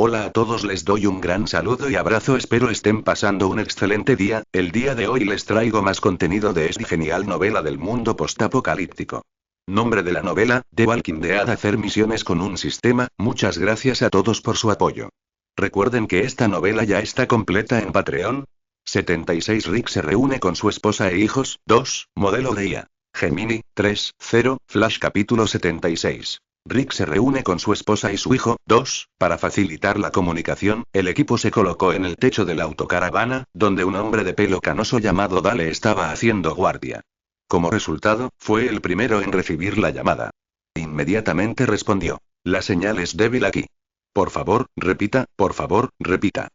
Hola a todos, les doy un gran saludo y abrazo, espero estén pasando un excelente día. El día de hoy les traigo más contenido de esta genial novela del mundo postapocalíptico. Nombre de la novela: The Walking Dead. Hacer misiones con un sistema. Muchas gracias a todos por su apoyo. Recuerden que esta novela ya está completa en Patreon. 76 Rick se reúne con su esposa e hijos. 2. Modelo de IA. Gemini. 3.0. Flash capítulo 76. Rick se reúne con su esposa y su hijo. 2. Para facilitar la comunicación, el equipo se colocó en el techo de la autocaravana, donde un hombre de pelo canoso llamado Dale estaba haciendo guardia. Como resultado, fue el primero en recibir la llamada. Inmediatamente respondió: la señal es débil aquí. Por favor, repita, por favor, repita.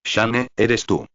Shane, ¿eres tú?,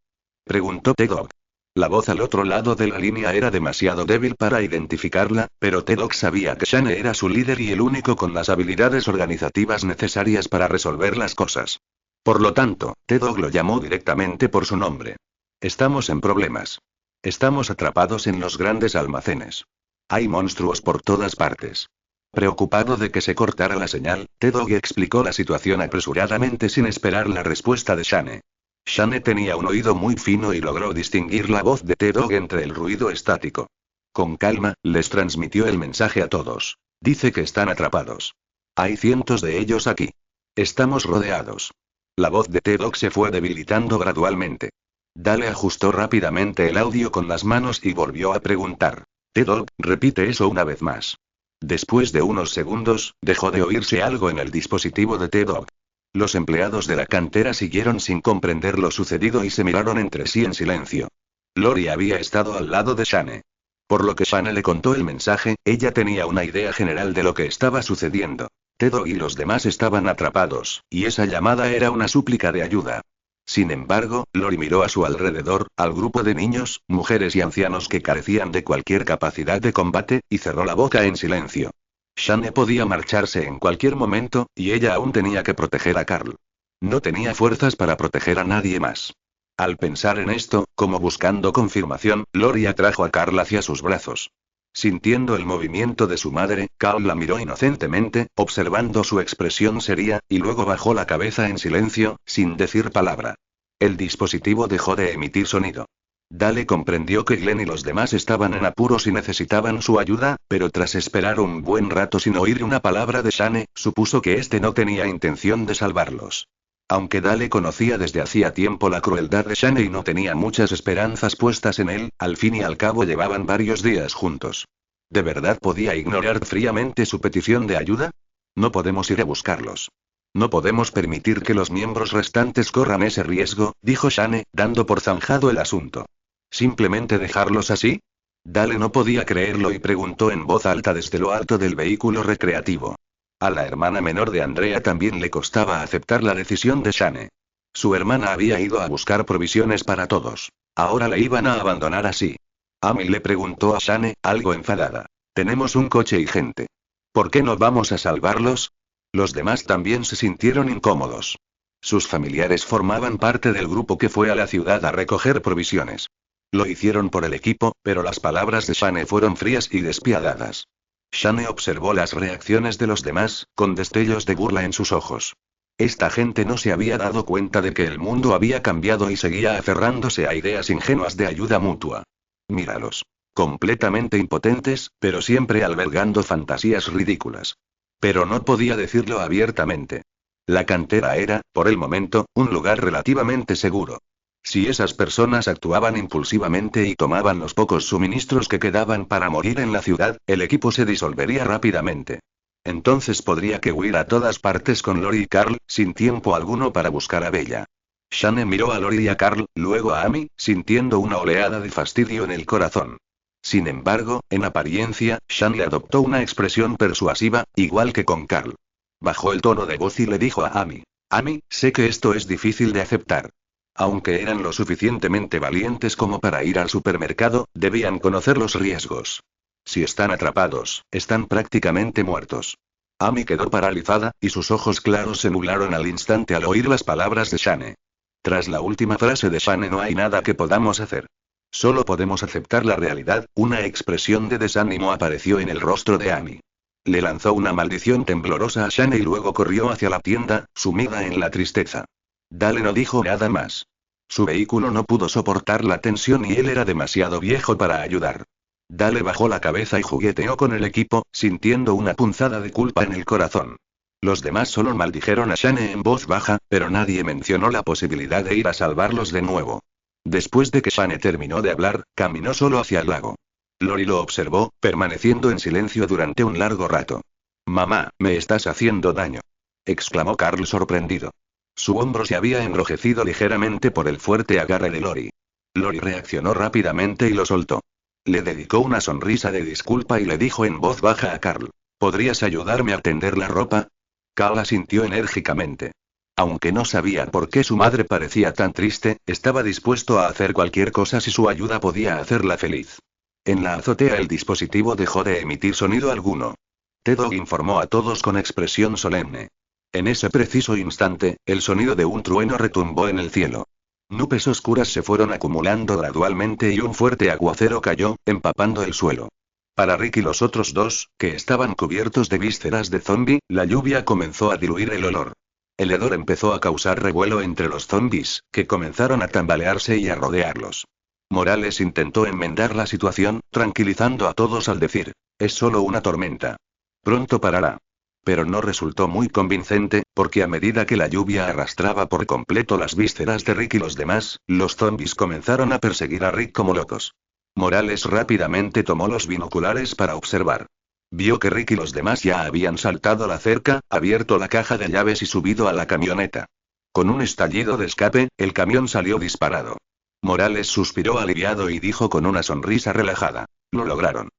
preguntó T-Dog. La voz al otro lado de la línea era demasiado débil para identificarla, pero T-Dog sabía que Shane era su líder y el único con las habilidades organizativas necesarias para resolver las cosas. Por lo tanto, T-Dog lo llamó directamente por su nombre. Estamos en problemas. Estamos atrapados en los grandes almacenes. Hay monstruos por todas partes. Preocupado de que se cortara la señal, T-Dog explicó la situación apresuradamente sin esperar la respuesta de Shane. Shane tenía un oído muy fino y logró distinguir la voz de T-Dog entre el ruido estático. Con calma, les transmitió el mensaje a todos. Dice que están atrapados. Hay cientos de ellos aquí. Estamos rodeados. La voz de T-Dog se fue debilitando gradualmente. Dale ajustó rápidamente el audio con las manos y volvió a preguntar. T-Dog, repite eso una vez más. Después de unos segundos, dejó de oírse algo en el dispositivo de T-Dog. Los empleados de la cantera siguieron sin comprender lo sucedido y se miraron entre sí en silencio. Lori había estado al lado de Shane. Por lo que Shane le contó el mensaje, ella tenía una idea general de lo que estaba sucediendo. T-Dog y los demás estaban atrapados, y esa llamada era una súplica de ayuda. Sin embargo, Lori miró a su alrededor, al grupo de niños, mujeres y ancianos que carecían de cualquier capacidad de combate, y cerró la boca en silencio. Shane podía marcharse en cualquier momento, y ella aún tenía que proteger a Carl. No tenía fuerzas para proteger a nadie más. Al pensar en esto, como buscando confirmación, Lori atrajo a Carl hacia sus brazos. Sintiendo el movimiento de su madre, Carl la miró inocentemente, observando su expresión seria, y luego bajó la cabeza en silencio, sin decir palabra. El dispositivo dejó de emitir sonido. Dale comprendió que Glenn y los demás estaban en apuros y necesitaban su ayuda, pero tras esperar un buen rato sin oír una palabra de Shane, supuso que este no tenía intención de salvarlos. Aunque Dale conocía desde hacía tiempo la crueldad de Shane y no tenía muchas esperanzas puestas en él, al fin y al cabo llevaban varios días juntos. ¿De verdad podía ignorar fríamente su petición de ayuda? No podemos ir a buscarlos. No podemos permitir que los miembros restantes corran ese riesgo, dijo Shane, dando por zanjado el asunto. ¿Simplemente dejarlos así? Dale no podía creerlo y preguntó en voz alta desde lo alto del vehículo recreativo. A la hermana menor de Andrea también le costaba aceptar la decisión de Shane. Su hermana había ido a buscar provisiones para todos. Ahora le iban a abandonar así. Amy le preguntó a Shane, algo enfadada. Tenemos un coche y gente. ¿Por qué no vamos a salvarlos? Los demás también se sintieron incómodos. Sus familiares formaban parte del grupo que fue a la ciudad a recoger provisiones. Lo hicieron por el equipo, pero las palabras de Shane fueron frías y despiadadas. Shane observó las reacciones de los demás, con destellos de burla en sus ojos. Esta gente no se había dado cuenta de que el mundo había cambiado y seguía aferrándose a ideas ingenuas de ayuda mutua. Míralos. Completamente impotentes, pero siempre albergando fantasías ridículas. Pero no podía decirlo abiertamente. La cantera era, por el momento, un lugar relativamente seguro. Si esas personas actuaban impulsivamente y tomaban los pocos suministros que quedaban para morir en la ciudad, el equipo se disolvería rápidamente. Entonces podría que huir a todas partes con Lori y Carl, sin tiempo alguno para buscar a Bella. Shane miró a Lori y a Carl, luego a Amy, sintiendo una oleada de fastidio en el corazón. Sin embargo, en apariencia, Shane adoptó una expresión persuasiva, igual que con Carl. Bajó el tono de voz y le dijo a Amy: Amy, sé que esto es difícil de aceptar. Aunque eran lo suficientemente valientes como para ir al supermercado, debían conocer los riesgos. Si están atrapados, están prácticamente muertos. Amy quedó paralizada, y sus ojos claros se nublaron al instante al oír las palabras de Shane. Tras la última frase de Shane no hay nada que podamos hacer. Solo podemos aceptar la realidad. Una expresión de desánimo apareció en el rostro de Amy. Le lanzó una maldición temblorosa a Shane y luego corrió hacia la tienda, sumida en la tristeza. Dale no dijo nada más. Su vehículo no pudo soportar la tensión y él era demasiado viejo para ayudar. Dale bajó la cabeza y jugueteó con el equipo, sintiendo una punzada de culpa en el corazón. Los demás solo maldijeron a Shane en voz baja, pero nadie mencionó la posibilidad de ir a salvarlos de nuevo. Después de que Shane terminó de hablar, caminó solo hacia el lago. Lori lo observó, permaneciendo en silencio durante un largo rato. Mamá, me estás haciendo daño, exclamó Carl sorprendido. Su hombro se había enrojecido ligeramente por el fuerte agarre de Lori. Lori reaccionó rápidamente y lo soltó. Le dedicó una sonrisa de disculpa y le dijo en voz baja a Carl: ¿podrías ayudarme a tender la ropa? Carl asintió enérgicamente. Aunque no sabía por qué su madre parecía tan triste, estaba dispuesto a hacer cualquier cosa si su ayuda podía hacerla feliz. En la azotea el dispositivo dejó de emitir sonido alguno. T-Dog informó a todos con expresión solemne. En ese preciso instante, el sonido de un trueno retumbó en el cielo. Nubes oscuras se fueron acumulando gradualmente y un fuerte aguacero cayó, empapando el suelo. Para Rick y los otros dos, que estaban cubiertos de vísceras de zombie, la lluvia comenzó a diluir el olor. El hedor empezó a causar revuelo entre los zombies, que comenzaron a tambalearse y a rodearlos. Morales intentó enmendar la situación, tranquilizando a todos al decir: es solo una tormenta. Pronto parará. Pero no resultó muy convincente, porque a medida que la lluvia arrastraba por completo las vísceras de Rick y los demás, los zombies comenzaron a perseguir a Rick como locos. Morales rápidamente tomó los binoculares para observar. Vio que Rick y los demás ya habían saltado la cerca, abierto la caja de llaves y subido a la camioneta. Con un estallido de escape, el camión salió disparado. Morales suspiró aliviado y dijo con una sonrisa relajada: lo lograron.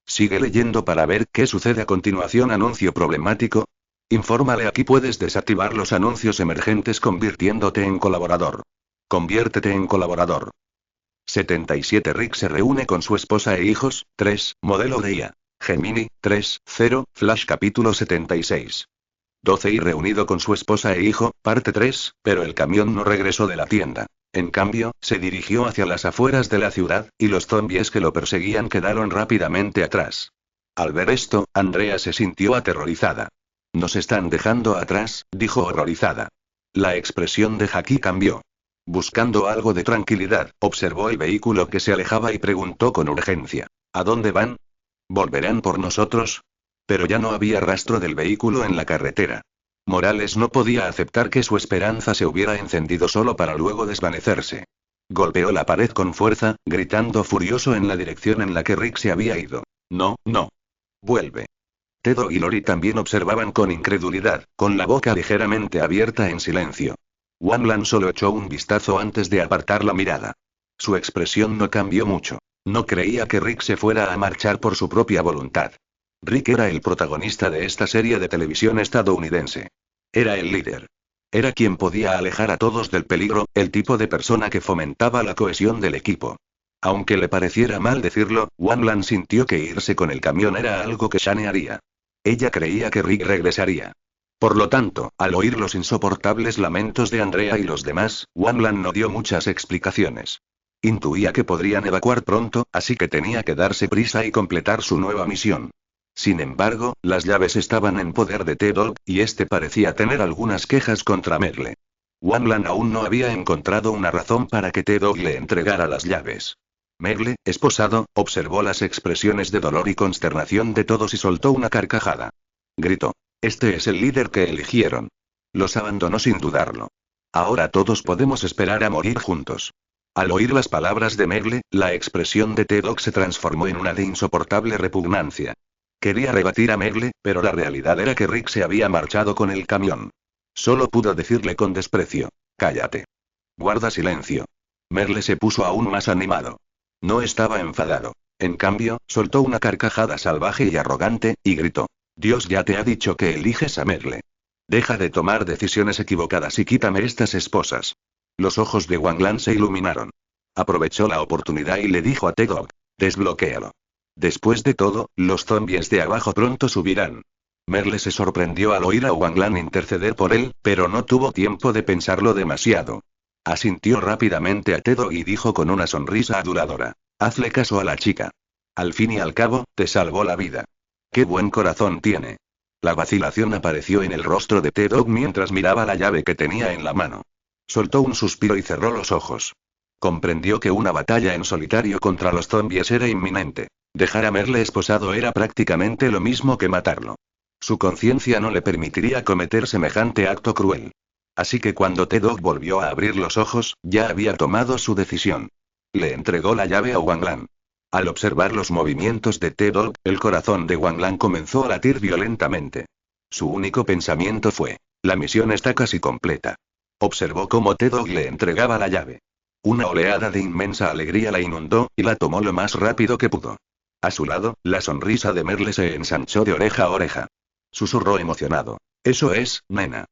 Sigue leyendo para ver qué sucede a continuación. Anuncio problemático. Infórmale: aquí puedes desactivar los anuncios emergentes convirtiéndote en colaborador. Conviértete en colaborador. 77 Rick se reúne con su esposa e hijos. 3, modelo de IA. Gemini, 3.0, Flash capítulo 76. 12 y reunido con su esposa e hijo, parte 3, pero el camión no regresó de la tienda. En cambio, se dirigió hacia las afueras de la ciudad, y los zombies que lo perseguían quedaron rápidamente atrás. Al ver esto, Andrea se sintió aterrorizada. «Nos están dejando atrás», dijo horrorizada. La expresión de Jackie cambió. Buscando algo de tranquilidad, observó el vehículo que se alejaba y preguntó con urgencia: ¿a dónde van? ¿Volverán por nosotros? Pero ya no había rastro del vehículo en la carretera. Morales no podía aceptar que su esperanza se hubiera encendido solo para luego desvanecerse. Golpeó la pared con fuerza, gritando furioso en la dirección en la que Rick se había ido. No, no. Vuelve. T-Dog y Lori también observaban con incredulidad, con la boca ligeramente abierta en silencio. Wanlan solo echó un vistazo antes de apartar la mirada. Su expresión no cambió mucho. No creía que Rick se fuera a marchar por su propia voluntad. Rick era el protagonista de esta serie de televisión estadounidense. Era el líder. Era quien podía alejar a todos del peligro, el tipo de persona que fomentaba la cohesión del equipo. Aunque le pareciera mal decirlo, Wanlan sintió que irse con el camión era algo que Shane haría. Ella creía que Rick regresaría. Por lo tanto, al oír los insoportables lamentos de Andrea y los demás, Wanlan no dio muchas explicaciones. Intuía que podrían evacuar pronto, así que tenía que darse prisa y completar su nueva misión. Sin embargo, las llaves estaban en poder de T-Dog, y este parecía tener algunas quejas contra Merle. Wanlan aún no había encontrado una razón para que T-Dog le entregara las llaves. Merle, esposado, observó las expresiones de dolor y consternación de todos y soltó una carcajada. Gritó: «Este es el líder que eligieron. Los abandonó sin dudarlo. Ahora todos podemos esperar a morir juntos». Al oír las palabras de Merle, la expresión de T-Dog se transformó en una de insoportable repugnancia. Quería rebatir a Merle, pero la realidad era que Rick se había marchado con el camión. Solo pudo decirle con desprecio: «Cállate. Guarda silencio». Merle se puso aún más animado. No estaba enfadado. En cambio, soltó una carcajada salvaje y arrogante, y gritó: «Dios ya te ha dicho que eliges a Merle. Deja de tomar decisiones equivocadas y quítame estas esposas». Los ojos de Wanlan se iluminaron. Aprovechó la oportunidad y le dijo a T-Dog: «Desbloquéalo. Después de todo, los zombies de abajo pronto subirán». Merle se sorprendió al oír a Wanlan interceder por él, pero no tuvo tiempo de pensarlo demasiado. Asintió rápidamente a T-Dog y dijo con una sonrisa aduladora: «Hazle caso a la chica. Al fin y al cabo, te salvó la vida». ¡Qué buen corazón tiene! La vacilación apareció en el rostro de T-Dog mientras miraba la llave que tenía en la mano. Soltó un suspiro y cerró los ojos. Comprendió que una batalla en solitario contra los zombies era inminente. Dejar a Merle esposado era prácticamente lo mismo que matarlo. Su conciencia no le permitiría cometer semejante acto cruel. Así que cuando T-Dog volvió a abrir los ojos, ya había tomado su decisión. Le entregó la llave a Wanglan. Al observar los movimientos de T-Dog, el corazón de Wanglan comenzó a latir violentamente. Su único pensamiento fue: la misión está casi completa. Observó cómo T-Dog le entregaba la llave. Una oleada de inmensa alegría la inundó, y la tomó lo más rápido que pudo. A su lado, la sonrisa de Merle se ensanchó de oreja a oreja. Susurró emocionado: eso es, nena.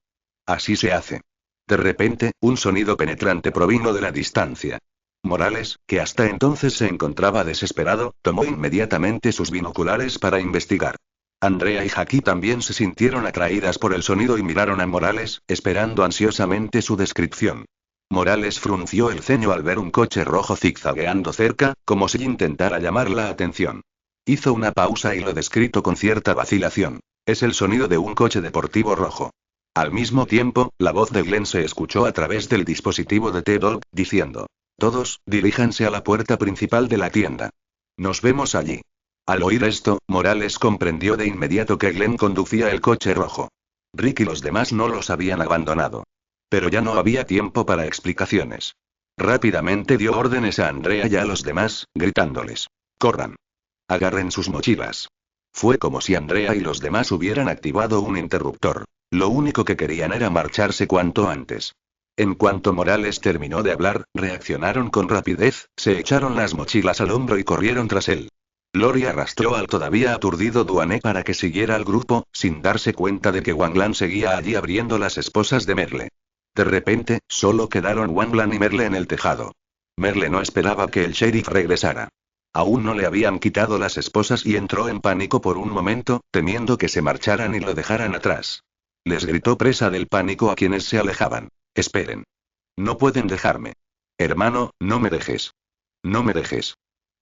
Así se hace. De repente, un sonido penetrante provino de la distancia. Morales, que hasta entonces se encontraba desesperado, tomó inmediatamente sus binoculares para investigar. Andrea y Haki también se sintieron atraídas por el sonido y miraron a Morales, esperando ansiosamente su descripción. Morales frunció el ceño al ver un coche rojo zigzagueando cerca, como si intentara llamar la atención. Hizo una pausa y lo descrito con cierta vacilación. Es el sonido de un coche deportivo rojo. Al mismo tiempo, la voz de Glenn se escuchó a través del dispositivo de T-Dog, diciendo: todos, diríjanse a la puerta principal de la tienda. Nos vemos allí. Al oír esto, Morales comprendió de inmediato que Glenn conducía el coche rojo. Rick y los demás no los habían abandonado. Pero ya no había tiempo para explicaciones. Rápidamente dio órdenes a Andrea y a los demás, gritándoles: corran. Agarren sus mochilas. Fue como si Andrea y los demás hubieran activado un interruptor. Lo único que querían era marcharse cuanto antes. En cuanto Morales terminó de hablar, reaccionaron con rapidez, se echaron las mochilas al hombro y corrieron tras él. Lori arrastró al todavía aturdido Duane para que siguiera al grupo, sin darse cuenta de que Wanglan seguía allí abriendo las esposas de Merle. De repente, solo quedaron Wanglan y Merle en el tejado. Merle no esperaba que el sheriff regresara. Aún no le habían quitado las esposas y entró en pánico por un momento, temiendo que se marcharan y lo dejaran atrás. Les gritó, presa del pánico, a quienes se alejaban: esperen. No pueden dejarme. Hermano, no me dejes. No me dejes.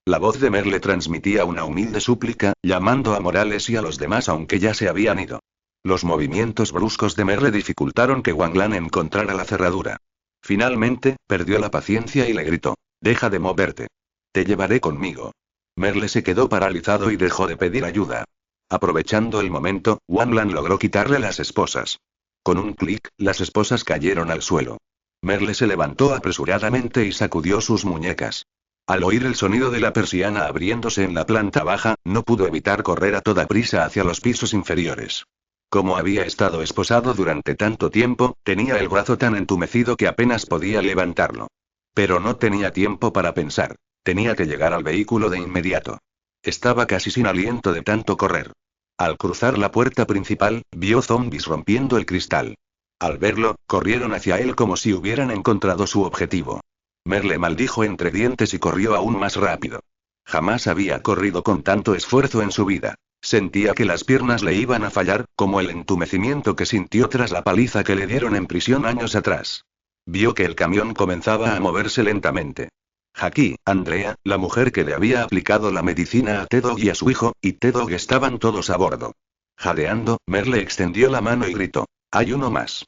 La voz de Merle transmitía una humilde súplica, llamando a Morales y a los demás aunque ya se habían ido. Los movimientos bruscos de Merle dificultaron que Wanglan encontrara la cerradura. Finalmente, perdió la paciencia y le gritó: deja de moverte. Te llevaré conmigo. Merle se quedó paralizado y dejó de pedir ayuda. Aprovechando el momento, Wanglan logró quitarle las esposas. Con un clic, las esposas cayeron al suelo. Merle se levantó apresuradamente y sacudió sus muñecas. Al oír el sonido de la persiana abriéndose en la planta baja, no pudo evitar correr a toda prisa hacia los pisos inferiores. Como había estado esposado durante tanto tiempo, tenía el brazo tan entumecido que apenas podía levantarlo. Pero no tenía tiempo para pensar. Tenía que llegar al vehículo de inmediato. Estaba casi sin aliento de tanto correr. Al cruzar la puerta principal, vio zombies rompiendo el cristal. Al verlo, corrieron hacia él como si hubieran encontrado su objetivo. Merle maldijo entre dientes y corrió aún más rápido. Jamás había corrido con tanto esfuerzo en su vida. Sentía que las piernas le iban a fallar, como el entumecimiento que sintió tras la paliza que le dieron en prisión años atrás. Vio que el camión comenzaba a moverse lentamente. Haki, Andrea, la mujer que le había aplicado la medicina a T-Dog y a su hijo, y T-Dog estaban todos a bordo. Jadeando, Merle extendió la mano y gritó: hay uno más.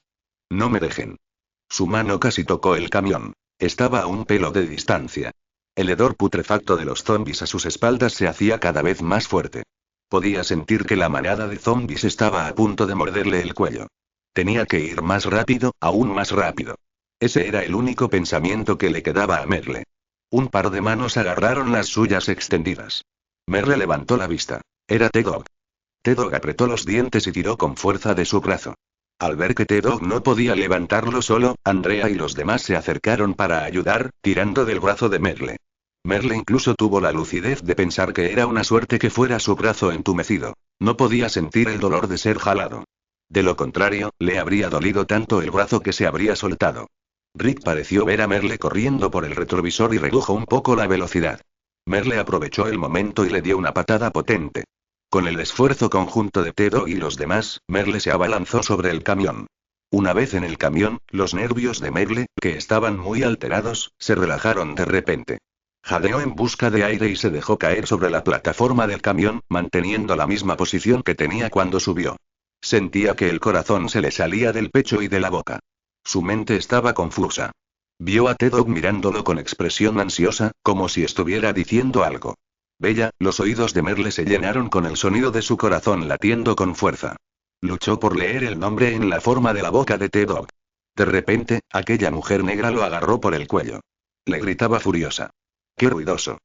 No me dejen. Su mano casi tocó el camión. Estaba a un pelo de distancia. El hedor putrefacto de los zombies a sus espaldas se hacía cada vez más fuerte. Podía sentir que la manada de zombies estaba a punto de morderle el cuello. Tenía que ir más rápido, aún más rápido. Ese era el único pensamiento que le quedaba a Merle. Un par de manos agarraron las suyas extendidas. Merle levantó la vista. Era T-Dog. T-Dog apretó los dientes y tiró con fuerza de su brazo. Al ver que T-Dog no podía levantarlo solo, Andrea y los demás se acercaron para ayudar, tirando del brazo de Merle. Merle incluso tuvo la lucidez de pensar que era una suerte que fuera su brazo entumecido. No podía sentir el dolor de ser jalado. De lo contrario, le habría dolido tanto el brazo que se habría soltado. Rick pareció ver a Merle corriendo por el retrovisor y redujo un poco la velocidad. Merle aprovechó el momento y le dio una patada potente. Con el esfuerzo conjunto de T-Dog y los demás, Merle se abalanzó sobre el camión. Una vez en el camión, los nervios de Merle, que estaban muy alterados, se relajaron de repente. Jadeó en busca de aire y se dejó caer sobre la plataforma del camión, manteniendo la misma posición que tenía cuando subió. Sentía que el corazón se le salía del pecho y de la boca. Su mente estaba confusa. Vio a T-Dog mirándolo con expresión ansiosa, como si estuviera diciendo algo. Bella, los oídos de Merle se llenaron con el sonido de su corazón latiendo con fuerza. Luchó por leer el nombre en la forma de la boca de T-Dog. De repente, aquella mujer negra lo agarró por el cuello. Le gritaba furiosa. ¡Qué ruidoso!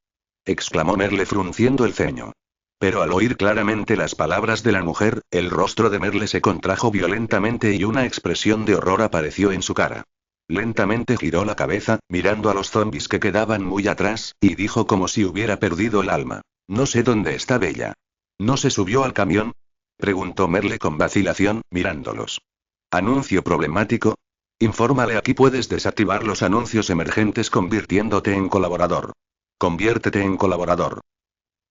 Exclamó Merle frunciendo el ceño. Pero al oír claramente las palabras de la mujer, el rostro de Merle se contrajo violentamente y una expresión de horror apareció en su cara. Lentamente giró la cabeza, mirando a los zombis que quedaban muy atrás, y dijo como si hubiera perdido el alma. No sé dónde está Bella. ¿No se subió al camión? Preguntó Merle con vacilación, mirándolos. ¿Anuncio problemático? Infórmale, aquí puedes desactivar los anuncios emergentes convirtiéndote en colaborador. Conviértete en colaborador.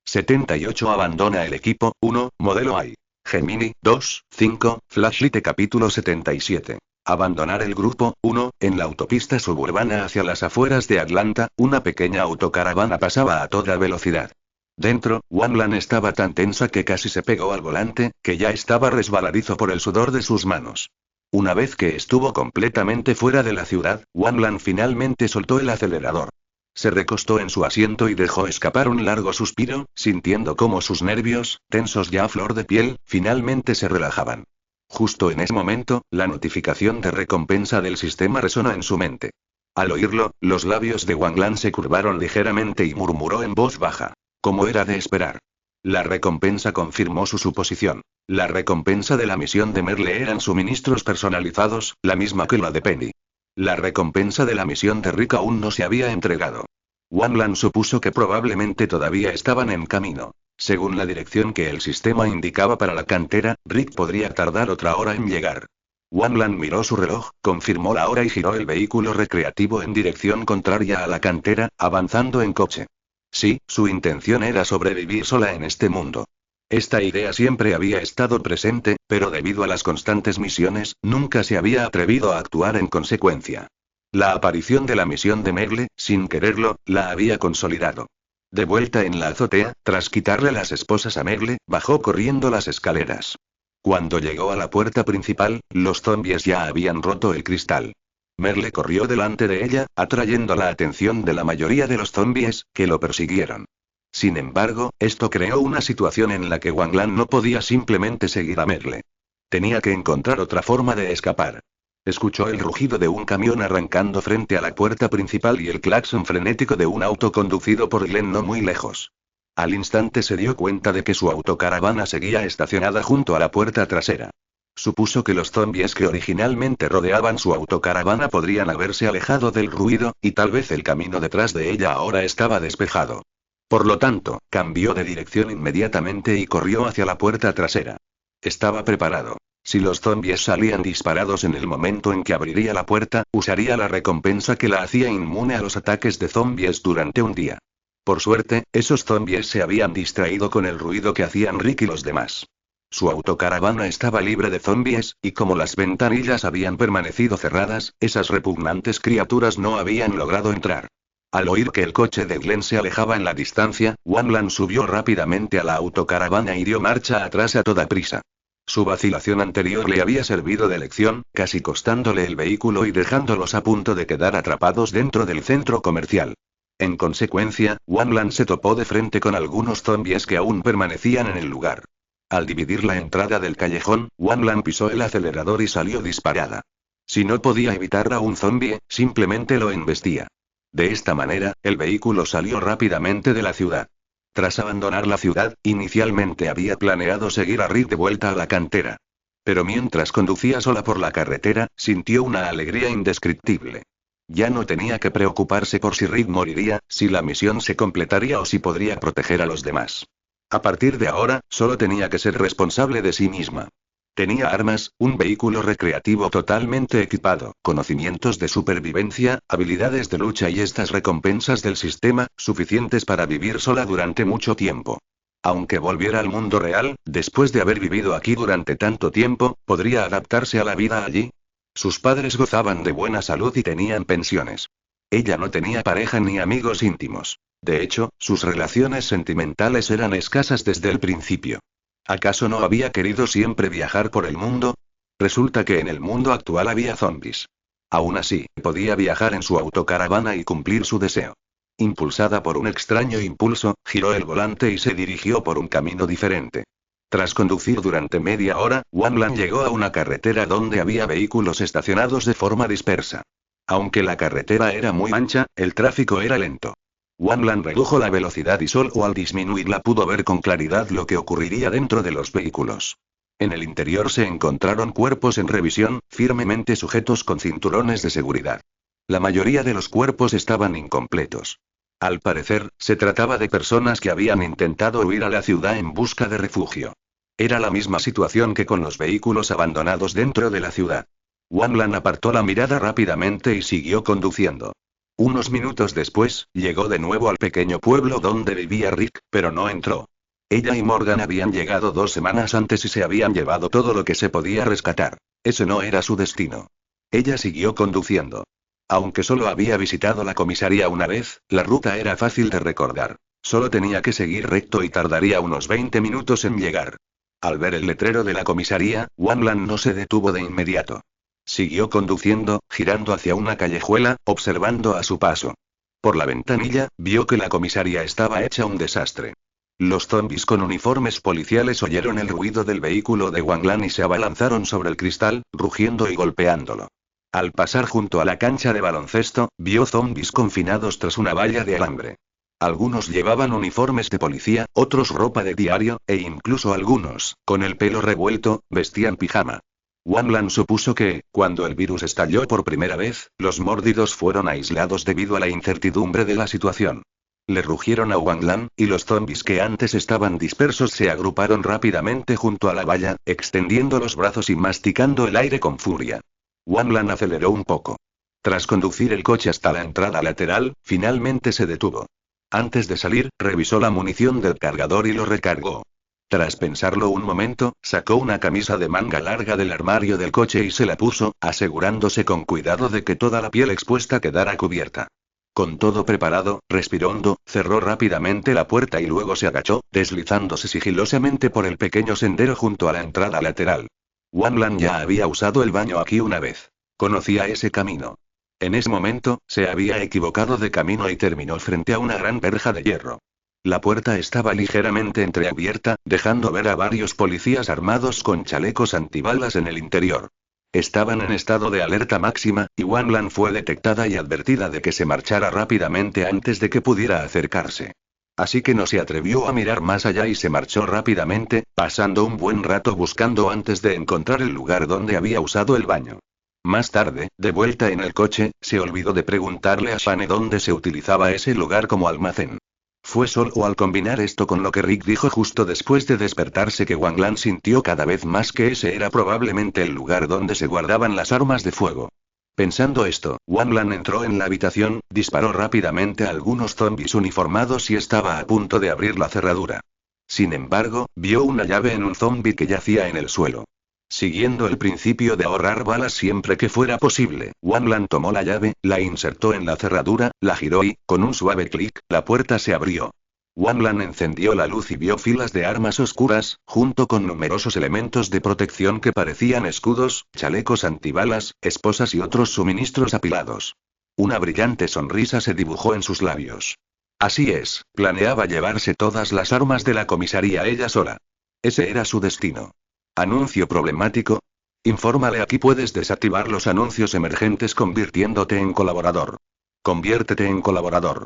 78 Abandona el equipo, 1, modelo AI. Gemini, 2, 5, Flashlight capítulo 77. Abandonar el grupo, 1, en la autopista suburbana hacia las afueras de Atlanta, una pequeña autocaravana pasaba a toda velocidad. Dentro, Wanlan estaba tan tensa que casi se pegó al volante, que ya estaba resbaladizo por el sudor de sus manos. Una vez que estuvo completamente fuera de la ciudad, Wanlan finalmente soltó el acelerador. Se recostó en su asiento y dejó escapar un largo suspiro, sintiendo cómo sus nervios, tensos ya a flor de piel, finalmente se relajaban. Justo en ese momento, la notificación de recompensa del sistema resonó en su mente. Al oírlo, los labios de Wanlan se curvaron ligeramente y murmuró en voz baja. Como era de esperar. La recompensa confirmó su suposición. La recompensa de la misión de Merle eran suministros personalizados, la misma que la de Penny. La recompensa de la misión de Rick aún no se había entregado. Wanlan supuso que probablemente todavía estaban en camino. Según la dirección que el sistema indicaba para la cantera, Rick podría tardar otra hora en llegar. Wanlan miró su reloj, confirmó la hora y giró el vehículo recreativo en dirección contraria a la cantera, avanzando en coche. Sí, su intención era sobrevivir sola en este mundo. Esta idea siempre había estado presente, pero debido a las constantes misiones, nunca se había atrevido a actuar en consecuencia. La aparición de la misión de Merle, sin quererlo, la había consolidado. De vuelta en la azotea, tras quitarle las esposas a Merle, bajó corriendo las escaleras. Cuando llegó a la puerta principal, los zombies ya habían roto el cristal. Merle corrió delante de ella, atrayendo la atención de la mayoría de los zombies, que lo persiguieron. Sin embargo, esto creó una situación en la que Wanlan no podía simplemente seguir a Merle. Tenía que encontrar otra forma de escapar. Escuchó el rugido de un camión arrancando frente a la puerta principal y el claxon frenético de un auto conducido por Glenn no muy lejos. Al instante se dio cuenta de que su autocaravana seguía estacionada junto a la puerta trasera. Supuso que los zombies que originalmente rodeaban su autocaravana podrían haberse alejado del ruido, y tal vez el camino detrás de ella ahora estaba despejado. Por lo tanto, cambió de dirección inmediatamente y corrió hacia la puerta trasera. Estaba preparado. Si los zombies salían disparados en el momento en que abriría la puerta, usaría la recompensa que la hacía inmune a los ataques de zombies durante un día. Por suerte, esos zombies se habían distraído con el ruido que hacían Rick y los demás. Su autocaravana estaba libre de zombies, y como las ventanillas habían permanecido cerradas, esas repugnantes criaturas no habían logrado entrar. Al oír que el coche de Glenn se alejaba en la distancia, Wanlan subió rápidamente a la autocaravana y dio marcha atrás a toda prisa. Su vacilación anterior le había servido de lección, casi costándole el vehículo y dejándolos a punto de quedar atrapados dentro del centro comercial. En consecuencia, Wanlan se topó de frente con algunos zombies que aún permanecían en el lugar. Al dividir la entrada del callejón, Wanlan pisó el acelerador y salió disparada. Si no podía evitar a un zombie, simplemente lo embestía. De esta manera, el vehículo salió rápidamente de la ciudad. Tras abandonar la ciudad, inicialmente había planeado seguir a Rick de vuelta a la cantera. Pero mientras conducía sola por la carretera, sintió una alegría indescriptible. Ya no tenía que preocuparse por si Rick moriría, si la misión se completaría o si podría proteger a los demás. A partir de ahora, solo tenía que ser responsable de sí misma. Tenía armas, un vehículo recreativo totalmente equipado, conocimientos de supervivencia, habilidades de lucha y estas recompensas del sistema, suficientes para vivir sola durante mucho tiempo. Aunque volviera al mundo real, después de haber vivido aquí durante tanto tiempo, ¿podría adaptarse a la vida allí? Sus padres gozaban de buena salud y tenían pensiones. Ella no tenía pareja ni amigos íntimos. De hecho, sus relaciones sentimentales eran escasas desde el principio. ¿Acaso no había querido siempre viajar por el mundo? Resulta que en el mundo actual había zombies. Aún así, podía viajar en su autocaravana y cumplir su deseo. Impulsada por un extraño impulso, giró el volante y se dirigió por un camino diferente. Tras conducir durante media hora, Wanlan llegó a una carretera donde había vehículos estacionados de forma dispersa. Aunque la carretera era muy ancha, el tráfico era lento. Wanlan redujo la velocidad y solo al disminuirla pudo ver con claridad lo que ocurriría dentro de los vehículos. En el interior se encontraron cuerpos en revisión, firmemente sujetos con cinturones de seguridad. La mayoría de los cuerpos estaban incompletos. Al parecer, se trataba de personas que habían intentado huir a la ciudad en busca de refugio. Era la misma situación que con los vehículos abandonados dentro de la ciudad. Wanlan apartó la mirada rápidamente y siguió conduciendo. Unos minutos después, llegó de nuevo al pequeño pueblo donde vivía Rick, pero no entró. Ella y Morgan habían llegado 2 semanas antes y se habían llevado todo lo que se podía rescatar. Ese no era su destino. Ella siguió conduciendo. Aunque solo había visitado la comisaría una vez, la ruta era fácil de recordar. Solo tenía que seguir recto y tardaría unos 20 minutos en llegar. Al ver el letrero de la comisaría, Wanlan no se detuvo de inmediato. Siguió conduciendo, girando hacia una callejuela, observando a su paso. Por la ventanilla, vio que la comisaría estaba hecha un desastre. Los zombies con uniformes policiales oyeron el ruido del vehículo de Wanlan y se abalanzaron sobre el cristal, rugiendo y golpeándolo. Al pasar junto a la cancha de baloncesto, vio zombies confinados tras una valla de alambre. Algunos llevaban uniformes de policía, otros ropa de diario, e incluso algunos, con el pelo revuelto, vestían pijama. Wanlan supuso que, cuando el virus estalló por primera vez, los mórdidos fueron aislados debido a la incertidumbre de la situación. Le rugieron a Wanlan, y los zombies que antes estaban dispersos se agruparon rápidamente junto a la valla, extendiendo los brazos y masticando el aire con furia. Wanlan aceleró un poco. Tras conducir el coche hasta la entrada lateral, finalmente se detuvo. Antes de salir, revisó la munición del cargador y lo recargó. Tras pensarlo un momento, sacó una camisa de manga larga del armario del coche y se la puso, asegurándose con cuidado de que toda la piel expuesta quedara cubierta. Con todo preparado, respiró hondo, cerró rápidamente la puerta y luego se agachó, deslizándose sigilosamente por el pequeño sendero junto a la entrada lateral. Wanlan ya había usado el baño aquí una vez. Conocía ese camino. En ese momento, se había equivocado de camino y terminó frente a una gran verja de hierro. La puerta estaba ligeramente entreabierta, dejando ver a varios policías armados con chalecos antibalas en el interior. Estaban en estado de alerta máxima, y Wanlan fue detectada y advertida de que se marchara rápidamente antes de que pudiera acercarse. Así que no se atrevió a mirar más allá y se marchó rápidamente, pasando un buen rato buscando antes de encontrar el lugar donde había usado el baño. Más tarde, de vuelta en el coche, se olvidó de preguntarle a Shane dónde se utilizaba ese lugar como almacén. Fue solo al combinar esto con lo que Rick dijo justo después de despertarse que Wanlan sintió cada vez más que ese era probablemente el lugar donde se guardaban las armas de fuego. Pensando esto, Wanlan entró en la habitación, disparó rápidamente a algunos zombies uniformados y estaba a punto de abrir la cerradura. Sin embargo, vio una llave en un zombie que yacía en el suelo. Siguiendo el principio de ahorrar balas siempre que fuera posible, Wanlan tomó la llave, la insertó en la cerradura, la giró y, con un suave clic, la puerta se abrió. Wanlan encendió la luz y vio filas de armas oscuras, junto con numerosos elementos de protección que parecían escudos, chalecos antibalas, esposas y otros suministros apilados. Una brillante sonrisa se dibujó en sus labios. Así es, planeaba llevarse todas las armas de la comisaría ella sola. Ese era su destino. ¿Anuncio problemático? Infórmale aquí puedes desactivar los anuncios emergentes convirtiéndote en colaborador. Conviértete en colaborador.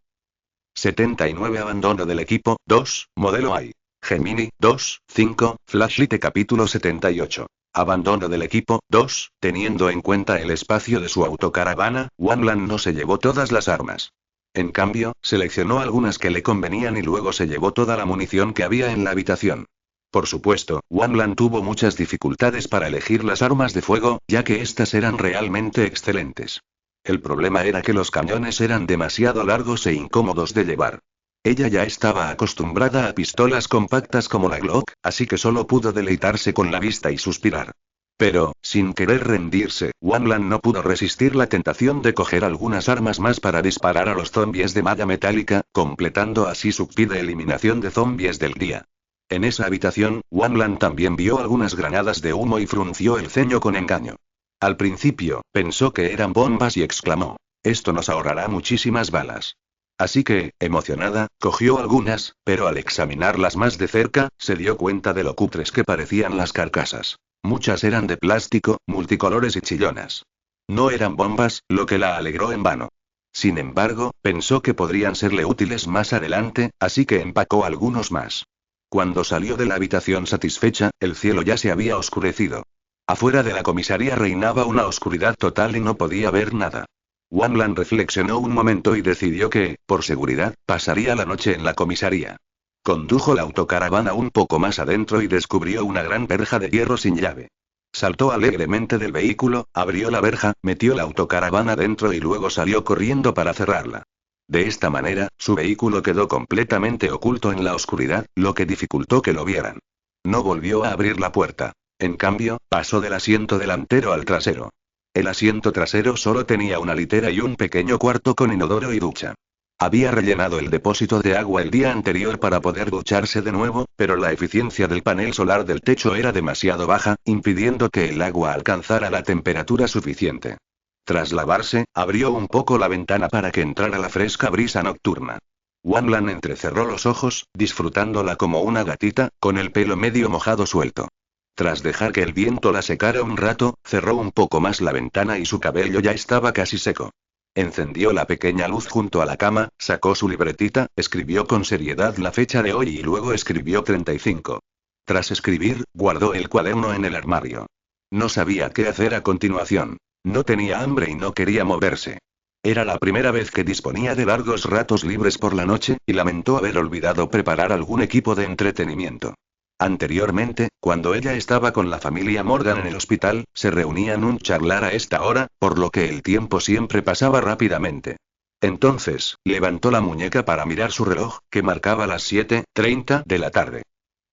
79 Abandono del equipo, 2, modelo AI. Gemini, 2, 5, Flashlight capítulo 78. Abandono del equipo, 2, teniendo en cuenta el espacio de su autocaravana, Wanlan no se llevó todas las armas. En cambio, seleccionó algunas que le convenían y luego se llevó toda la munición que había en la habitación. Por supuesto, Wanlan tuvo muchas dificultades para elegir las armas de fuego, ya que estas eran realmente excelentes. El problema era que los cañones eran demasiado largos e incómodos de llevar. Ella ya estaba acostumbrada a pistolas compactas como la Glock, así que solo pudo deleitarse con la vista y suspirar. Pero, sin querer rendirse, Wanlan no pudo resistir la tentación de coger algunas armas más para disparar a los zombies de malla metálica, completando así su kit de eliminación de zombies del día. En esa habitación, Wanlan también vio algunas granadas de humo y frunció el ceño con engaño. Al principio, pensó que eran bombas y exclamó: «Esto nos ahorrará muchísimas balas». Así que, emocionada, cogió algunas, pero al examinarlas más de cerca, se dio cuenta de lo cutres que parecían las carcasas. Muchas eran de plástico, multicolores y chillonas. No eran bombas, lo que la alegró en vano. Sin embargo, pensó que podrían serle útiles más adelante, así que empacó algunos más. Cuando salió de la habitación satisfecha, el cielo ya se había oscurecido. Afuera de la comisaría reinaba una oscuridad total y no podía ver nada. Wanlan reflexionó un momento y decidió que, por seguridad, pasaría la noche en la comisaría. Condujo la autocaravana un poco más adentro y descubrió una gran verja de hierro sin llave. Saltó alegremente del vehículo, abrió la verja, metió la autocaravana dentro y luego salió corriendo para cerrarla. De esta manera, su vehículo quedó completamente oculto en la oscuridad, lo que dificultó que lo vieran. No volvió a abrir la puerta. En cambio, pasó del asiento delantero al trasero. El asiento trasero solo tenía una litera y un pequeño cuarto con inodoro y ducha. Había rellenado el depósito de agua el día anterior para poder ducharse de nuevo, pero la eficiencia del panel solar del techo era demasiado baja, impidiendo que el agua alcanzara la temperatura suficiente. Tras lavarse, abrió un poco la ventana para que entrara la fresca brisa nocturna. Wanlan entrecerró los ojos, disfrutándola como una gatita, con el pelo medio mojado suelto. Tras dejar que el viento la secara un rato, cerró un poco más la ventana y su cabello ya estaba casi seco. Encendió la pequeña luz junto a la cama, sacó su libretita, escribió con seriedad la fecha de hoy y luego escribió 35. Tras escribir, guardó el cuaderno en el armario. No sabía qué hacer a continuación. No tenía hambre y no quería moverse. Era la primera vez que disponía de largos ratos libres por la noche, y lamentó haber olvidado preparar algún equipo de entretenimiento. Anteriormente, cuando ella estaba con la familia Morgan en el hospital, se reunían un charlar a esta hora, por lo que el tiempo siempre pasaba rápidamente. Entonces, levantó la muñeca para mirar su reloj, que marcaba las 7:30 de la tarde.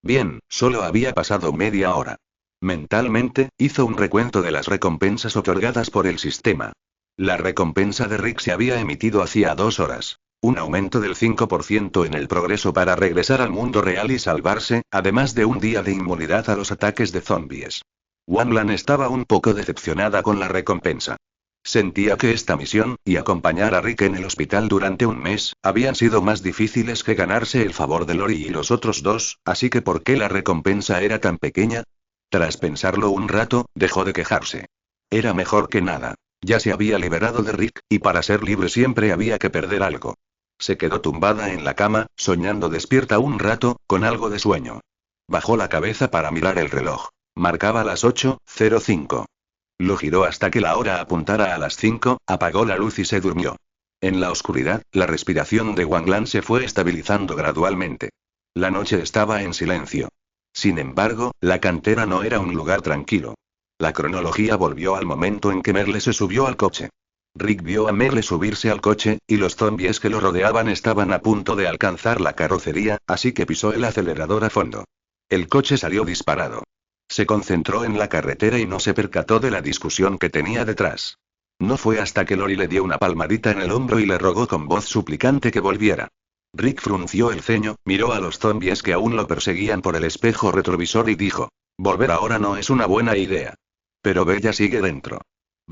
Bien, solo había pasado media hora. Mentalmente, hizo un recuento de las recompensas otorgadas por el sistema. La recompensa de Rick se había emitido hacía 2 horas. Un aumento del 5% en el progreso para regresar al mundo real y salvarse, además de un día de inmunidad a los ataques de zombies. Wanlan estaba un poco decepcionada con la recompensa. Sentía que esta misión, y acompañar a Rick en el hospital durante un mes, habían sido más difíciles que ganarse el favor de Lori y los otros dos, así que ¿por qué la recompensa era tan pequeña? Tras pensarlo un rato, dejó de quejarse. Era mejor que nada. Ya se había liberado de Rick, y para ser libre siempre había que perder algo. Se quedó tumbada en la cama, soñando despierta un rato, con algo de sueño. Bajó la cabeza para mirar el reloj. Marcaba las 8:05. Lo giró hasta que la hora apuntara a las 5, apagó la luz y se durmió. En la oscuridad, la respiración de Wanlan se fue estabilizando gradualmente. La noche estaba en silencio. Sin embargo, la cantera no era un lugar tranquilo. La cronología volvió al momento en que Merle se subió al coche. Rick vio a Merle subirse al coche, y los zombies que lo rodeaban estaban a punto de alcanzar la carrocería, así que pisó el acelerador a fondo. El coche salió disparado. Se concentró en la carretera y no se percató de la discusión que tenía detrás. No fue hasta que Lori le dio una palmadita en el hombro y le rogó con voz suplicante que volviera. Rick frunció el ceño, miró a los zombies que aún lo perseguían por el espejo retrovisor y dijo: «Volver ahora no es una buena idea». Pero Bella sigue dentro.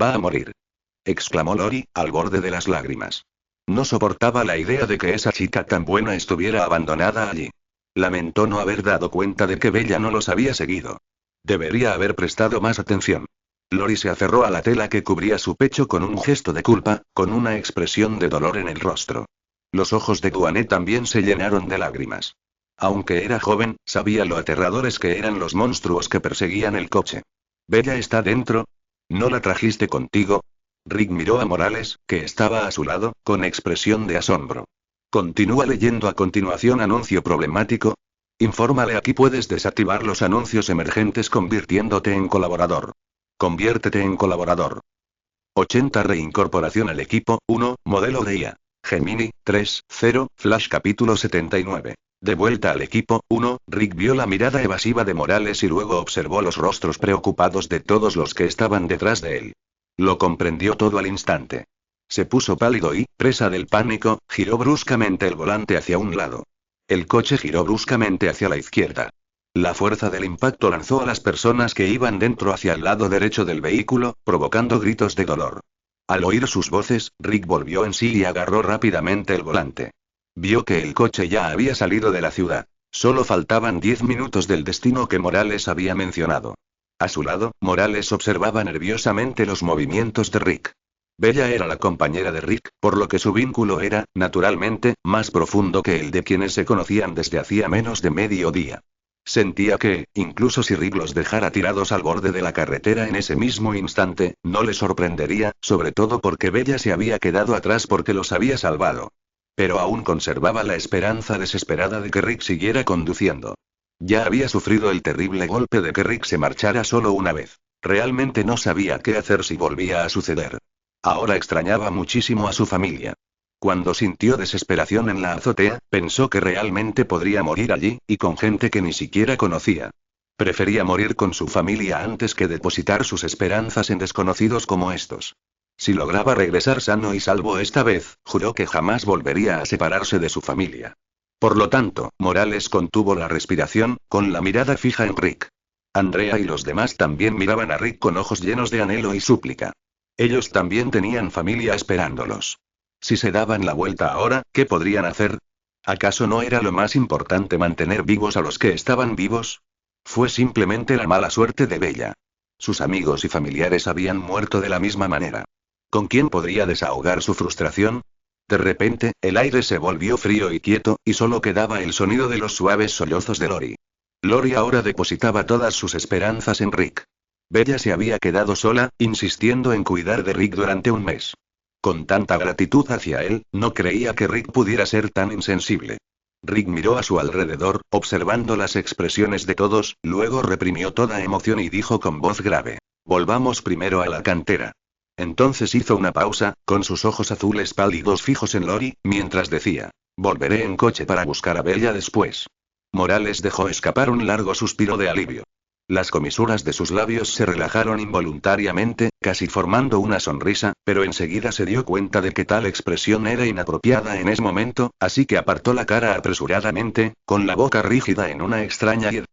«Va a morir», exclamó Lori, al borde de las lágrimas. No soportaba la idea de que esa chica tan buena estuviera abandonada allí. Lamentó no haber dado cuenta de que Bella no los había seguido. Debería haber prestado más atención. Lori se aferró a la tela que cubría su pecho con un gesto de culpa, con una expresión de dolor en el rostro. Los ojos de Duane también se llenaron de lágrimas. Aunque era joven, sabía lo aterradores que eran los monstruos que perseguían el coche. «¿Bella está dentro? ¿No la trajiste contigo?» Rick miró a Morales, que estaba a su lado, con expresión de asombro. Continúa leyendo a continuación anuncio problemático. Infórmale aquí puedes desactivar los anuncios emergentes convirtiéndote en colaborador. Conviértete en colaborador. 80 Reincorporación al equipo, 1, modelo de IA. Gemini, 3, 0, Flash capítulo 79. De vuelta al equipo 1, Rick vio la mirada evasiva de Morales y luego observó los rostros preocupados de todos los que estaban detrás de él. Lo comprendió todo al instante. Se puso pálido y, presa del pánico, giró bruscamente el volante hacia un lado. El coche giró bruscamente hacia la izquierda. La fuerza del impacto lanzó a las personas que iban dentro hacia el lado derecho del vehículo, provocando gritos de dolor. Al oír sus voces, Rick volvió en sí y agarró rápidamente el volante. Vio que el coche ya había salido de la ciudad. Solo faltaban 10 minutos del destino que Morales había mencionado. A su lado, Morales observaba nerviosamente los movimientos de Rick. Bella era la compañera de Rick, por lo que su vínculo era, naturalmente, más profundo que el de quienes se conocían desde hacía menos de medio día. Sentía que, incluso si Rick los dejara tirados al borde de la carretera en ese mismo instante, no le sorprendería, sobre todo porque Bella se había quedado atrás porque los había salvado. Pero aún conservaba la esperanza desesperada de que Rick siguiera conduciendo. Ya había sufrido el terrible golpe de que Rick se marchara solo una vez. Realmente no sabía qué hacer si volvía a suceder. Ahora extrañaba muchísimo a su familia. Cuando sintió desesperación en la azotea, pensó que realmente podría morir allí, y con gente que ni siquiera conocía. Prefería morir con su familia antes que depositar sus esperanzas en desconocidos como estos. Si lograba regresar sano y salvo esta vez, juró que jamás volvería a separarse de su familia. Por lo tanto, Morales contuvo la respiración, con la mirada fija en Rick. Andrea y los demás también miraban a Rick con ojos llenos de anhelo y súplica. Ellos también tenían familia esperándolos. Si se daban la vuelta ahora, ¿qué podrían hacer? ¿Acaso no era lo más importante mantener vivos a los que estaban vivos? Fue simplemente la mala suerte de Bella. Sus amigos y familiares habían muerto de la misma manera. ¿Con quién podría desahogar su frustración? De repente, el aire se volvió frío y quieto, y solo quedaba el sonido de los suaves sollozos de Lori. Lori ahora depositaba todas sus esperanzas en Rick. Bella se había quedado sola, insistiendo en cuidar de Rick durante un mes. Con tanta gratitud hacia él, no creía que Rick pudiera ser tan insensible. Rick miró a su alrededor, observando las expresiones de todos, luego reprimió toda emoción y dijo con voz grave: «Volvamos primero a la cantera». Entonces hizo una pausa, con sus ojos azules pálidos fijos en Lori, mientras decía: «Volveré en coche para buscar a Bella después». Morales dejó escapar un largo suspiro de alivio. Las comisuras de sus labios se relajaron involuntariamente, casi formando una sonrisa, pero enseguida se dio cuenta de que tal expresión era inapropiada en ese momento, así que apartó la cara apresuradamente, con la boca rígida en una extraña ira.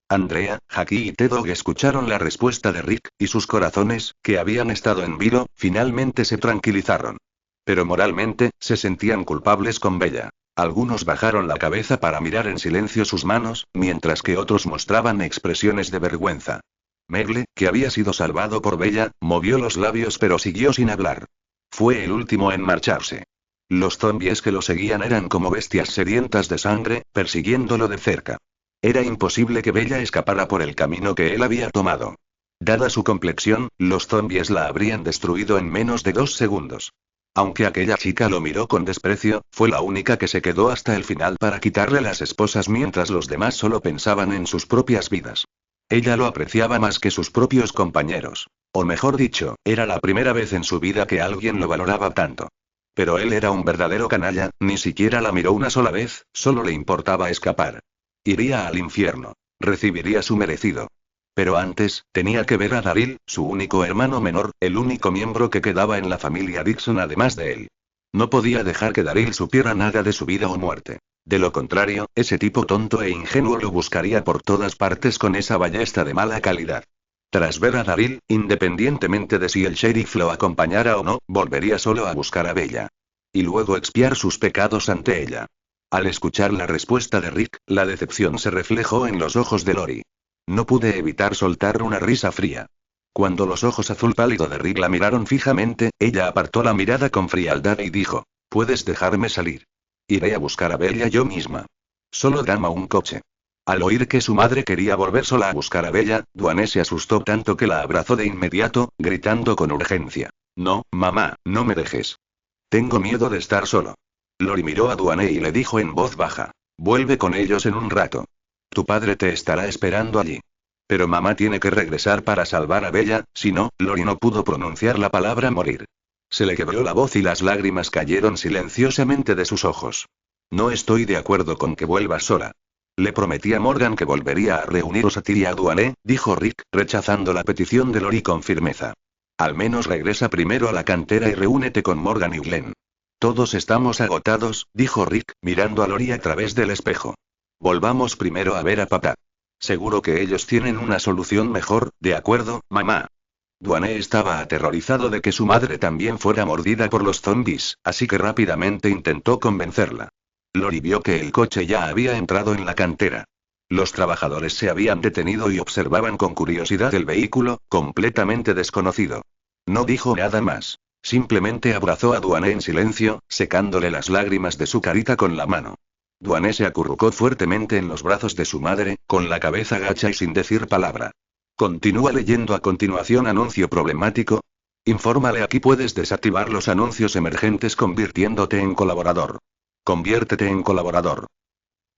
Andrea, Jackie y T-Dog escucharon la respuesta de Rick, y sus corazones, que habían estado en vilo, finalmente se tranquilizaron. Pero moralmente, se sentían culpables con Bella. Algunos bajaron la cabeza para mirar en silencio sus manos, mientras que otros mostraban expresiones de vergüenza. Megle, que había sido salvado por Bella, movió los labios pero siguió sin hablar. Fue el último en marcharse. Los zombies que lo seguían eran como bestias sedientas de sangre, persiguiéndolo de cerca. Era imposible que Bella escapara por el camino que él había tomado. Dada su complexión, los zombies la habrían destruido en menos de 2 segundos. Aunque aquella chica lo miró con desprecio, fue la única que se quedó hasta el final para quitarle las esposas mientras los demás solo pensaban en sus propias vidas. Ella lo apreciaba más que sus propios compañeros. O mejor dicho, era la primera vez en su vida que alguien lo valoraba tanto. Pero él era un verdadero canalla, ni siquiera la miró una sola vez, solo le importaba escapar. Iría al infierno. Recibiría su merecido. Pero antes, tenía que ver a Daryl, su único hermano menor, el único miembro que quedaba en la familia Dixon además de él. No podía dejar que Daryl supiera nada de su vida o muerte. De lo contrario, ese tipo tonto e ingenuo lo buscaría por todas partes con esa ballesta de mala calidad. Tras ver a Daryl, independientemente de si el sheriff lo acompañara o no, volvería solo a buscar a Bella. Y luego expiar sus pecados ante ella. Al escuchar la respuesta de Rick, la decepción se reflejó en los ojos de Lori. No pude evitar soltar una risa fría. Cuando los ojos azul pálido de Rick la miraron fijamente, ella apartó la mirada con frialdad y dijo: «Puedes dejarme salir. Iré a buscar a Bella yo misma. Solo dame un coche». Al oír que su madre quería volver sola a buscar a Bella, Duane se asustó tanto que la abrazó de inmediato, gritando con urgencia: «No, mamá, no me dejes. Tengo miedo de estar solo». Lori miró a Duane y le dijo en voz baja: «Vuelve con ellos en un rato. Tu padre te estará esperando allí». «Pero mamá tiene que regresar para salvar a Bella, si no». Lori no pudo pronunciar la palabra morir. Se le quebró la voz y las lágrimas cayeron silenciosamente de sus ojos. No estoy de acuerdo con que vuelvas sola. Le prometí a Morgan que volvería a reuniros a ti y a Duane, dijo Rick, rechazando la petición de Lori con firmeza. Al menos regresa primero a la cantera y reúnete con Morgan y Glenn. Todos estamos agotados, dijo Rick, mirando a Lori a través del espejo. Volvamos primero a ver a papá. Seguro que ellos tienen una solución mejor, ¿de acuerdo, mamá? Duane estaba aterrorizado de que su madre también fuera mordida por los zombies, así que rápidamente intentó convencerla. Lori vio que el coche ya había entrado en la cantera. Los trabajadores se habían detenido y observaban con curiosidad el vehículo, completamente desconocido. No dijo nada más. Simplemente abrazó a Duane en silencio, secándole las lágrimas de su carita con la mano. Duane se acurrucó fuertemente en los brazos de su madre, con la cabeza gacha y sin decir palabra. Continúa leyendo a continuación anuncio problemático. Infórmale aquí puedes desactivar los anuncios emergentes convirtiéndote en colaborador. Conviértete en colaborador.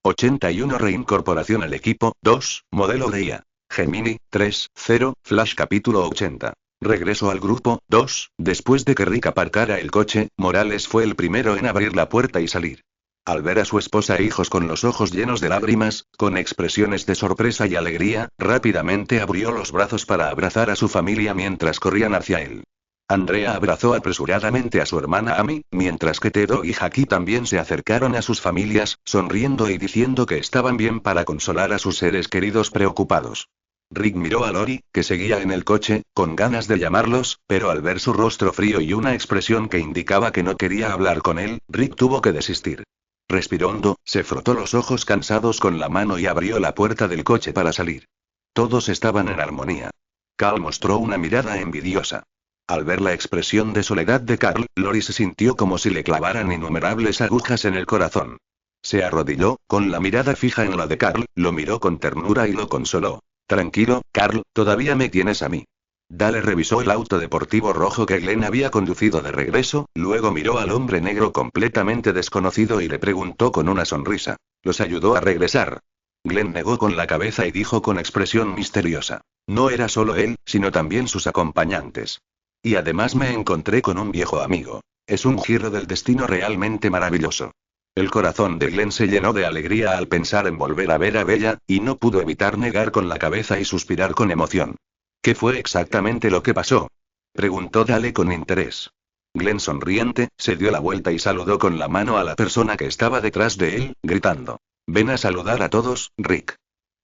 81 Reincorporación al equipo, 2, modelo de IA. Gemini, 3, 0, Flash capítulo 80. Regreso al grupo, 2, después de que Rick aparcara el coche, Morales fue el primero en abrir la puerta y salir. Al ver a su esposa e hijos con los ojos llenos de lágrimas, con expresiones de sorpresa y alegría, rápidamente abrió los brazos para abrazar a su familia mientras corrían hacia él. Andrea abrazó apresuradamente a su hermana Amy, mientras que Tedo y Jackie también se acercaron a sus familias, sonriendo y diciendo que estaban bien para consolar a sus seres queridos preocupados. Rick miró a Lori, que seguía en el coche, con ganas de llamarlos, pero al ver su rostro frío y una expresión que indicaba que no quería hablar con él, Rick tuvo que desistir. Respiró hondo, se frotó los ojos cansados con la mano y abrió la puerta del coche para salir. Todos estaban en armonía. Carl mostró una mirada envidiosa. Al ver la expresión de soledad de Carl, Lori se sintió como si le clavaran innumerables agujas en el corazón. Se arrodilló, con la mirada fija en la de Carl, lo miró con ternura y lo consoló. Tranquilo, Carl, todavía me tienes a mí. Dale revisó el auto deportivo rojo que Glenn había conducido de regreso, luego miró al hombre negro completamente desconocido y le preguntó con una sonrisa. ¿Los ayudó a regresar? Glenn negó con la cabeza y dijo con expresión misteriosa. No era solo él, sino también sus acompañantes. Y además me encontré con un viejo amigo. Es un giro del destino realmente maravilloso. El corazón de Glenn se llenó de alegría al pensar en volver a ver a Bella, y no pudo evitar negar con la cabeza y suspirar con emoción. ¿Qué fue exactamente lo que pasó? Preguntó Dale con interés. Glenn sonriente, se dio la vuelta y saludó con la mano a la persona que estaba detrás de él, gritando. Ven a saludar a todos, Rick.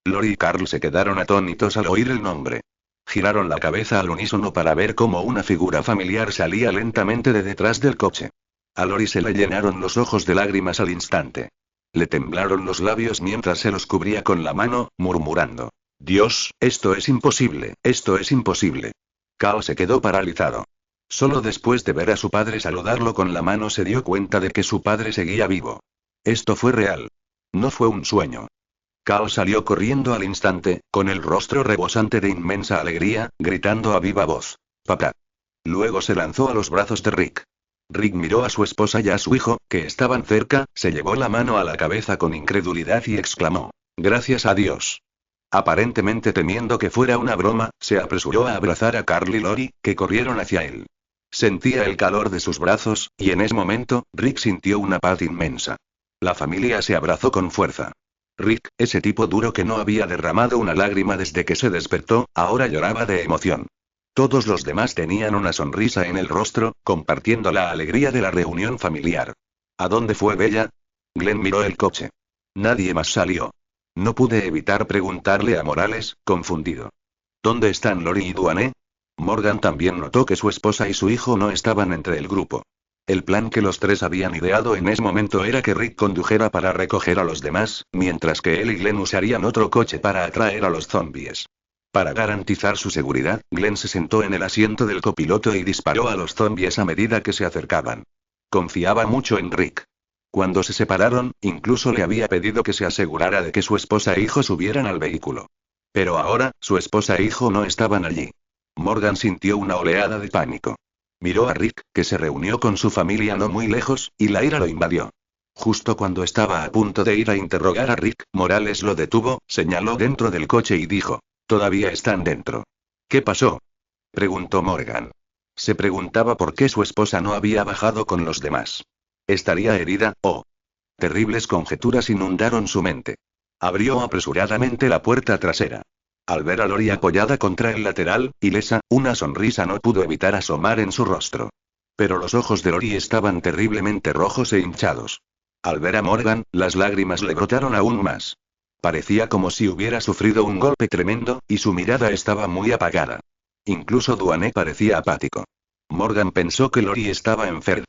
Lori y Carl se quedaron atónitos al oír el nombre. Giraron la cabeza al unísono para ver cómo una figura familiar salía lentamente de detrás del coche. A Lori se le llenaron los ojos de lágrimas al instante. Le temblaron los labios mientras se los cubría con la mano, murmurando. Dios, esto es imposible, esto es imposible. Carl se quedó paralizado. Solo después de ver a su padre saludarlo con la mano se dio cuenta de que su padre seguía vivo. Esto fue real. No fue un sueño. Carl salió corriendo al instante, con el rostro rebosante de inmensa alegría, gritando a viva voz. Papá. Luego se lanzó a los brazos de Rick. Rick miró a su esposa y a su hijo, que estaban cerca, se llevó la mano a la cabeza con incredulidad y exclamó. Gracias a Dios. Aparentemente temiendo que fuera una broma, se apresuró a abrazar a Carl y Lori, que corrieron hacia él. Sentía el calor de sus brazos, y en ese momento, Rick sintió una paz inmensa. La familia se abrazó con fuerza. Rick, ese tipo duro que no había derramado una lágrima desde que se despertó, ahora lloraba de emoción. Todos los demás tenían una sonrisa en el rostro, compartiendo la alegría de la reunión familiar. ¿A dónde fue Bella? Glenn miró el coche. Nadie más salió. No pude evitar preguntarle a Morales, confundido. ¿Dónde están Lori y Duane? Morgan también notó que su esposa y su hijo no estaban entre el grupo. El plan que los tres habían ideado en ese momento era que Rick condujera para recoger a los demás, mientras que él y Glenn usarían otro coche para atraer a los zombies. Para garantizar su seguridad, Glenn se sentó en el asiento del copiloto y disparó a los zombies a medida que se acercaban. Confiaba mucho en Rick. Cuando se separaron, incluso le había pedido que se asegurara de que su esposa e hijo subieran al vehículo. Pero ahora, su esposa e hijo no estaban allí. Morgan sintió una oleada de pánico. Miró a Rick, que se reunió con su familia no muy lejos, y la ira lo invadió. Justo cuando estaba a punto de ir a interrogar a Rick, Morales lo detuvo, señaló dentro del coche y dijo, «Todavía están dentro». «¿Qué pasó?», preguntó Morgan. Se preguntaba por qué su esposa no había bajado con los demás. ¿Estaría herida, o Terribles conjeturas inundaron su mente. Abrió apresuradamente la puerta trasera. Al ver a Lori apoyada contra el lateral, ilesa, una sonrisa no pudo evitar asomar en su rostro. Pero los ojos de Lori estaban terriblemente rojos e hinchados. Al ver a Morgan, las lágrimas le brotaron aún más. Parecía como si hubiera sufrido un golpe tremendo, y su mirada estaba muy apagada. Incluso Duane parecía apático. Morgan pensó que Lori estaba enferma.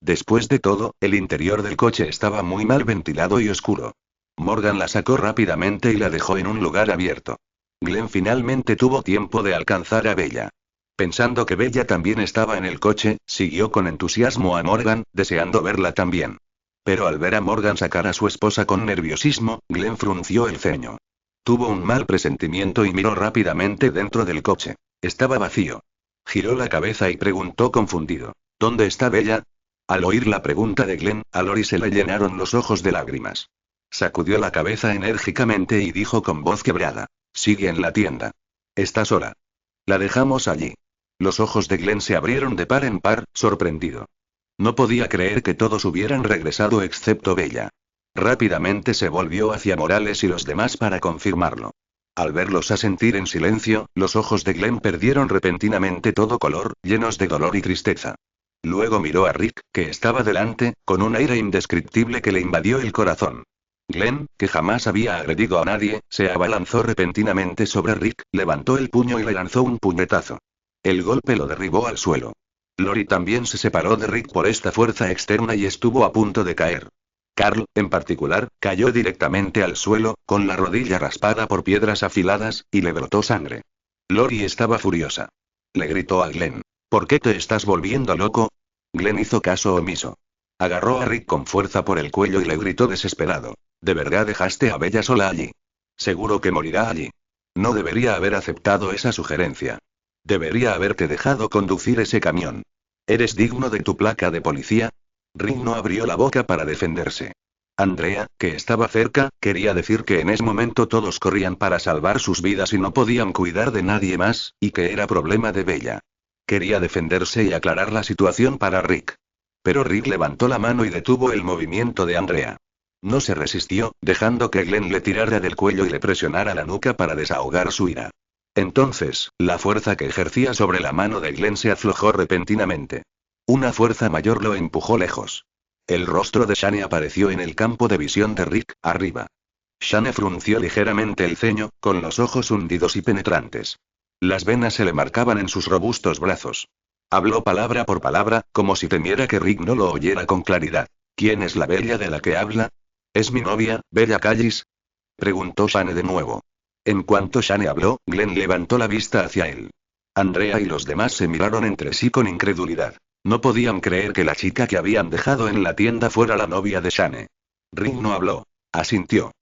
Después de todo, el interior del coche estaba muy mal ventilado y oscuro. Morgan la sacó rápidamente y la dejó en un lugar abierto. Glenn finalmente tuvo tiempo de alcanzar a Bella. Pensando que Bella también estaba en el coche, siguió con entusiasmo a Morgan, deseando verla también. Pero al ver a Morgan sacar a su esposa con nerviosismo, Glenn frunció el ceño. Tuvo un mal presentimiento y miró rápidamente dentro del coche. Estaba vacío. Giró la cabeza y preguntó confundido: ¿Dónde está Bella? Al oír la pregunta de Glenn, a Lori se le llenaron los ojos de lágrimas. Sacudió la cabeza enérgicamente y dijo con voz quebrada: Sigue en la tienda. Está sola. La dejamos allí. Los ojos de Glenn se abrieron de par en par, sorprendido. No podía creer que todos hubieran regresado excepto Bella. Rápidamente se volvió hacia Morales y los demás para confirmarlo. Al verlos asentir en silencio, los ojos de Glenn perdieron repentinamente todo color, llenos de dolor y tristeza. Luego miró a Rick, que estaba delante, con un aire indescriptible que le invadió el corazón. Glenn, que jamás había agredido a nadie, se abalanzó repentinamente sobre Rick, levantó el puño y le lanzó un puñetazo. El golpe lo derribó al suelo. Lori también se separó de Rick por esta fuerza externa y estuvo a punto de caer. Carl, en particular, cayó directamente al suelo, con la rodilla raspada por piedras afiladas, y le brotó sangre. Lori estaba furiosa. Le gritó a Glenn: ¿Por qué te estás volviendo loco? Glenn hizo caso omiso. Agarró a Rick con fuerza por el cuello y le gritó desesperado: ¿De verdad dejaste a Bella sola allí? Seguro que morirá allí. No debería haber aceptado esa sugerencia. Debería haberte dejado conducir ese camión. ¿Eres digno de tu placa de policía? Rick no abrió la boca para defenderse. Andrea, que estaba cerca, quería decir que en ese momento todos corrían para salvar sus vidas y no podían cuidar de nadie más, y que era problema de Bella. Quería defenderse y aclarar la situación para Rick. Pero Rick levantó la mano y detuvo el movimiento de Andrea. No se resistió, dejando que Glenn le tirara del cuello y le presionara la nuca para desahogar su ira. Entonces, la fuerza que ejercía sobre la mano de Glenn se aflojó repentinamente. Una fuerza mayor lo empujó lejos. El rostro de Shane apareció en el campo de visión de Rick, arriba. Shane frunció ligeramente el ceño, con los ojos hundidos y penetrantes. Las venas se le marcaban en sus robustos brazos. Habló palabra por palabra, como si temiera que Rick no lo oyera con claridad. ¿Quién es la Bella de la que habla? ¿Es mi novia, Bella Callis? Preguntó Shane de nuevo. En cuanto Shane habló, Glenn levantó la vista hacia él. Andrea y los demás se miraron entre sí con incredulidad. No podían creer que la chica que habían dejado en la tienda fuera la novia de Shane. Rick no habló. Asintió.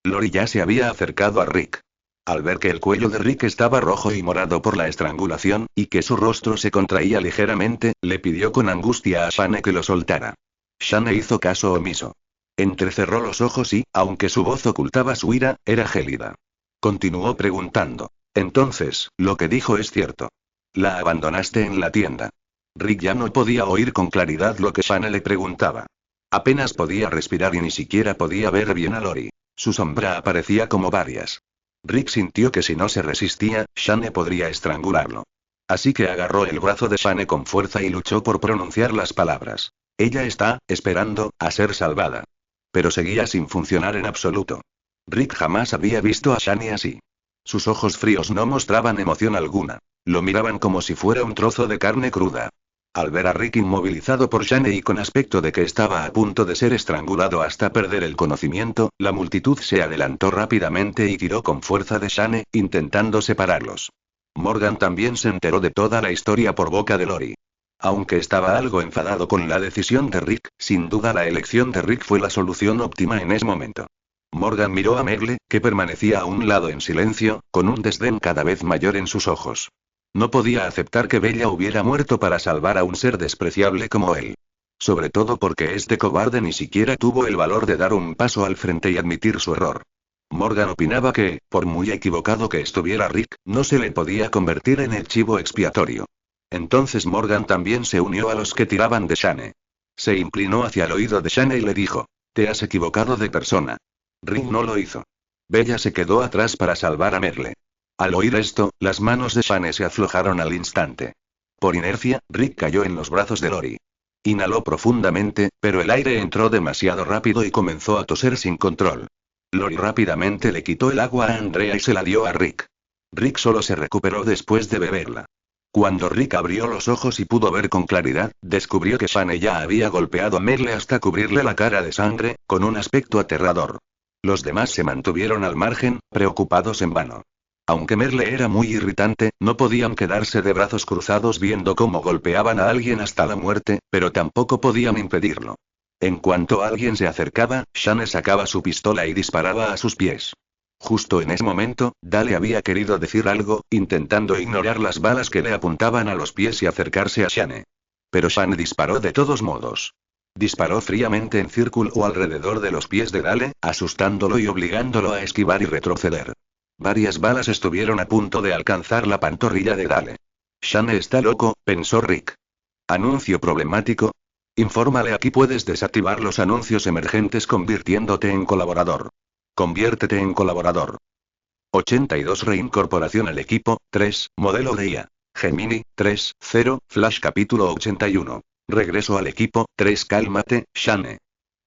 Lori ya se había acercado a Rick. Al ver que el cuello de Rick estaba rojo y morado por la estrangulación, y que su rostro se contraía ligeramente, le pidió con angustia a Shane que lo soltara. Shane hizo caso omiso. Entrecerró los ojos y, aunque su voz ocultaba su ira, era gélida. Continuó preguntando. Entonces, lo que dijo es cierto. La abandonaste en la tienda. Rick ya no podía oír con claridad lo que Shane le preguntaba. Apenas podía respirar y ni siquiera podía ver bien a Lori. Su sombra aparecía como varias. Rick sintió que si no se resistía, Shane podría estrangularlo. Así que agarró el brazo de Shane con fuerza y luchó por pronunciar las palabras. Ella está, esperando, a ser salvada. Pero seguía sin funcionar en absoluto. Rick jamás había visto a Shane así. Sus ojos fríos no mostraban emoción alguna. Lo miraban como si fuera un trozo de carne cruda. Al ver a Rick inmovilizado por Shane y con aspecto de que estaba a punto de ser estrangulado hasta perder el conocimiento, la multitud se adelantó rápidamente y tiró con fuerza de Shane, intentando separarlos. Morgan también se enteró de toda la historia por boca de Lori. Aunque estaba algo enfadado con la decisión de Rick, sin duda la elección de Rick fue la solución óptima en ese momento. Morgan miró a Megle, que permanecía a un lado en silencio, con un desdén cada vez mayor en sus ojos. No podía aceptar que Bella hubiera muerto para salvar a un ser despreciable como él. Sobre todo porque este cobarde ni siquiera tuvo el valor de dar un paso al frente y admitir su error. Morgan opinaba que, por muy equivocado que estuviera Rick, no se le podía convertir en el chivo expiatorio. Entonces Morgan también se unió a los que tiraban de Shane. Se inclinó hacia el oído de Shane y le dijo: Te has equivocado de persona. Rick no lo hizo. Bella se quedó atrás para salvar a Merle. Al oír esto, las manos de Shane se aflojaron al instante. Por inercia, Rick cayó en los brazos de Lori. Inhaló profundamente, pero el aire entró demasiado rápido y comenzó a toser sin control. Lori rápidamente le quitó el agua a Andrea y se la dio a Rick. Rick solo se recuperó después de beberla. Cuando Rick abrió los ojos y pudo ver con claridad, descubrió que Shane ya había golpeado a Merle hasta cubrirle la cara de sangre, con un aspecto aterrador. Los demás se mantuvieron al margen, preocupados en vano. Aunque Merle era muy irritante, no podían quedarse de brazos cruzados viendo cómo golpeaban a alguien hasta la muerte, pero tampoco podían impedirlo. En cuanto alguien se acercaba, Shane sacaba su pistola y disparaba a sus pies. Justo en ese momento, Dale había querido decir algo, intentando ignorar las balas que le apuntaban a los pies y acercarse a Shane. Pero Shane disparó de todos modos. Disparó fríamente en círculo alrededor de los pies de Dale, asustándolo y obligándolo a esquivar y retroceder. Varias balas estuvieron a punto de alcanzar la pantorrilla de Dale. Shane está loco, pensó Rick. Anuncio problemático. Infórmale, aquí puedes desactivar los anuncios emergentes convirtiéndote en colaborador. Conviértete en colaborador. 82 Reincorporación al equipo, 3, modelo de IA. Gemini, 3, 0, Flash capítulo 81. Regreso al equipo, 3, cálmate, Shane.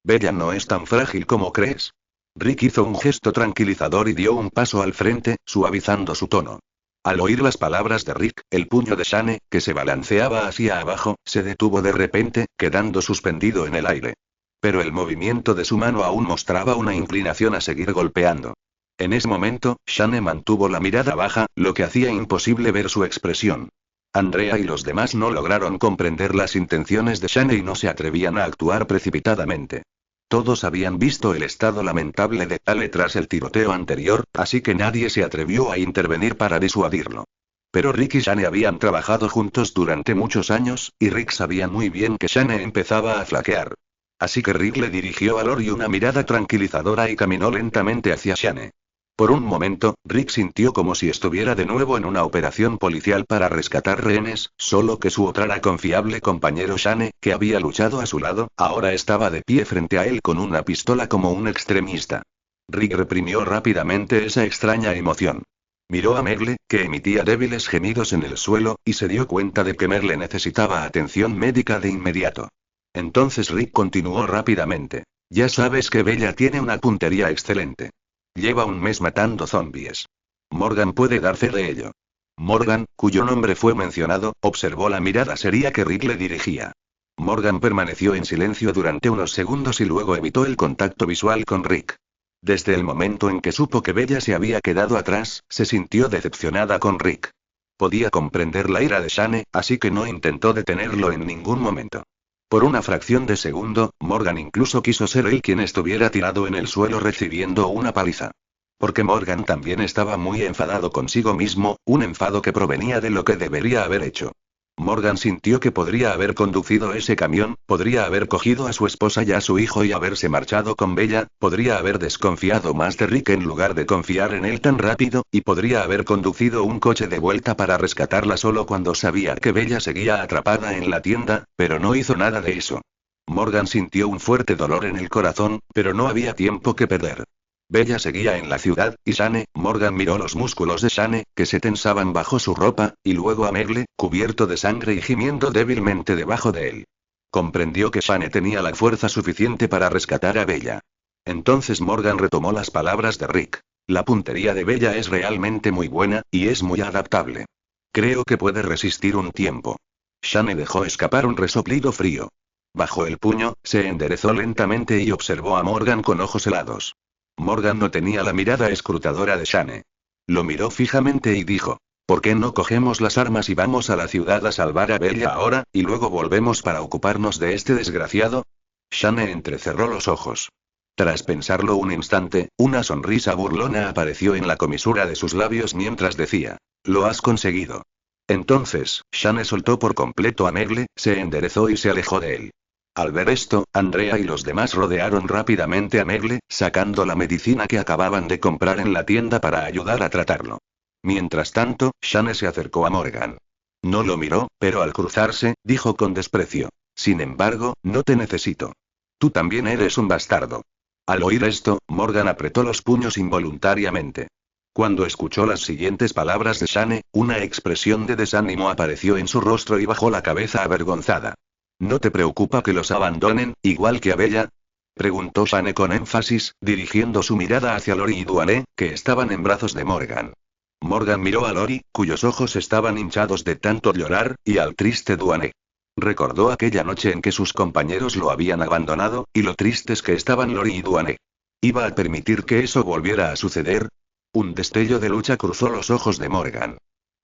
Bella no es tan frágil como crees. Rick hizo un gesto tranquilizador y dio un paso al frente, suavizando su tono. Al oír las palabras de Rick, el puño de Shane, que se balanceaba hacia abajo, se detuvo de repente, quedando suspendido en el aire. Pero el movimiento de su mano aún mostraba una inclinación a seguir golpeando. En ese momento, Shane mantuvo la mirada baja, lo que hacía imposible ver su expresión. Andrea y los demás no lograron comprender las intenciones de Shane y no se atrevían a actuar precipitadamente. Todos habían visto el estado lamentable de Dale tras el tiroteo anterior, así que nadie se atrevió a intervenir para disuadirlo. Pero Rick y Shane habían trabajado juntos durante muchos años, y Rick sabía muy bien que Shane empezaba a flaquear. Así que Rick le dirigió a Lori una mirada tranquilizadora y caminó lentamente hacia Shane. Por un momento, Rick sintió como si estuviera de nuevo en una operación policial para rescatar rehenes, solo que su otrora confiable compañero Shane, que había luchado a su lado, ahora estaba de pie frente a él con una pistola como un extremista. Rick reprimió rápidamente esa extraña emoción. Miró a Merle, que emitía débiles gemidos en el suelo, y se dio cuenta de que Merle necesitaba atención médica de inmediato. Entonces Rick continuó rápidamente. Ya sabes que Bella tiene una puntería excelente. Lleva un mes matando zombies. Morgan puede dar fe de ello. Morgan, cuyo nombre fue mencionado, observó la mirada seria que Rick le dirigía. Morgan permaneció en silencio durante unos segundos y luego evitó el contacto visual con Rick. Desde el momento en que supo que Bella se había quedado atrás, se sintió decepcionada con Rick. Podía comprender la ira de Shane, así que no intentó detenerlo en ningún momento. Por una fracción de segundo, Morgan incluso quiso ser él quien estuviera tirado en el suelo recibiendo una paliza. Porque Morgan también estaba muy enfadado consigo mismo, un enfado que provenía de lo que debería haber hecho. Morgan sintió que podría haber conducido ese camión, podría haber cogido a su esposa y a su hijo y haberse marchado con Bella, podría haber desconfiado más de Rick en lugar de confiar en él tan rápido, y podría haber conducido un coche de vuelta para rescatarla solo cuando sabía que Bella seguía atrapada en la tienda, pero no hizo nada de eso. Morgan sintió un fuerte dolor en el corazón, pero no había tiempo que perder. Bella seguía en la ciudad, y Morgan miró los músculos de Shane, que se tensaban bajo su ropa, y luego a Merle, cubierto de sangre y gimiendo débilmente debajo de él. Comprendió que Shane tenía la fuerza suficiente para rescatar a Bella. Entonces Morgan retomó las palabras de Rick. La puntería de Bella es realmente muy buena, y es muy adaptable. Creo que puede resistir un tiempo. Shane dejó escapar un resoplido frío. Bajó el puño, se enderezó lentamente y observó a Morgan con ojos helados. Morgan no tenía la mirada escrutadora de Shane. Lo miró fijamente y dijo: ¿por qué no cogemos las armas y vamos a la ciudad a salvar a Bella ahora, y luego volvemos para ocuparnos de este desgraciado? Shane entrecerró los ojos. Tras pensarlo un instante, una sonrisa burlona apareció en la comisura de sus labios mientras decía: lo has conseguido. Entonces, Shane soltó por completo a Merle, se enderezó y se alejó de él. Al ver esto, Andrea y los demás rodearon rápidamente a Merle, sacando la medicina que acababan de comprar en la tienda para ayudar a tratarlo. Mientras tanto, Shane se acercó a Morgan. No lo miró, pero al cruzarse, dijo con desprecio: sin embargo, no te necesito. Tú también eres un bastardo. Al oír esto, Morgan apretó los puños involuntariamente. Cuando escuchó las siguientes palabras de Shane, una expresión de desánimo apareció en su rostro y bajó la cabeza avergonzada. ¿No te preocupa que los abandonen, igual que a Bella? Preguntó Shane con énfasis, dirigiendo su mirada hacia Lori y Duane, que estaban en brazos de Morgan. Morgan miró a Lori, cuyos ojos estaban hinchados de tanto llorar, y al triste Duane. Recordó aquella noche en que sus compañeros lo habían abandonado, y lo tristes que estaban Lori y Duane. ¿Iba a permitir que eso volviera a suceder? Un destello de lucha cruzó los ojos de Morgan.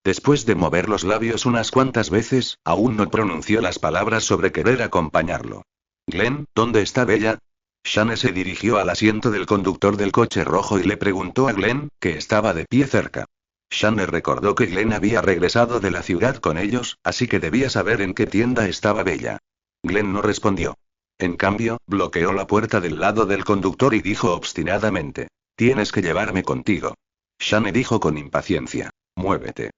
Después de mover los labios unas cuantas veces, aún no pronunció las palabras sobre querer acompañarlo. Glenn, ¿dónde está Bella? Shane se dirigió al asiento del conductor del coche rojo y le preguntó a Glenn, que estaba de pie cerca. Shane recordó que Glenn había regresado de la ciudad con ellos, así que debía saber en qué tienda estaba Bella. Glenn no respondió. En cambio, bloqueó la puerta del lado del conductor y dijo obstinadamente: «Tienes que llevarme contigo». Shane dijo con impaciencia: «Muévete».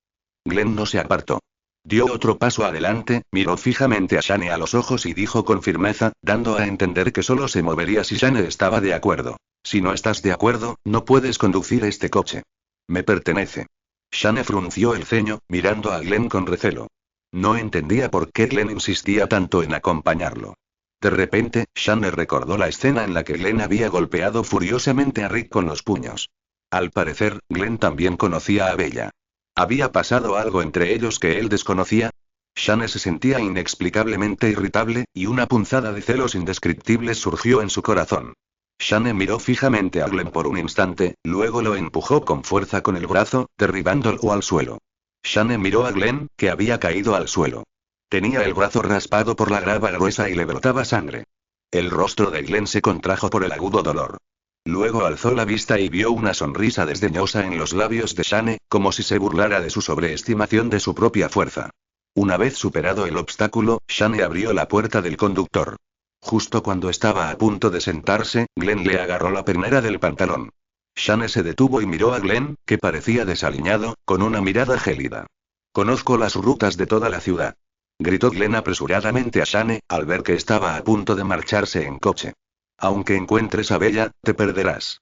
Glenn no se apartó. Dio otro paso adelante, miró fijamente a Shane a los ojos y dijo con firmeza, dando a entender que solo se movería si Shane estaba de acuerdo: «Si no estás de acuerdo, no puedes conducir este coche. Me pertenece». Shane frunció el ceño, mirando a Glenn con recelo. No entendía por qué Glenn insistía tanto en acompañarlo. De repente, Shane recordó la escena en la que Glenn había golpeado furiosamente a Rick con los puños. Al parecer, Glenn también conocía a Bella. ¿Había pasado algo entre ellos que él desconocía? Shane se sentía inexplicablemente irritable, y una punzada de celos indescriptibles surgió en su corazón. Shane miró fijamente a Glenn por un instante, luego lo empujó con fuerza con el brazo, derribándolo al suelo. Shane miró a Glenn, que había caído al suelo. Tenía el brazo raspado por la grava gruesa y le brotaba sangre. El rostro de Glenn se contrajo por el agudo dolor. Luego alzó la vista y vio una sonrisa desdeñosa en los labios de Shane, como si se burlara de su sobreestimación de su propia fuerza. Una vez superado el obstáculo, Shane abrió la puerta del conductor. Justo cuando estaba a punto de sentarse, Glenn le agarró la pernera del pantalón. Shane se detuvo y miró a Glenn, que parecía desaliñado, con una mirada gélida. «Conozco las rutas de toda la ciudad», gritó Glenn apresuradamente a Shane, al ver que estaba a punto de marcharse en coche. «Aunque encuentres a Bella, te perderás.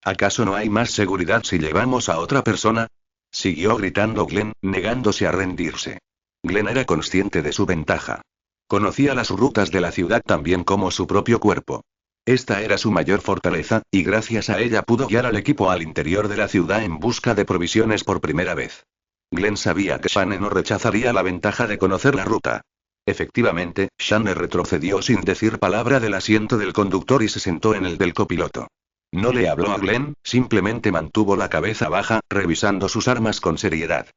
¿Acaso no hay más seguridad si llevamos a otra persona?», siguió gritando Glenn, negándose a rendirse. Glenn era consciente de su ventaja. Conocía las rutas de la ciudad tan bien como su propio cuerpo. Esta era su mayor fortaleza, y gracias a ella pudo guiar al equipo al interior de la ciudad en busca de provisiones por primera vez. Glenn sabía que Shane no rechazaría la ventaja de conocer la ruta. Efectivamente, Shane retrocedió sin decir palabra del asiento del conductor y se sentó en el del copiloto. No le habló a Glenn, simplemente mantuvo la cabeza baja, revisando sus armas con seriedad.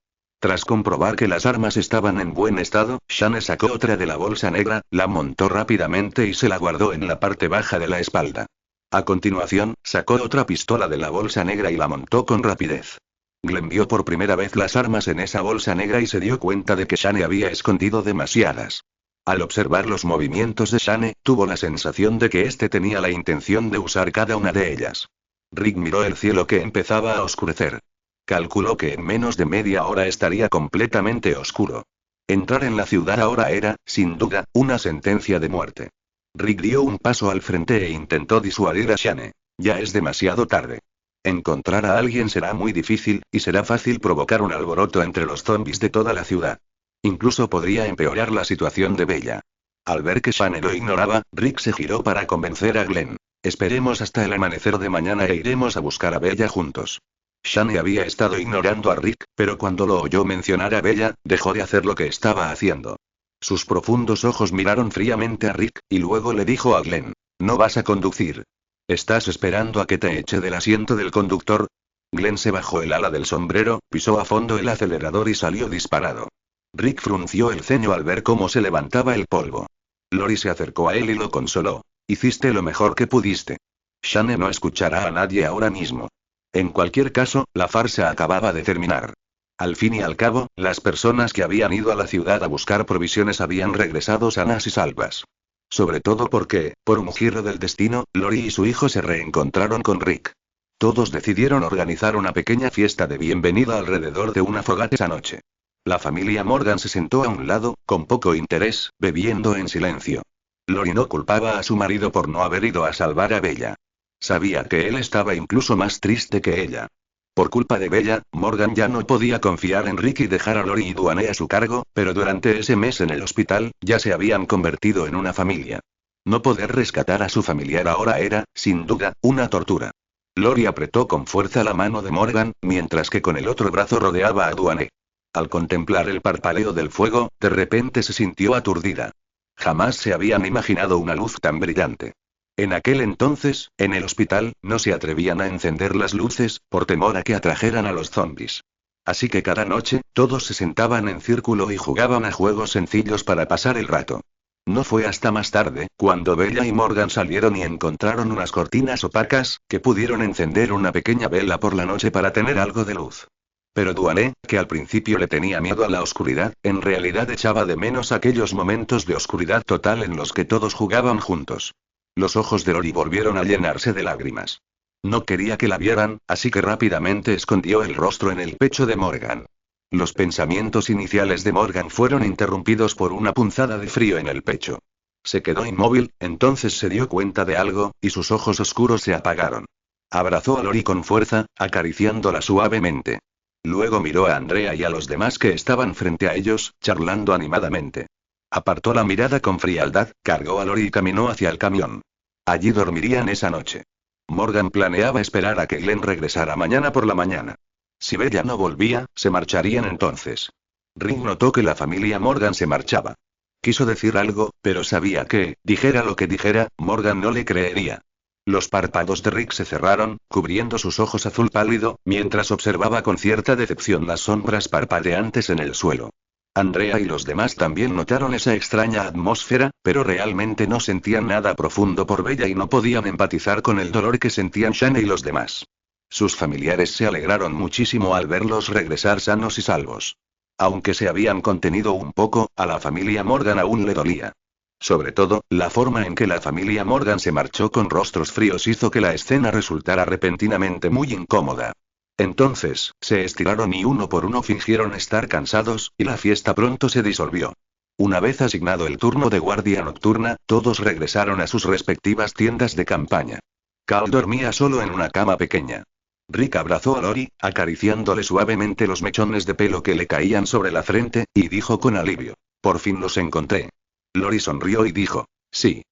Tras comprobar que las armas estaban en buen estado, Shane sacó otra de la bolsa negra, la montó rápidamente y se la guardó en la parte baja de la espalda. A continuación, sacó otra pistola de la bolsa negra y la montó con rapidez. Glenn vio por primera vez las armas en esa bolsa negra y se dio cuenta de que Shane había escondido demasiadas. Al observar los movimientos de Shane, tuvo la sensación de que éste tenía la intención de usar cada una de ellas. Rick miró el cielo que empezaba a oscurecer. Calculó que en menos de media hora estaría completamente oscuro. Entrar en la ciudad ahora era, sin duda, una sentencia de muerte. Rick dio un paso al frente e intentó disuadir a Shane. Ya es demasiado tarde. Encontrar a alguien será muy difícil, y será fácil provocar un alboroto entre los zombies de toda la ciudad. Incluso podría empeorar la situación de Bella. Al ver que Shane lo ignoraba, Rick se giró para convencer a Glenn. «Esperemos hasta el amanecer de mañana e iremos a buscar a Bella juntos». Shane había estado ignorando a Rick, pero cuando lo oyó mencionar a Bella, dejó de hacer lo que estaba haciendo. Sus profundos ojos miraron fríamente a Rick, y luego le dijo a Glenn: «No vas a conducir. ¿Estás esperando a que te eche del asiento del conductor?» Glenn se bajó el ala del sombrero, pisó a fondo el acelerador y salió disparado. Rick frunció el ceño al ver cómo se levantaba el polvo. Lori se acercó a él y lo consoló. «Hiciste lo mejor que pudiste. Shane no escuchará a nadie ahora mismo». En cualquier caso, la farsa acababa de terminar. Al fin y al cabo, las personas que habían ido a la ciudad a buscar provisiones habían regresado sanas y salvas. Sobre todo porque, por un giro del destino, Lori y su hijo se reencontraron con Rick. Todos decidieron organizar una pequeña fiesta de bienvenida alrededor de una fogata esa noche. La familia Morgan se sentó a un lado, con poco interés, bebiendo en silencio. Lori no culpaba a su marido por no haber ido a salvar a Bella. Sabía que él estaba incluso más triste que ella. Por culpa de Bella, Morgan ya no podía confiar en Rick y dejar a Lori y Duane a su cargo, pero durante ese mes en el hospital, ya se habían convertido en una familia. No poder rescatar a su familiar ahora era, sin duda, una tortura. Lori apretó con fuerza la mano de Morgan, mientras que con el otro brazo rodeaba a Duane. Al contemplar el parpaleo del fuego, de repente se sintió aturdida. Jamás se habían imaginado una luz tan brillante. En aquel entonces, en el hospital, no se atrevían a encender las luces, por temor a que atrajeran a los zombies. Así que cada noche, todos se sentaban en círculo y jugaban a juegos sencillos para pasar el rato. No fue hasta más tarde, cuando Bella y Morgan salieron y encontraron unas cortinas opacas, que pudieron encender una pequeña vela por la noche para tener algo de luz. Pero Duane, que al principio le tenía miedo a la oscuridad, en realidad echaba de menos aquellos momentos de oscuridad total en los que todos jugaban juntos. Los ojos de Lori volvieron a llenarse de lágrimas. No quería que la vieran, así que rápidamente escondió el rostro en el pecho de Morgan. Los pensamientos iniciales de Morgan fueron interrumpidos por una punzada de frío en el pecho. Se quedó inmóvil, entonces se dio cuenta de algo, y sus ojos oscuros se apagaron. Abrazó a Lori con fuerza, acariciándola suavemente. Luego miró a Andrea y a los demás que estaban frente a ellos, charlando animadamente. Apartó la mirada con frialdad, cargó a Lori y caminó hacia el camión. Allí dormirían esa noche. Morgan planeaba esperar a que Glenn regresara mañana por la mañana. Si Bella no volvía, se marcharían entonces. Rick notó que la familia Morgan se marchaba. Quiso decir algo, pero sabía que, dijera lo que dijera, Morgan no le creería. Los párpados de Rick se cerraron, cubriendo sus ojos azul pálido, mientras observaba con cierta decepción las sombras parpadeantes en el suelo. Andrea y los demás también notaron esa extraña atmósfera, pero realmente no sentían nada profundo por Bella y no podían empatizar con el dolor que sentían Shane y los demás. Sus familiares se alegraron muchísimo al verlos regresar sanos y salvos. Aunque se habían contenido un poco, a la familia Morgan aún le dolía. Sobre todo, la forma en que la familia Morgan se marchó con rostros fríos hizo que la escena resultara repentinamente muy incómoda. Entonces, se estiraron y uno por uno fingieron estar cansados, y la fiesta pronto se disolvió. Una vez asignado el turno de guardia nocturna, todos regresaron a sus respectivas tiendas de campaña. Carl dormía solo en una cama pequeña. Rick abrazó a Lori, acariciándole suavemente los mechones de pelo que le caían sobre la frente, y dijo con alivio: «Por fin los encontré». Lori sonrió y dijo: «Sí».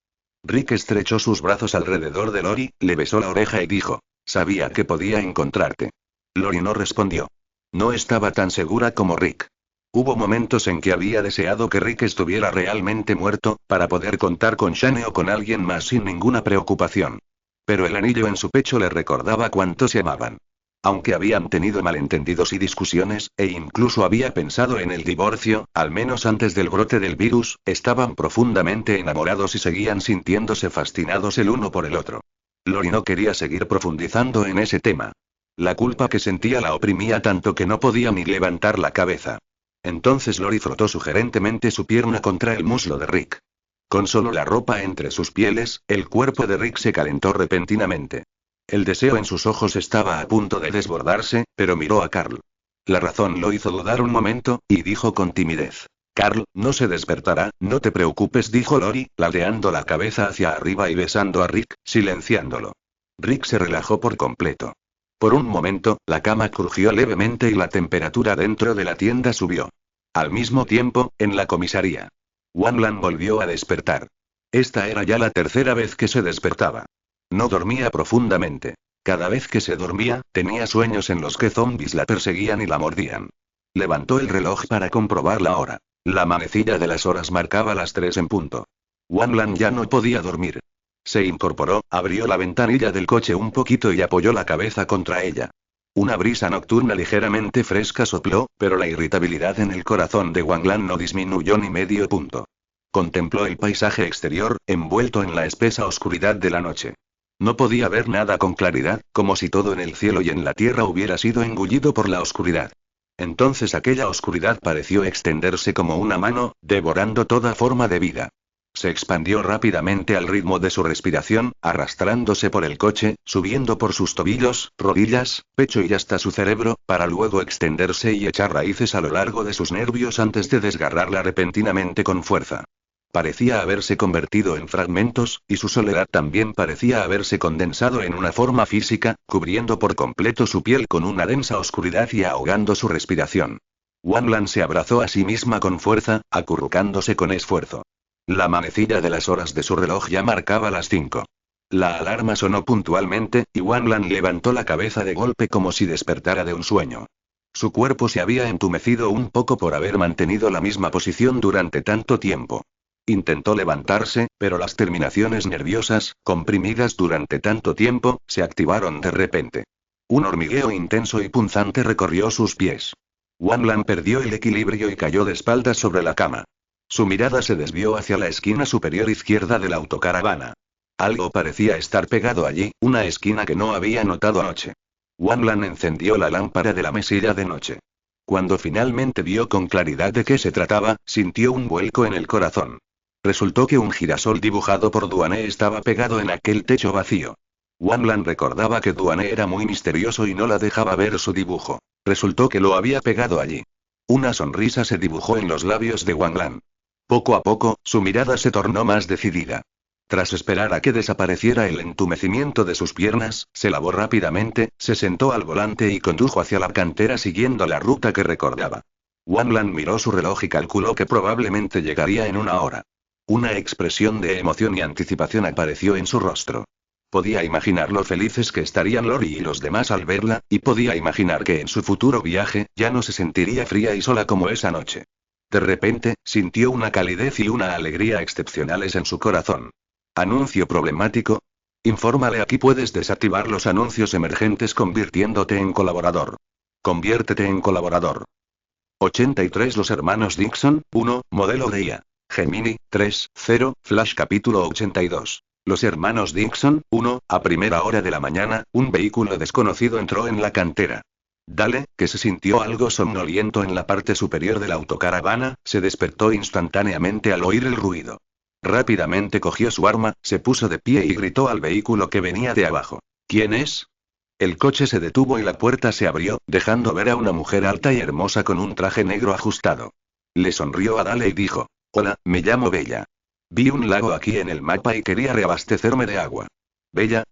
Rick estrechó sus brazos alrededor de Lori, le besó la oreja y dijo: «Sabía que podía encontrarte». Lori no respondió. No estaba tan segura como Rick. Hubo momentos en que había deseado que Rick estuviera realmente muerto, para poder contar con Shane o con alguien más sin ninguna preocupación. Pero el anillo en su pecho le recordaba cuánto se amaban. Aunque habían tenido malentendidos y discusiones, e incluso había pensado en el divorcio, al menos antes del brote del virus, estaban profundamente enamorados y seguían sintiéndose fascinados el uno por el otro. Lori no quería seguir profundizando en ese tema. La culpa que sentía la oprimía tanto que no podía ni levantar la cabeza. Entonces Lori frotó sugerentemente su pierna contra el muslo de Rick. Con solo la ropa entre sus pieles, el cuerpo de Rick se calentó repentinamente. El deseo en sus ojos estaba a punto de desbordarse, pero miró a Carl. La razón lo hizo dudar un momento, y dijo con timidez: «Carl, no se despertará, no te preocupes», dijo Lori, ladeando la cabeza hacia arriba y besando a Rick, silenciándolo. Rick se relajó por completo. Por un momento, la cama crujió levemente y la temperatura dentro de la tienda subió. Al mismo tiempo, en la comisaría. Wanlan volvió a despertar. Esta era ya la tercera vez que se despertaba. No dormía profundamente. Cada vez que se dormía, tenía sueños en los que zombies la perseguían y la mordían. Levantó el reloj para comprobar la hora. La manecilla de las horas marcaba las 3 en punto. Wanlan ya no podía dormir. Se incorporó, abrió la ventanilla del coche un poquito y apoyó la cabeza contra ella. Una brisa nocturna ligeramente fresca sopló, pero la irritabilidad en el corazón de Wanlan no disminuyó ni medio punto. Contempló el paisaje exterior, envuelto en la espesa oscuridad de la noche. No podía ver nada con claridad, como si todo en el cielo y en la tierra hubiera sido engullido por la oscuridad. Entonces aquella oscuridad pareció extenderse como una mano, devorando toda forma de vida. Se expandió rápidamente al ritmo de su respiración, arrastrándose por el coche, subiendo por sus tobillos, rodillas, pecho y hasta su cerebro, para luego extenderse y echar raíces a lo largo de sus nervios antes de desgarrarla repentinamente con fuerza. Parecía haberse convertido en fragmentos, y su soledad también parecía haberse condensado en una forma física, cubriendo por completo su piel con una densa oscuridad y ahogando su respiración. Wanlan se abrazó a sí misma con fuerza, acurrucándose con esfuerzo. La manecilla de las horas de su reloj ya marcaba las 5. La alarma sonó puntualmente, y Wanlan levantó la cabeza de golpe como si despertara de un sueño. Su cuerpo se había entumecido un poco por haber mantenido la misma posición durante tanto tiempo. Intentó levantarse, pero las terminaciones nerviosas, comprimidas durante tanto tiempo, se activaron de repente. Un hormigueo intenso y punzante recorrió sus pies. Wanlan perdió el equilibrio y cayó de espaldas sobre la cama. Su mirada se desvió hacia la esquina superior izquierda de la autocaravana. Algo parecía estar pegado allí, una esquina que no había notado anoche. Wanlan encendió la lámpara de la mesilla de noche. Cuando finalmente vio con claridad de qué se trataba, sintió un vuelco en el corazón. Resultó que un girasol dibujado por Duane estaba pegado en aquel techo vacío. Wanlan recordaba que Duane era muy misterioso y no la dejaba ver su dibujo. Resultó que lo había pegado allí. Una sonrisa se dibujó en los labios de Wanlan. Poco a poco, su mirada se tornó más decidida. Tras esperar a que desapareciera el entumecimiento de sus piernas, se lavó rápidamente, se sentó al volante y condujo hacia la cantera siguiendo la ruta que recordaba. Wanlan miró su reloj y calculó que probablemente llegaría en 1 hora. Una expresión de emoción y anticipación apareció en su rostro. Podía imaginar lo felices que estarían Lori y los demás al verla, y podía imaginar que en su futuro viaje, ya no se sentiría fría y sola como esa noche. De repente, sintió una calidez y una alegría excepcionales en su corazón. ¿Anuncio problemático? Infórmale, aquí puedes desactivar los anuncios emergentes convirtiéndote en colaborador. Conviértete en colaborador. 83 Los hermanos Dixon, 1, modelo de IA. Gemini, 3, 0, Flash capítulo 82. Los hermanos Dixon, 1, a primera hora de la mañana, un vehículo desconocido entró en la cantera. Dale, que se sintió algo somnoliento en la parte superior de la autocaravana, se despertó instantáneamente al oír el ruido. Rápidamente cogió su arma, se puso de pie y gritó al vehículo que venía de abajo. ¿Quién es? El coche se detuvo y la puerta se abrió, dejando ver a una mujer alta y hermosa con un traje negro ajustado. Le sonrió a Dale y dijo: Hola, me llamo Bella. Vi un lago aquí en el mapa y quería reabastecerme de agua. ¿Bella?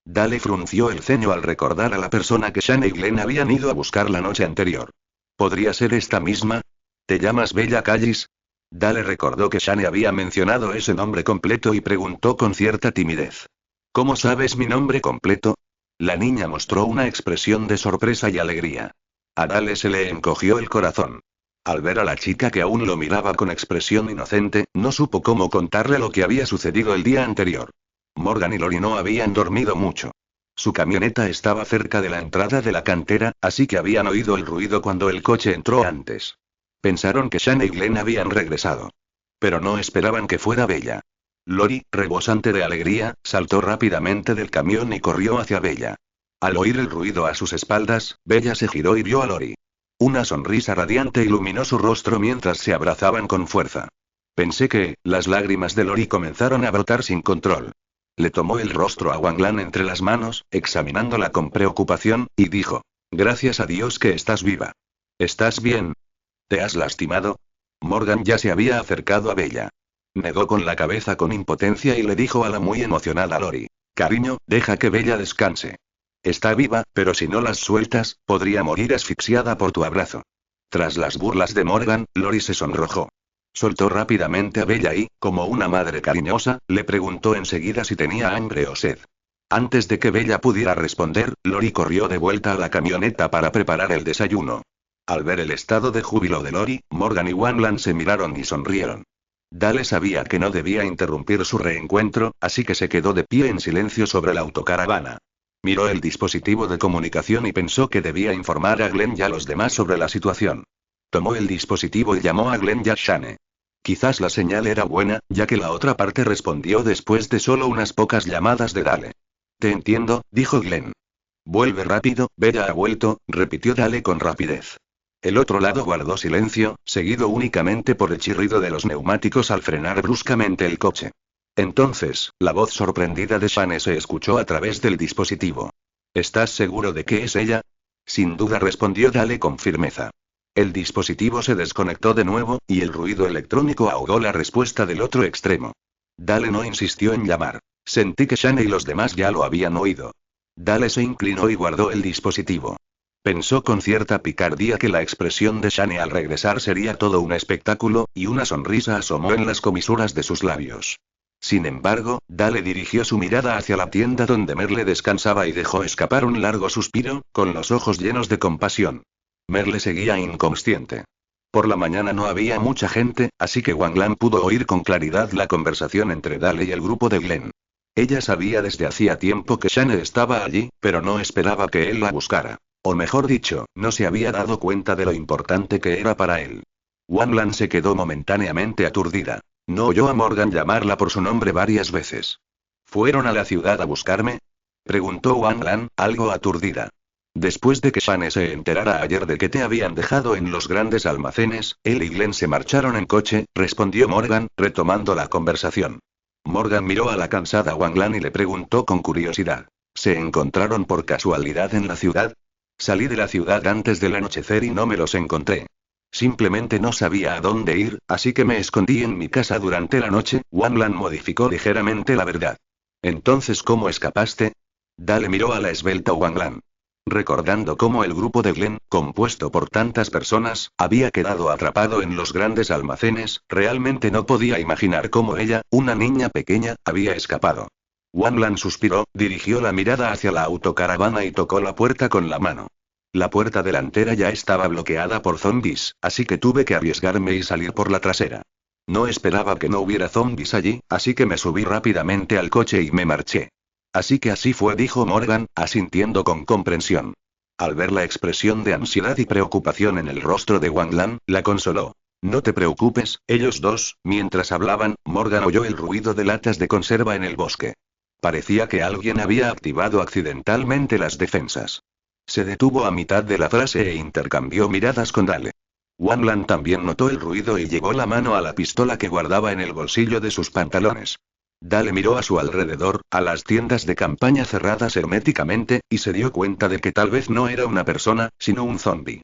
Dale frunció el ceño al recordar a la persona que Shane y Glenn habían ido a buscar la noche anterior. ¿Podría ser esta misma? ¿Te llamas Bella Callis? Dale recordó que Shane había mencionado ese nombre completo y preguntó con cierta timidez. ¿Cómo sabes mi nombre completo? La niña mostró una expresión de sorpresa y alegría. A Dale se le encogió el corazón. Al ver a la chica que aún lo miraba con expresión inocente, no supo cómo contarle lo que había sucedido el día anterior. Morgan y Lori no habían dormido mucho. Su camioneta estaba cerca de la entrada de la cantera, así que habían oído el ruido cuando el coche entró antes. Pensaron que Shane y Glenn habían regresado. Pero no esperaban que fuera Bella. Lori, rebosante de alegría, saltó rápidamente del camión y corrió hacia Bella. Al oír el ruido a sus espaldas, Bella se giró y vio a Lori. Una sonrisa radiante iluminó su rostro mientras se abrazaban con fuerza. Pensé que, las lágrimas de Lori comenzaron a brotar sin control. Le tomó el rostro a Wanlan entre las manos, examinándola con preocupación, y dijo: Gracias a Dios que estás viva. ¿Estás bien? ¿Te has lastimado? Morgan ya se había acercado a Bella. Negó con la cabeza con impotencia y le dijo a la muy emocionada Lori: Cariño, deja que Bella descanse. Está viva, pero si no las sueltas, podría morir asfixiada por tu abrazo. Tras las burlas de Morgan, Lori se sonrojó. Soltó rápidamente a Bella y, como una madre cariñosa, le preguntó enseguida si tenía hambre o sed. Antes de que Bella pudiera responder, Lori corrió de vuelta a la camioneta para preparar el desayuno. Al ver el estado de júbilo de Lori, Morgan y Wanlan se miraron y sonrieron. Dale sabía que no debía interrumpir su reencuentro, así que se quedó de pie en silencio sobre la autocaravana. Miró el dispositivo de comunicación y pensó que debía informar a Glenn y a los demás sobre la situación. Tomó el dispositivo y llamó a Glenn y a Shane. Quizás la señal era buena, ya que la otra parte respondió después de solo unas pocas llamadas de Dale. Te entiendo, dijo Glenn. Vuelve rápido, Bella ha vuelto, repitió Dale con rapidez. El otro lado guardó silencio, seguido únicamente por el chirrido de los neumáticos al frenar bruscamente el coche. Entonces, la voz sorprendida de Shane se escuchó a través del dispositivo. ¿Estás seguro de que es ella? Sin duda, respondió Dale con firmeza. El dispositivo se desconectó de nuevo, y el ruido electrónico ahogó la respuesta del otro extremo. Dale no insistió en llamar. Sentí que Shane y los demás ya lo habían oído. Dale se inclinó y guardó el dispositivo. Pensó con cierta picardía que la expresión de Shane al regresar sería todo un espectáculo, y una sonrisa asomó en las comisuras de sus labios. Sin embargo, Dale dirigió su mirada hacia la tienda donde Merle descansaba y dejó escapar un largo suspiro, con los ojos llenos de compasión. Merle seguía inconsciente. Por la mañana no había mucha gente, así que Wang Lan pudo oír con claridad la conversación entre Dale y el grupo de Glenn. Ella sabía desde hacía tiempo que Shane estaba allí, pero no esperaba que él la buscara. O mejor dicho, no se había dado cuenta de lo importante que era para él. Wang Lan se quedó momentáneamente aturdida. No oyó a Morgan llamarla por su nombre varias veces. ¿Fueron a la ciudad a buscarme? Preguntó Wang Lan, algo aturdida. Después de que Shane se enterara ayer de que te habían dejado en los grandes almacenes, él y Glenn se marcharon en coche, respondió Morgan, retomando la conversación. Morgan miró a la cansada Wang Lan y le preguntó con curiosidad. ¿Se encontraron por casualidad en la ciudad? Salí de la ciudad antes del anochecer y no me los encontré. Simplemente no sabía a dónde ir, así que me escondí en mi casa durante la noche. Wang Lan modificó ligeramente la verdad. Entonces, ¿cómo escapaste? Dale miró a la esbelta Wang Lan. Recordando cómo el grupo de Glenn, compuesto por tantas personas, había quedado atrapado en los grandes almacenes, realmente no podía imaginar cómo ella, una niña pequeña, había escapado. Wang Lan suspiró, dirigió la mirada hacia la autocaravana y tocó la puerta con la mano. La puerta delantera ya estaba bloqueada por zombies, así que tuve que arriesgarme y salir por la trasera. No esperaba que no hubiera zombies allí, así que me subí rápidamente al coche y me marché. Así que así fue, dijo Morgan, asintiendo con comprensión. Al ver la expresión de ansiedad y preocupación en el rostro de Wang Lan, la consoló. No te preocupes. Ellos dos, mientras hablaban, Morgan oyó el ruido de latas de conserva en el bosque. Parecía que alguien había activado accidentalmente las defensas. Se detuvo a mitad de la frase e intercambió miradas con Dale. Wang Lan también notó el ruido y llevó la mano a la pistola que guardaba en el bolsillo de sus pantalones. Dale miró a su alrededor, a las tiendas de campaña cerradas herméticamente, y se dio cuenta de que tal vez no era una persona, sino un zombi.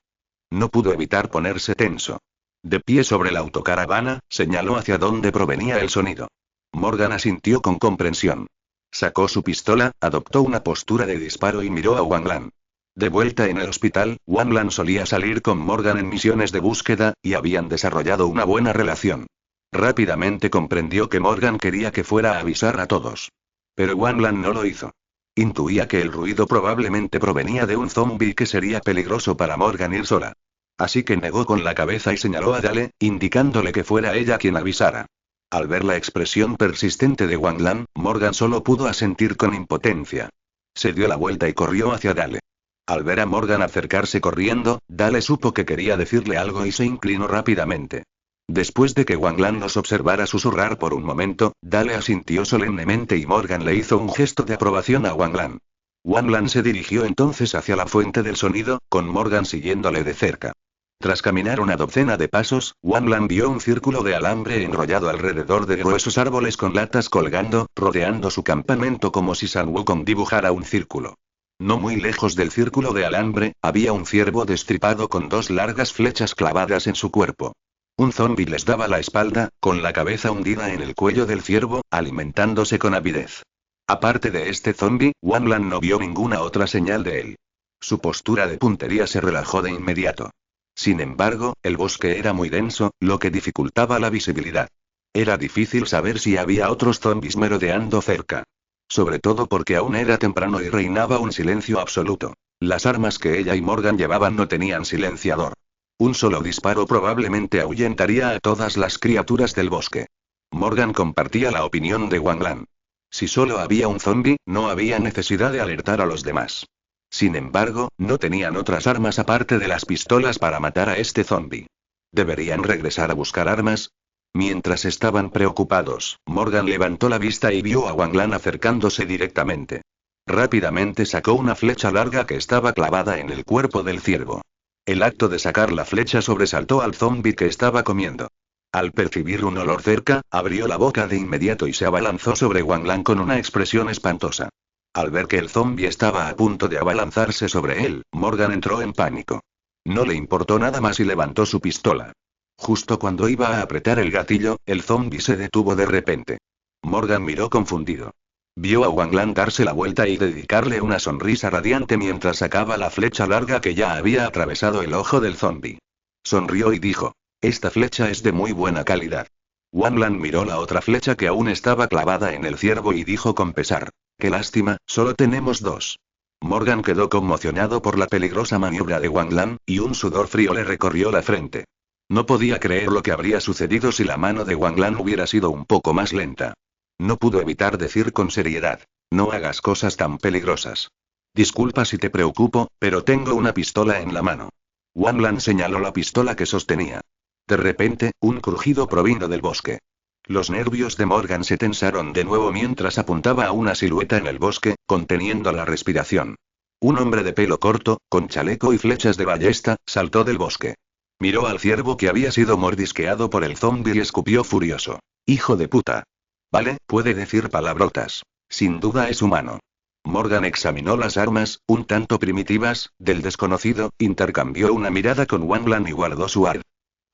No pudo evitar ponerse tenso. De pie sobre la autocaravana, señaló hacia dónde provenía el sonido. Morgan asintió con comprensión. Sacó su pistola, adoptó una postura de disparo y miró a Wang Lan. De vuelta en el hospital, Wang Lan solía salir con Morgan en misiones de búsqueda, y habían desarrollado una buena relación. Rápidamente comprendió que Morgan quería que fuera a avisar a todos. Pero Wang Lan no lo hizo. Intuía que el ruido probablemente provenía de un zombi que sería peligroso para Morgan ir sola. Así que negó con la cabeza y señaló a Dale, indicándole que fuera ella quien avisara. Al ver la expresión persistente de Wang Lan, Morgan solo pudo asentir con impotencia. Se dio la vuelta y corrió hacia Dale. Al ver a Morgan acercarse corriendo, Dale supo que quería decirle algo y se inclinó rápidamente. Después de que Wang Lan los observara susurrar por un momento, Dale asintió solemnemente y Morgan le hizo un gesto de aprobación a Wang Lan. Wang Lan se dirigió entonces hacia la fuente del sonido, con Morgan siguiéndole de cerca. Tras caminar una docena de pasos, Wang Lan vio un círculo de alambre enrollado alrededor de gruesos árboles con latas colgando, rodeando su campamento como si San Wukong dibujara un círculo. No muy lejos del círculo de alambre, había un ciervo destripado con dos largas flechas clavadas en su cuerpo. Un zombi les daba la espalda, con la cabeza hundida en el cuello del ciervo, alimentándose con avidez. Aparte de este zombi, Wang Lan no vio ninguna otra señal de él. Su postura de puntería se relajó de inmediato. Sin embargo, el bosque era muy denso, lo que dificultaba la visibilidad. Era difícil saber si había otros zombis merodeando cerca. Sobre todo porque aún era temprano y reinaba un silencio absoluto. Las armas que ella y Morgan llevaban no tenían silenciador. Un solo disparo probablemente ahuyentaría a todas las criaturas del bosque. Morgan compartía la opinión de Wang Lan. Si solo había un zombi, no había necesidad de alertar a los demás. Sin embargo, no tenían otras armas aparte de las pistolas para matar a este zombi. ¿Deberían regresar a buscar armas? Mientras estaban preocupados, Morgan levantó la vista y vio a Wang Lan acercándose directamente. Rápidamente sacó una flecha larga que estaba clavada en el cuerpo del ciervo. El acto de sacar la flecha sobresaltó al zombi que estaba comiendo. Al percibir un olor cerca, abrió la boca de inmediato y se abalanzó sobre Wang Lan con una expresión espantosa. Al ver que el zombi estaba a punto de abalanzarse sobre él, Morgan entró en pánico. No le importó nada más y levantó su pistola. Justo cuando iba a apretar el gatillo, el zombi se detuvo de repente. Morgan miró confundido. Vio a Wang Lan darse la vuelta y dedicarle una sonrisa radiante mientras sacaba la flecha larga que ya había atravesado el ojo del zombi. Sonrió y dijo: esta flecha es de muy buena calidad. Wang Lan miró la otra flecha que aún estaba clavada en el ciervo y dijo con pesar: qué lástima, solo tenemos dos. Morgan quedó conmocionado por la peligrosa maniobra de Wang Lan, y un sudor frío le recorrió la frente. No podía creer lo que habría sucedido si la mano de Wang Lan hubiera sido un poco más lenta. No pudo evitar decir con seriedad: no hagas cosas tan peligrosas. Disculpa si te preocupo, pero tengo una pistola en la mano. Wang Lan señaló la pistola que sostenía. De repente, un crujido provino del bosque. Los nervios de Morgan se tensaron de nuevo mientras apuntaba a una silueta en el bosque, conteniendo la respiración. Un hombre de pelo corto, con chaleco y flechas de ballesta, saltó del bosque. Miró al ciervo que había sido mordisqueado por el zombi y escupió furioso: hijo de puta. Vale, puede decir palabrotas. Sin duda es humano. Morgan examinó las armas, un tanto primitivas, del desconocido, intercambió una mirada con Wang Lan y guardó su ar.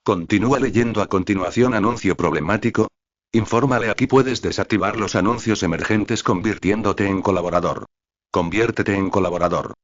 Continúa leyendo a continuación anuncio problemático. Infórmale: aquí puedes desactivar los anuncios emergentes convirtiéndote en colaborador. Conviértete en colaborador.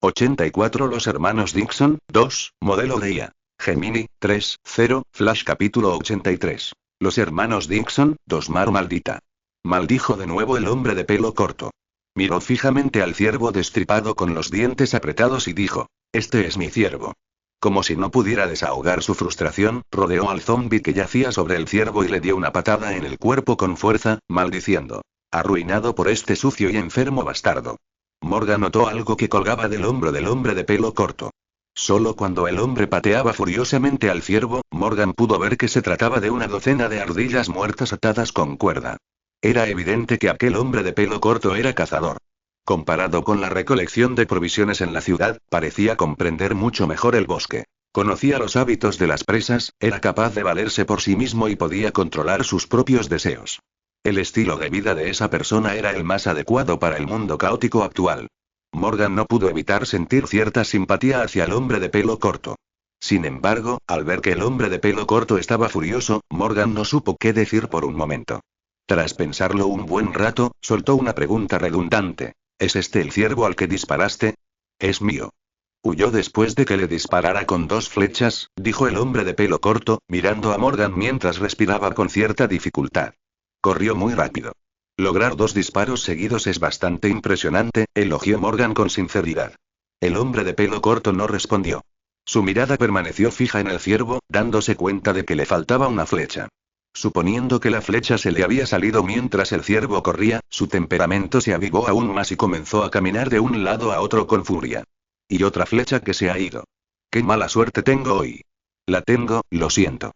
84 Los hermanos Dixon, 2, modelo de IA. Gemini, 3, 0, Flash capítulo 83. Los hermanos Dixon, 2 Mar maldita. Maldijo de nuevo el hombre de pelo corto. Miró fijamente al ciervo destripado con los dientes apretados y dijo: este es mi ciervo. Como si no pudiera desahogar su frustración, rodeó al zombi que yacía sobre el ciervo y le dio una patada en el cuerpo con fuerza, maldiciendo: arruinado por este sucio y enfermo bastardo. Morgan notó algo que colgaba del hombro del hombre de pelo corto. Solo cuando el hombre pateaba furiosamente al ciervo, Morgan pudo ver que se trataba de una docena de ardillas muertas atadas con cuerda. Era evidente que aquel hombre de pelo corto era cazador. Comparado con la recolección de provisiones en la ciudad, parecía comprender mucho mejor el bosque. Conocía los hábitos de las presas, era capaz de valerse por sí mismo y podía controlar sus propios deseos. El estilo de vida de esa persona era el más adecuado para el mundo caótico actual. Morgan no pudo evitar sentir cierta simpatía hacia el hombre de pelo corto. Sin embargo, al ver que el hombre de pelo corto estaba furioso, Morgan no supo qué decir por un momento. Tras pensarlo un buen rato, soltó una pregunta redundante: ¿es este el ciervo al que disparaste? Es mío. Huyó después de que le disparara con 2 flechas, dijo el hombre de pelo corto, mirando a Morgan mientras respiraba con cierta dificultad. Corrió muy rápido. Lograr 2 disparos seguidos es bastante impresionante, elogió Morgan con sinceridad. El hombre de pelo corto no respondió. Su mirada permaneció fija en el ciervo, dándose cuenta de que le faltaba una flecha. Suponiendo que la flecha se le había salido mientras el ciervo corría, su temperamento se avivó aún más y comenzó a caminar de un lado a otro con furia. Y otra flecha que se ha ido. ¡Qué mala suerte tengo hoy! La tengo, lo siento.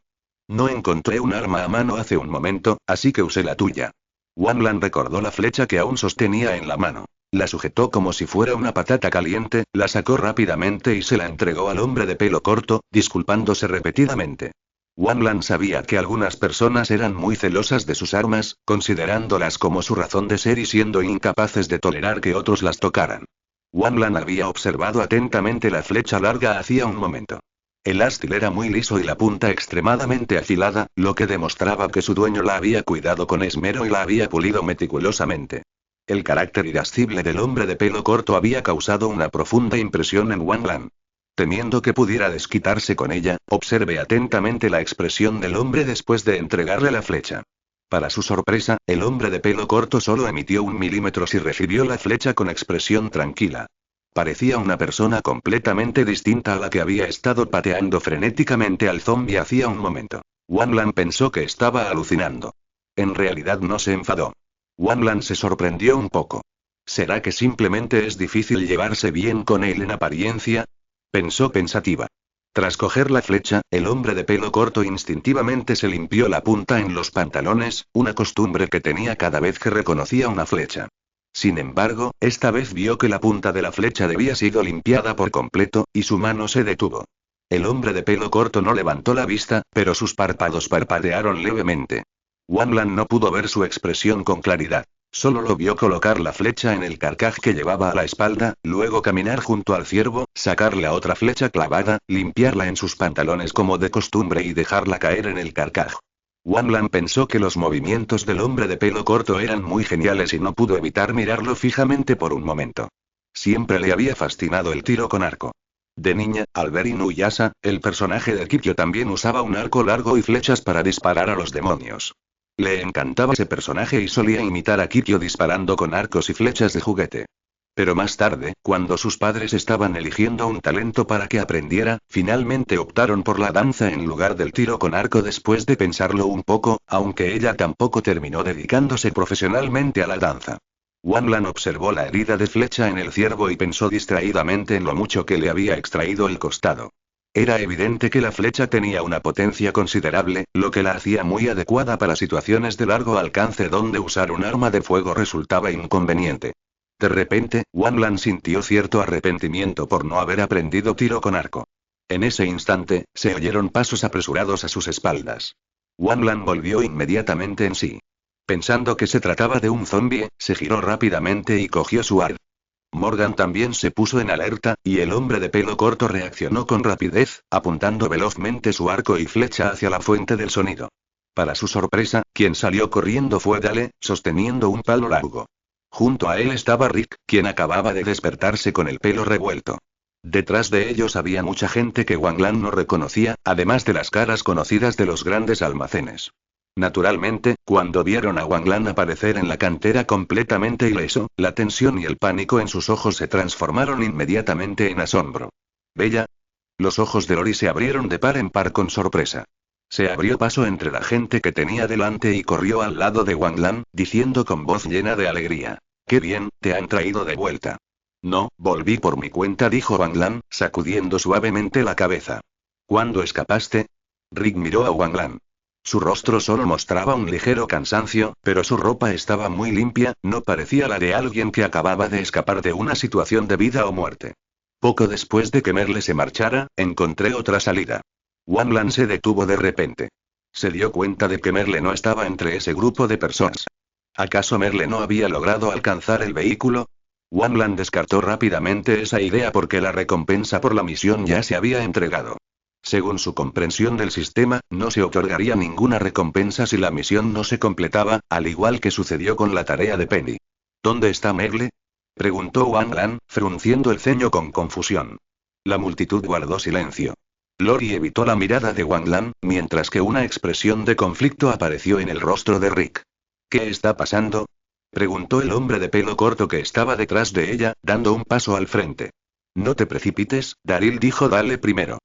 No encontré un arma a mano hace un momento, así que usé la tuya. Wang Lan recordó la flecha que aún sostenía en la mano. La sujetó como si fuera una patata caliente, la sacó rápidamente y se la entregó al hombre de pelo corto, disculpándose repetidamente. Wang Lan sabía que algunas personas eran muy celosas de sus armas, considerándolas como su razón de ser y siendo incapaces de tolerar que otros las tocaran. Wang Lan había observado atentamente la flecha larga hacía un momento. El ástil era muy liso y la punta extremadamente afilada, lo que demostraba que su dueño la había cuidado con esmero y la había pulido meticulosamente. El carácter irascible del hombre de pelo corto había causado una profunda impresión en Wang Lan. Temiendo que pudiera desquitarse con ella, observe atentamente la expresión del hombre después de entregarle la flecha. Para su sorpresa, el hombre de pelo corto solo emitió 1 milímetro y recibió la flecha con expresión tranquila. Parecía una persona completamente distinta a la que había estado pateando frenéticamente al zombi hacía un momento. Wang Lan pensó que estaba alucinando. En realidad no se enfadó. Wang Lan se sorprendió un poco. ¿Será que simplemente es difícil llevarse bien con él en apariencia? Pensó pensativa. Tras coger la flecha, el hombre de pelo corto instintivamente se limpió la punta en los pantalones, una costumbre que tenía cada vez que reconocía una flecha. Sin embargo, esta vez vio que la punta de la flecha había sido limpiada por completo, y su mano se detuvo. El hombre de pelo corto no levantó la vista, pero sus párpados parpadearon levemente. Wang Lan no pudo ver su expresión con claridad. Solo lo vio colocar la flecha en el carcaj que llevaba a la espalda, luego caminar junto al ciervo, sacar la otra flecha clavada, limpiarla en sus pantalones como de costumbre y dejarla caer en el carcaj. Wang Lan pensó que los movimientos del hombre de pelo corto eran muy geniales y no pudo evitar mirarlo fijamente por un momento. Siempre le había fascinado el tiro con arco. De niña, al ver Inuyasha, el personaje de Kikyo también usaba un arco largo y flechas para disparar a los demonios. Le encantaba ese personaje y solía imitar a Kikyo disparando con arcos y flechas de juguete. Pero más tarde, cuando sus padres estaban eligiendo un talento para que aprendiera, finalmente optaron por la danza en lugar del tiro con arco después de pensarlo un poco, aunque ella tampoco terminó dedicándose profesionalmente a la danza. Wang Lan observó la herida de flecha en el ciervo y pensó distraídamente en lo mucho que le había extraído el costado. Era evidente que la flecha tenía una potencia considerable, lo que la hacía muy adecuada para situaciones de largo alcance donde usar un arma de fuego resultaba inconveniente. De repente, Wang Lan sintió cierto arrepentimiento por no haber aprendido tiro con arco. En ese instante, se oyeron pasos apresurados a sus espaldas. Wang Lan volvió inmediatamente en sí. Pensando que se trataba de un zombie, se giró rápidamente y cogió su arma. Morgan también se puso en alerta, y el hombre de pelo corto reaccionó con rapidez, apuntando velozmente su arco y flecha hacia la fuente del sonido. Para su sorpresa, quien salió corriendo fue Dale, sosteniendo un palo largo. Junto a él estaba Rick, quien acababa de despertarse con el pelo revuelto. Detrás de ellos había mucha gente que Wang Lan no reconocía, además de las caras conocidas de los grandes almacenes. Naturalmente, cuando vieron a Wang Lan aparecer en la cantera completamente ileso, la tensión y el pánico en sus ojos se transformaron inmediatamente en asombro. ¿Bella? Los ojos de Lori se abrieron de par en par con sorpresa. Se abrió paso entre la gente que tenía delante y corrió al lado de Wang Lan, diciendo con voz llena de alegría: «¡Qué bien, te han traído de vuelta!». «No, volví por mi cuenta», dijo Wang Lan, sacudiendo suavemente la cabeza. «¿Cuándo escapaste?». Rick miró a Wang Lan. Su rostro solo mostraba un ligero cansancio, pero su ropa estaba muy limpia, no parecía la de alguien que acababa de escapar de una situación de vida o muerte. Poco después de que Merle se marchara, encontré otra salida. Wang Lan se detuvo de repente. Se dio cuenta de que Merle no estaba entre ese grupo de personas. ¿Acaso Merle no había logrado alcanzar el vehículo? Wang Lan descartó rápidamente esa idea porque la recompensa por la misión ya se había entregado. Según su comprensión del sistema, no se otorgaría ninguna recompensa si la misión no se completaba, al igual que sucedió con la tarea de Penny. ¿Dónde está Merle?, preguntó Wang Lan, frunciendo el ceño con confusión. La multitud guardó silencio. Lori evitó la mirada de Wang Lan, mientras que una expresión de conflicto apareció en el rostro de Rick. ¿Qué está pasando?, preguntó el hombre de pelo corto que estaba detrás de ella, dando un paso al frente. No te precipites, Daryl, dijo Dale primero.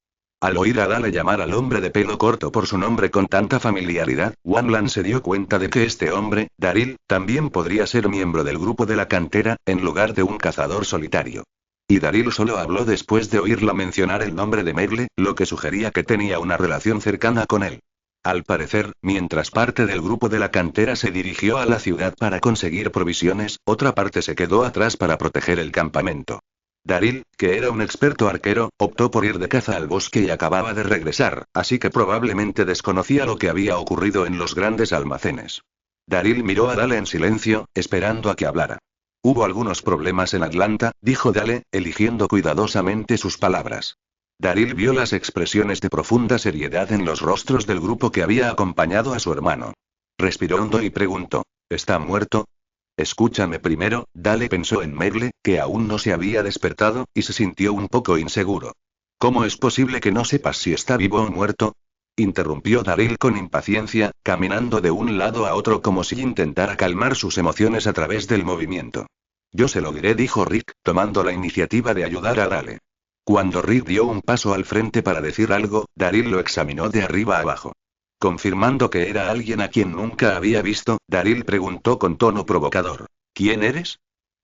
Al oír a Dale llamar al hombre de pelo corto por su nombre con tanta familiaridad, Wang Lan se dio cuenta de que este hombre, Daryl, también podría ser miembro del grupo de la cantera, en lugar de un cazador solitario. Y Daryl solo habló después de oírla mencionar el nombre de Merle, lo que sugería que tenía una relación cercana con él. Al parecer, mientras parte del grupo de la cantera se dirigió a la ciudad para conseguir provisiones, otra parte se quedó atrás para proteger el campamento. Daryl, que era un experto arquero, optó por ir de caza al bosque y acababa de regresar, así que probablemente desconocía lo que había ocurrido en los grandes almacenes. Daryl miró a Dale en silencio, esperando a que hablara. Hubo algunos problemas en Atlanta, dijo Dale, eligiendo cuidadosamente sus palabras. Daryl vio las expresiones de profunda seriedad en los rostros del grupo que había acompañado a su hermano. Respiró hondo y preguntó: ¿está muerto? Escúchame primero, Dale pensó en Merle, que aún no se había despertado, y se sintió un poco inseguro. ¿Cómo es posible que no sepas si está vivo o muerto?, interrumpió Daryl con impaciencia, caminando de un lado a otro como si intentara calmar sus emociones a través del movimiento. Yo se lo diré, dijo Rick, tomando la iniciativa de ayudar a Dale. Cuando Rick dio un paso al frente para decir algo, Daryl lo examinó de arriba a abajo. Confirmando que era alguien a quien nunca había visto, Daryl preguntó con tono provocador: ¿quién eres?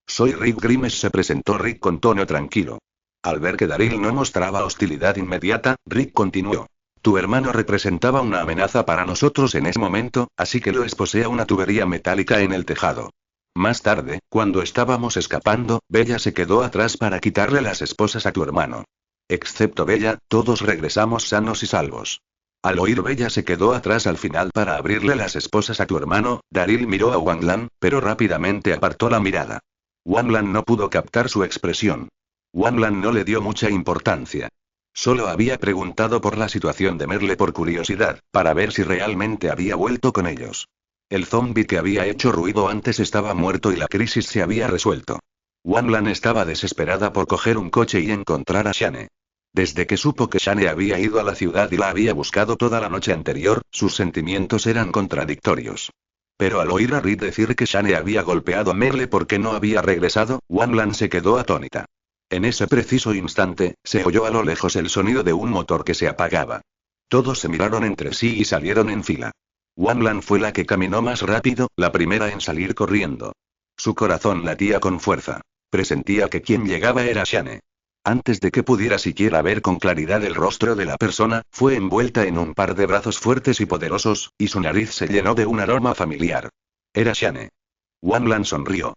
Soy Rick Grimes, se presentó Rick con tono tranquilo. Al ver que Daryl no mostraba hostilidad inmediata, Rick continuó: tu hermano representaba una amenaza para nosotros en ese momento, así que lo esposé a una tubería metálica en el tejado. Más tarde, cuando estábamos escapando, Bella se quedó atrás para quitarle las esposas a tu hermano. Excepto Bella, todos regresamos sanos y salvos. Al oír Bella se quedó atrás al final para abrirle las esposas a tu hermano. Daryl miró a Wang Lan, pero rápidamente apartó la mirada. Wang Lan no pudo captar su expresión. Wang Lan no le dio mucha importancia. Solo había preguntado por la situación de Merle por curiosidad, para ver si realmente había vuelto con ellos. El zombi que había hecho ruido antes estaba muerto y la crisis se había resuelto. Wang Lan estaba desesperada por coger un coche y encontrar a Shane. Desde que supo que Shane había ido a la ciudad y la había buscado toda la noche anterior, sus sentimientos eran contradictorios. Pero al oír a Reed decir que Shane había golpeado a Merle porque no había regresado, Wang Lan se quedó atónita. En ese preciso instante, se oyó a lo lejos el sonido de un motor que se apagaba. Todos se miraron entre sí y salieron en fila. Wang Lan fue la que caminó más rápido, la primera en salir corriendo. Su corazón latía con fuerza. Presentía que quien llegaba era Shane. Antes de que pudiera siquiera ver con claridad el rostro de la persona, fue envuelta en un par de brazos fuertes y poderosos, y su nariz se llenó de un aroma familiar. Era Shane. Wang Lan sonrió.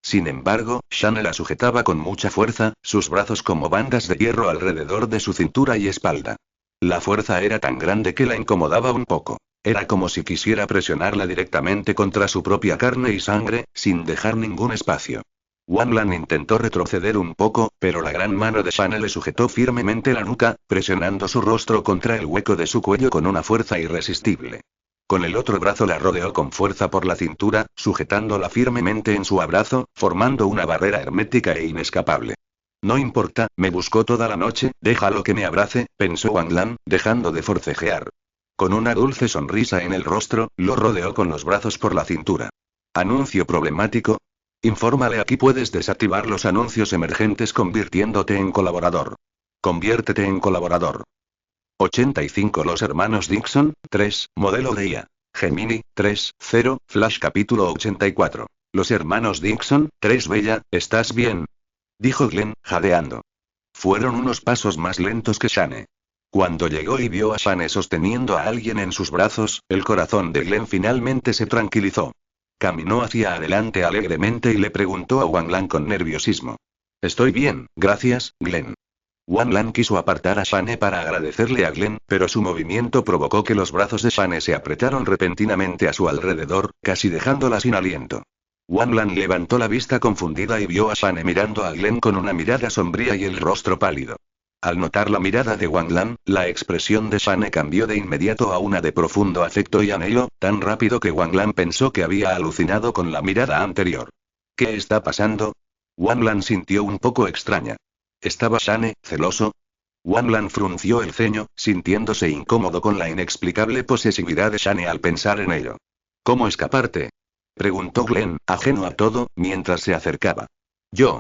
Sin embargo, Shane la sujetaba con mucha fuerza, sus brazos como bandas de hierro alrededor de su cintura y espalda. La fuerza era tan grande que la incomodaba un poco. Era como si quisiera presionarla directamente contra su propia carne y sangre, sin dejar ningún espacio. Wang Lan intentó retroceder un poco, pero la gran mano de Shane le sujetó firmemente la nuca, presionando su rostro contra el hueco de su cuello con una fuerza irresistible. Con el otro brazo la rodeó con fuerza por la cintura, sujetándola firmemente en su abrazo, formando una barrera hermética e inescapable. No importa, me buscó toda la noche, déjalo que me abrace, pensó Wang Lan, dejando de forcejear. Con una dulce sonrisa en el rostro, lo rodeó con los brazos por la cintura. ¿Anuncio problemático? Infórmale, aquí puedes desactivar los anuncios emergentes convirtiéndote en colaborador. Conviértete en colaborador. 85 Los hermanos Dixon, 3, modelo de IA. Gemini, 3, 0, Flash capítulo 84. Los hermanos Dixon, 3 Bella, ¿estás bien? Dijo Glenn, jadeando. Fueron unos pasos más lentos que Shane. Cuando llegó y vio a Shane sosteniendo a alguien en sus brazos, el corazón de Glenn finalmente se tranquilizó. Caminó hacia adelante alegremente y le preguntó a Wang Lan con nerviosismo. Estoy bien, gracias, Glenn. Wang Lan quiso apartar a Shane para agradecerle a Glenn, pero su movimiento provocó que los brazos de Shane se apretaron repentinamente a su alrededor, casi dejándola sin aliento. Wang Lan levantó la vista confundida y vio a Shane mirando a Glenn con una mirada sombría y el rostro pálido. Al notar la mirada de Wang Lan, la expresión de Shane cambió de inmediato a una de profundo afecto y anhelo, tan rápido que Wang Lan pensó que había alucinado con la mirada anterior. ¿Qué está pasando? Wang Lan sintió un poco extraña. ¿Estaba Shane celoso? Wang Lan frunció el ceño, sintiéndose incómodo con la inexplicable posesividad de Shane al pensar en ello. ¿Cómo escaparte? Preguntó Glenn, ajeno a todo, mientras se acercaba.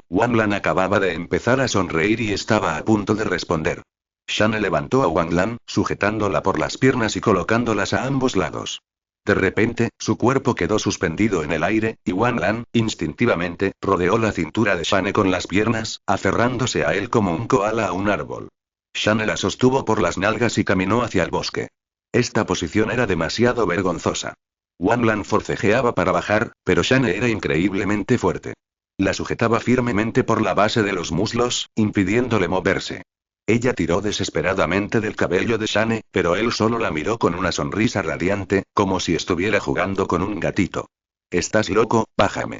Wang Lan acababa de empezar a sonreír y estaba a punto de responder. Shane levantó a Wang Lan, sujetándola por las piernas y colocándolas a ambos lados. De repente, su cuerpo quedó suspendido en el aire, y Wang Lan, instintivamente, rodeó la cintura de Shane con las piernas, aferrándose a él como un koala a un árbol. Shane la sostuvo por las nalgas y caminó hacia el bosque. Esta posición era demasiado vergonzosa. Wang Lan forcejeaba para bajar, pero Shane era increíblemente fuerte. La sujetaba firmemente por la base de los muslos, impidiéndole moverse. Ella tiró desesperadamente del cabello de Shane, pero él solo la miró con una sonrisa radiante, como si estuviera jugando con un gatito. ¿Estás loco? Bájame.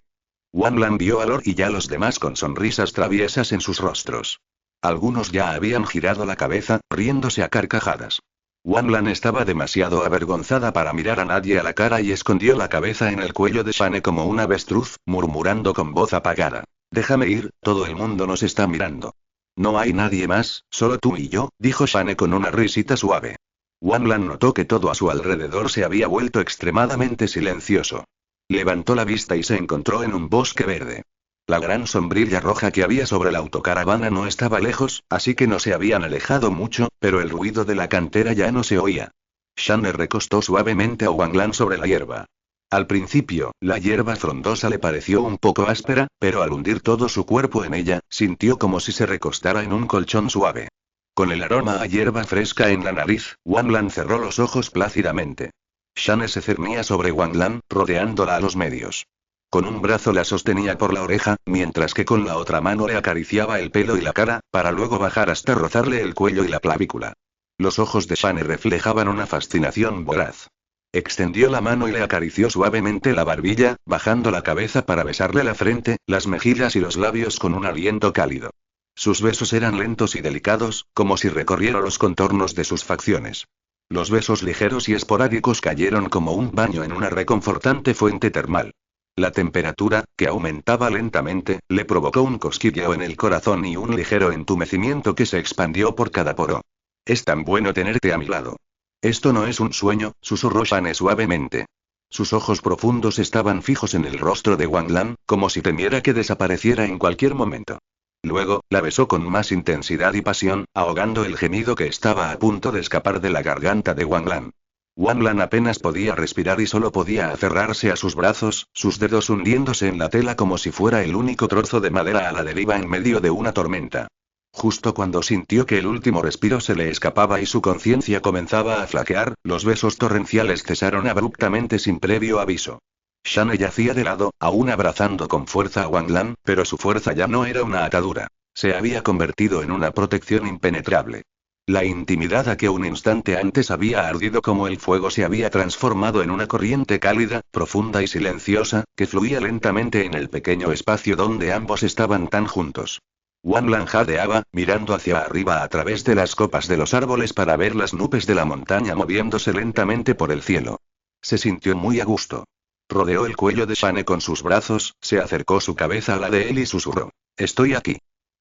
Wang Lan vio a Lord y ya los demás con sonrisas traviesas en sus rostros. Algunos ya habían girado la cabeza, riéndose a carcajadas. Wang Lan estaba demasiado avergonzada para mirar a nadie a la cara y escondió la cabeza en el cuello de Shane como un avestruz, murmurando con voz apagada. Déjame ir, todo el mundo nos está mirando. No hay nadie más, solo tú y yo, dijo Shane con una risita suave. Wang Lan notó que todo a su alrededor se había vuelto extremadamente silencioso. Levantó la vista y se encontró en un bosque verde. La gran sombrilla roja que había sobre la autocaravana no estaba lejos, así que no se habían alejado mucho, pero el ruido de la cantera ya no se oía. Shane recostó suavemente a Wang Lan sobre la hierba. Al principio, la hierba frondosa le pareció un poco áspera, pero al hundir todo su cuerpo en ella, sintió como si se recostara en un colchón suave. Con el aroma a hierba fresca en la nariz, Wang Lan cerró los ojos plácidamente. Shane se cernía sobre Wang Lan, rodeándola a los medios. Con un brazo la sostenía por la oreja, mientras que con la otra mano le acariciaba el pelo y la cara, para luego bajar hasta rozarle el cuello y la clavícula. Los ojos de Shane reflejaban una fascinación voraz. Extendió la mano y le acarició suavemente la barbilla, bajando la cabeza para besarle la frente, las mejillas y los labios con un aliento cálido. Sus besos eran lentos y delicados, como si recorriera los contornos de sus facciones. Los besos ligeros y esporádicos cayeron como un baño en una reconfortante fuente termal. La temperatura, que aumentaba lentamente, le provocó un cosquilleo en el corazón y un ligero entumecimiento que se expandió por cada poro. Es tan bueno tenerte a mi lado. Esto no es un sueño, susurró Shane suavemente. Sus ojos profundos estaban fijos en el rostro de Wang Lan, como si temiera que desapareciera en cualquier momento. Luego, la besó con más intensidad y pasión, ahogando el gemido que estaba a punto de escapar de la garganta de Wang Lan. Wang Lan apenas podía respirar y solo podía aferrarse a sus brazos, sus dedos hundiéndose en la tela como si fuera el único trozo de madera a la deriva en medio de una tormenta. Justo cuando sintió que el último respiro se le escapaba y su conciencia comenzaba a flaquear, los besos torrenciales cesaron abruptamente sin previo aviso. Shane yacía de lado, aún abrazando con fuerza a Wang Lan, pero su fuerza ya no era una atadura. Se había convertido en una protección impenetrable. La intimidad a que un instante antes había ardido como el fuego se había transformado en una corriente cálida, profunda y silenciosa, que fluía lentamente en el pequeño espacio donde ambos estaban tan juntos. Wang Lan jadeaba, mirando hacia arriba a través de las copas de los árboles para ver las nubes de la montaña moviéndose lentamente por el cielo. Se sintió muy a gusto. Rodeó el cuello de Shane con sus brazos, se acercó su cabeza a la de él y susurró: «Estoy aquí».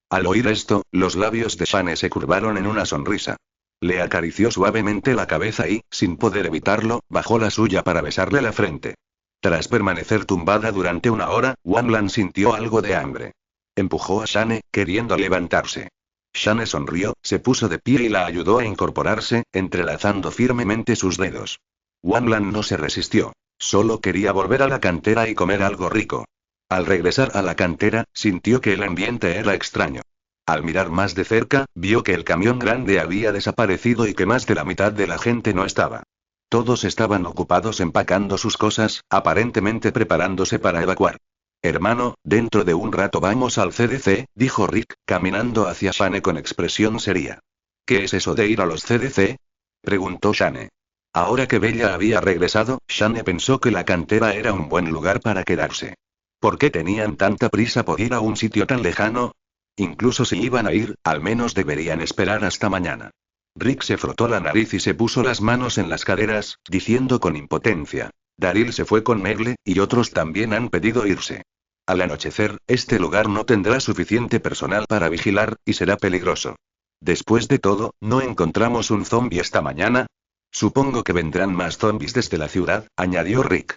Al oír esto, los labios de Shane se curvaron en una sonrisa. Le acarició suavemente la cabeza y, sin poder evitarlo, bajó la suya para besarle la frente. Tras permanecer tumbada durante una hora, Wang Lan sintió algo de hambre. Empujó a Shane, queriendo levantarse. Shane sonrió, se puso de pie y la ayudó a incorporarse, entrelazando firmemente sus dedos. Wang Lan no se resistió. Solo quería volver a la cantera y comer algo rico. Al regresar a la cantera, sintió que el ambiente era extraño. Al mirar más de cerca, vio que el camión grande había desaparecido y que más de la mitad de la gente no estaba. Todos estaban ocupados empacando sus cosas, aparentemente preparándose para evacuar. «Hermano, dentro de un rato vamos al CDC», dijo Rick, caminando hacia Shane con expresión seria. «¿Qué es eso de ir a los CDC?», preguntó Shane. Ahora que Bella había regresado, Shane pensó que la cantera era un buen lugar para quedarse. ¿Por qué tenían tanta prisa por ir a un sitio tan lejano? Incluso si iban a ir, al menos deberían esperar hasta mañana. Rick se frotó la nariz y se puso las manos en las caderas, diciendo con impotencia: «Daryl se fue con Megle, y otros también han pedido irse. Al anochecer, este lugar no tendrá suficiente personal para vigilar, y será peligroso. Después de todo, ¿no encontramos un zombie esta mañana? Supongo que vendrán más zombies desde la ciudad», añadió Rick.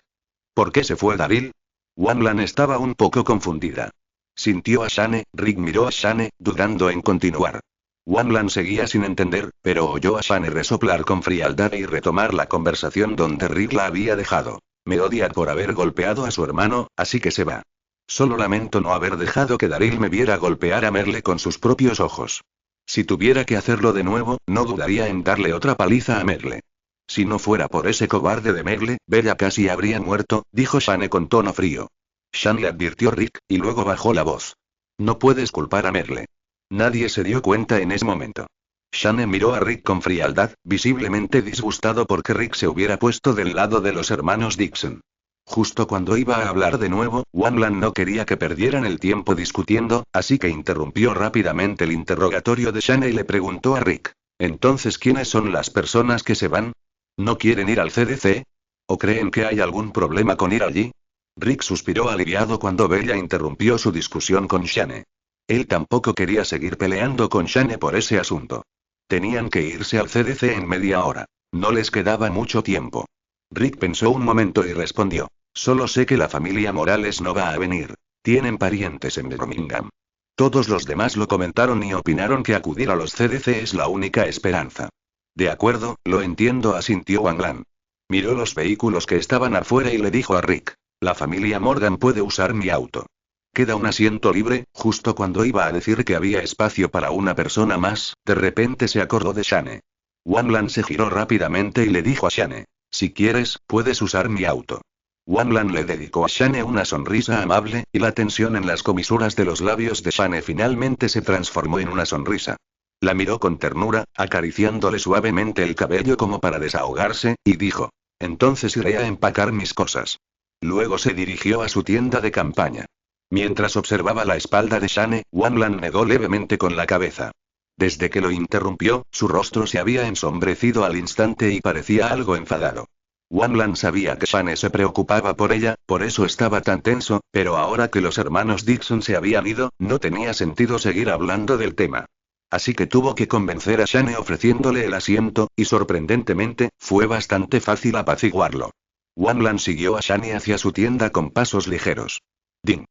«¿Por qué se fue Daryl?». Wang Lan estaba un poco confundida. Sintió a Shane, Rick miró a Shane, dudando en continuar. Wang Lan seguía sin entender, pero oyó a Shane resoplar con frialdad y retomar la conversación donde Rick la había dejado. «Me odia por haber golpeado a su hermano, así que se va. Solo lamento no haber dejado que Daryl me viera golpear a Merle con sus propios ojos. Si tuviera que hacerlo de nuevo, no dudaría en darle otra paliza a Merle. Si no fuera por ese cobarde de Merle, Bella casi habría muerto», dijo Shane con tono frío. Shane le advirtió Rick, y luego bajó la voz. «No puedes culpar a Merle». Nadie se dio cuenta en ese momento. Shane miró a Rick con frialdad, visiblemente disgustado porque Rick se hubiera puesto del lado de los hermanos Dixon. Justo cuando iba a hablar de nuevo, Wang Lan no quería que perdieran el tiempo discutiendo, así que interrumpió rápidamente el interrogatorio de Shane y le preguntó a Rick: «¿Entonces quiénes son las personas que se van? ¿No quieren ir al CDC? ¿O creen que hay algún problema con ir allí?». Rick suspiró aliviado cuando Bella interrumpió su discusión con Shane. Él tampoco quería seguir peleando con Shane por ese asunto. Tenían que irse al CDC en media hora. No les quedaba mucho tiempo. Rick pensó un momento y respondió: «Solo sé que la familia Morales no va a venir. Tienen parientes en Birmingham». Todos los demás lo comentaron y opinaron que acudir a los CDC es la única esperanza. «De acuerdo, lo entiendo», asintió Wang Lan. Miró los vehículos que estaban afuera y le dijo a Rick: «La familia Morgan puede usar mi auto. Queda un asiento libre». Justo cuando iba a decir que había espacio para una persona más, de repente se acordó de Shane. Wang Lan se giró rápidamente y le dijo a Shane: «Si quieres, puedes usar mi auto». Wang Lan le dedicó a Shane una sonrisa amable, y la tensión en las comisuras de los labios de Shane finalmente se transformó en una sonrisa. La miró con ternura, acariciándole suavemente el cabello como para desahogarse, y dijo: entonces iré a empacar mis cosas. Luego se dirigió a su tienda de campaña. Mientras observaba la espalda de Shane, Wanlan negó levemente con la cabeza. Desde que lo interrumpió, su rostro se había ensombrecido al instante y parecía algo enfadado. Wanlan sabía que Shane se preocupaba por ella, por eso estaba tan tenso, pero ahora que los hermanos Dixon se habían ido, no tenía sentido seguir hablando del tema. Así que tuvo que convencer a Shane ofreciéndole el asiento, y sorprendentemente, fue bastante fácil apaciguarlo. Wanlan siguió a Shane hacia su tienda con pasos ligeros. Ding.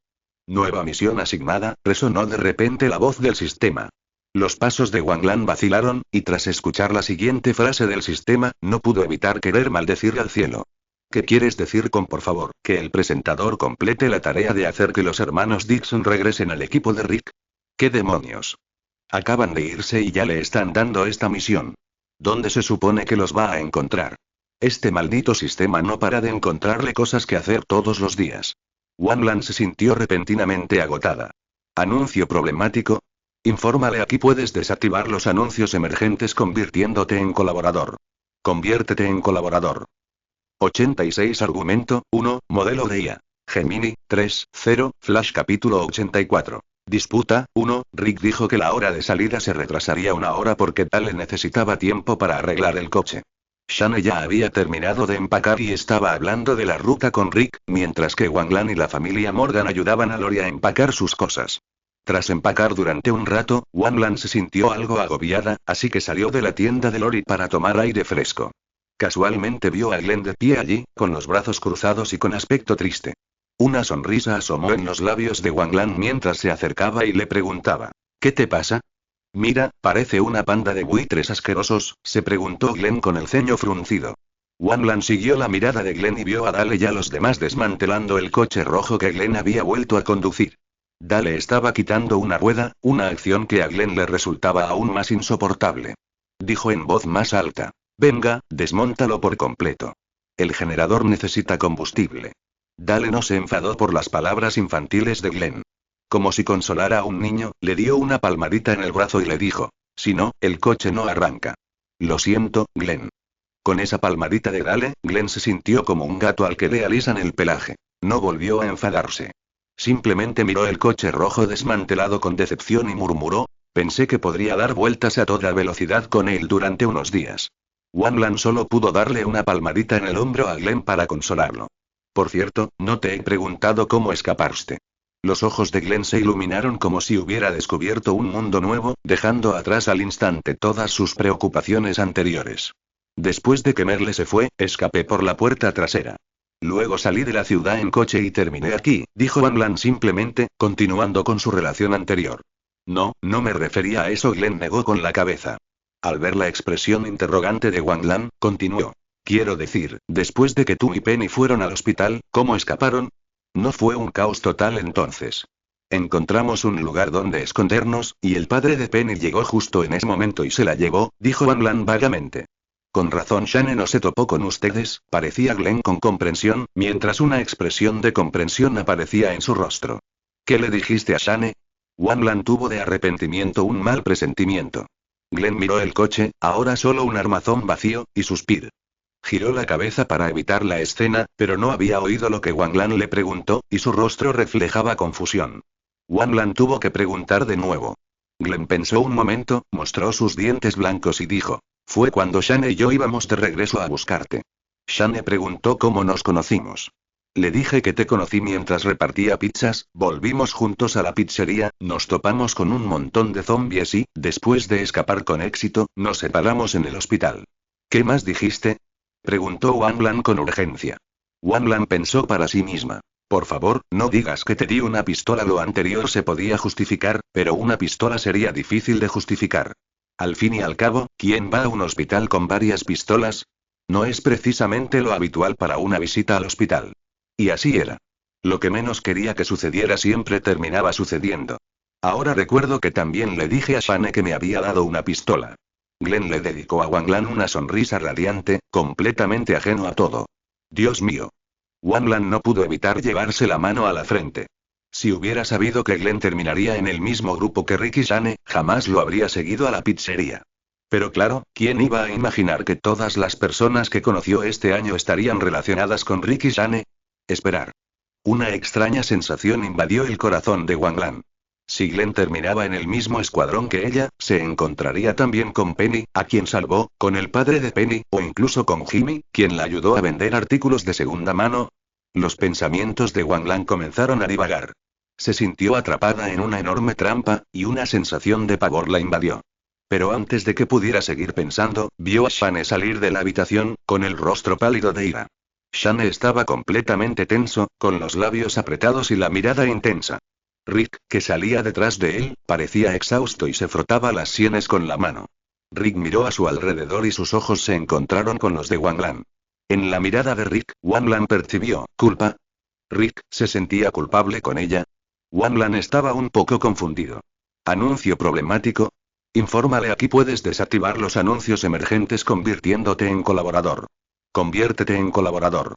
Nueva misión asignada, resonó de repente la voz del sistema. Los pasos de Wanlan vacilaron, y tras escuchar la siguiente frase del sistema, no pudo evitar querer maldecir al cielo. ¿Qué quieres decir con por favor, que el presentador complete la tarea de hacer que los hermanos Dixon regresen al equipo de Rick? ¿Qué demonios? Acaban de irse y ya le están dando esta misión. ¿Dónde se supone que los va a encontrar? Este maldito sistema no para de encontrarle cosas que hacer todos los días. Wanlan se sintió repentinamente agotada. ¿Anuncio problemático? Infórmale, aquí puedes desactivar los anuncios emergentes convirtiéndote en colaborador. Conviértete en colaborador. 86 Argumento 1, modelo de IA. Gemini 3.0, Flash capítulo 84. Disputa 1, Rick dijo que la hora de salida se retrasaría una hora porque Dale necesitaba tiempo para arreglar el coche. Shane ya había terminado de empacar y estaba hablando de la ruta con Rick, mientras que Wanlan y la familia Morgan ayudaban a Lori a empacar sus cosas. Tras empacar durante un rato, Wanlan se sintió algo agobiada, así que salió de la tienda de Lori para tomar aire fresco. Casualmente vio a Glenn de pie allí, con los brazos cruzados y con aspecto triste. Una sonrisa asomó en los labios de Wanlan mientras se acercaba y le preguntaba: ¿qué te pasa? Mira, parece una panda de buitres asquerosos, se preguntó Glenn con el ceño fruncido. Wanlan siguió la mirada de Glenn y vio a Dale y a los demás desmantelando el coche rojo que Glenn había vuelto a conducir. Dale estaba quitando una rueda, una acción que a Glenn le resultaba aún más insoportable. Dijo en voz más alta: venga, desmóntalo por completo. El generador necesita combustible. Dale no se enfadó por las palabras infantiles de Glenn. Como si consolara a un niño, le dio una palmadita en el brazo y le dijo: si no, el coche no arranca. Lo siento, Glenn. Con esa palmadita de Dale, Glenn se sintió como un gato al que le alisan el pelaje. No volvió a enfadarse. Simplemente miró el coche rojo desmantelado con decepción y murmuró: pensé que podría dar vueltas a toda velocidad con él durante unos días. Wanlan solo pudo darle una palmadita en el hombro a Glenn para consolarlo. Por cierto, no te he preguntado cómo escapaste. Los ojos de Glenn se iluminaron como si hubiera descubierto un mundo nuevo, dejando atrás al instante todas sus preocupaciones anteriores. Después de que Merle se fue, escapé por la puerta trasera. Luego salí de la ciudad en coche y terminé aquí, dijo Wanlan simplemente, continuando con su relación anterior. No, no me refería a eso, Glenn negó con la cabeza. Al ver la expresión interrogante de Wanlan, continuó. Quiero decir, después de que tú y Penny fueron al hospital, ¿cómo escaparon? No fue un caos total entonces. Encontramos un lugar donde escondernos, y el padre de Penny llegó justo en ese momento y se la llevó, dijo Wanlan vagamente. Con razón Shane no se topó con ustedes, parecía Glenn con comprensión, mientras una expresión de comprensión aparecía en su rostro. ¿Qué le dijiste a Shane? Wanlan tuvo de arrepentimiento un mal presentimiento. Glenn miró el coche, ahora solo un armazón vacío, y suspiró. Giró la cabeza para evitar la escena, pero no había oído lo que Wanlan le preguntó, y su rostro reflejaba confusión. Wanlan tuvo que preguntar de nuevo. Glenn pensó un momento, mostró sus dientes blancos y dijo: fue cuando Shane y yo íbamos de regreso a buscarte. Shane preguntó cómo nos conocimos. Le dije que te conocí mientras repartía pizzas, volvimos juntos a la pizzería, nos topamos con un montón de zombies y, después de escapar con éxito, nos separamos en el hospital. ¿Qué más dijiste? Preguntó Wanlan con urgencia. Wanlan pensó para sí misma. Por favor, no digas que te di una pistola. Lo anterior se podía justificar, pero una pistola sería difícil de justificar. Al fin y al cabo, ¿quién va a un hospital con varias pistolas? No es precisamente lo habitual para una visita al hospital. Y así era. Lo que menos quería que sucediera siempre terminaba sucediendo. Ahora recuerdo que también le dije a Shane que me había dado una pistola. Glenn le dedicó a Wanlan una sonrisa radiante, completamente ajeno a todo. Dios mío. Wanlan no pudo evitar llevarse la mano a la frente. Si hubiera sabido que Glenn terminaría en el mismo grupo que Rick y Shane, jamás lo habría seguido a la pizzería. Pero claro, ¿quién iba a imaginar que todas las personas que conoció este año estarían relacionadas con Rick y Shane? Esperar. Una extraña sensación invadió el corazón de Wanglan. Si Glenn terminaba en el mismo escuadrón que ella, se encontraría también con Penny, a quien salvó, con el padre de Penny, o incluso con Jimmy, quien la ayudó a vender artículos de segunda mano. Los pensamientos de Wanglan comenzaron a divagar. Se sintió atrapada en una enorme trampa, y una sensación de pavor la invadió. Pero antes de que pudiera seguir pensando, vio a Shane salir de la habitación, con el rostro pálido de ira. Shane estaba completamente tenso, con los labios apretados y la mirada intensa. Rick, que salía detrás de él, parecía exhausto y se frotaba las sienes con la mano. Rick miró a su alrededor y sus ojos se encontraron con los de Wanglan. En la mirada de Rick, Wanglan percibió culpa. Rick se sentía culpable con ella. Wanglan estaba un poco confundido. ¿Anuncio problemático? Infórmale, aquí puedes desactivar los anuncios emergentes convirtiéndote en colaborador. Conviértete en colaborador.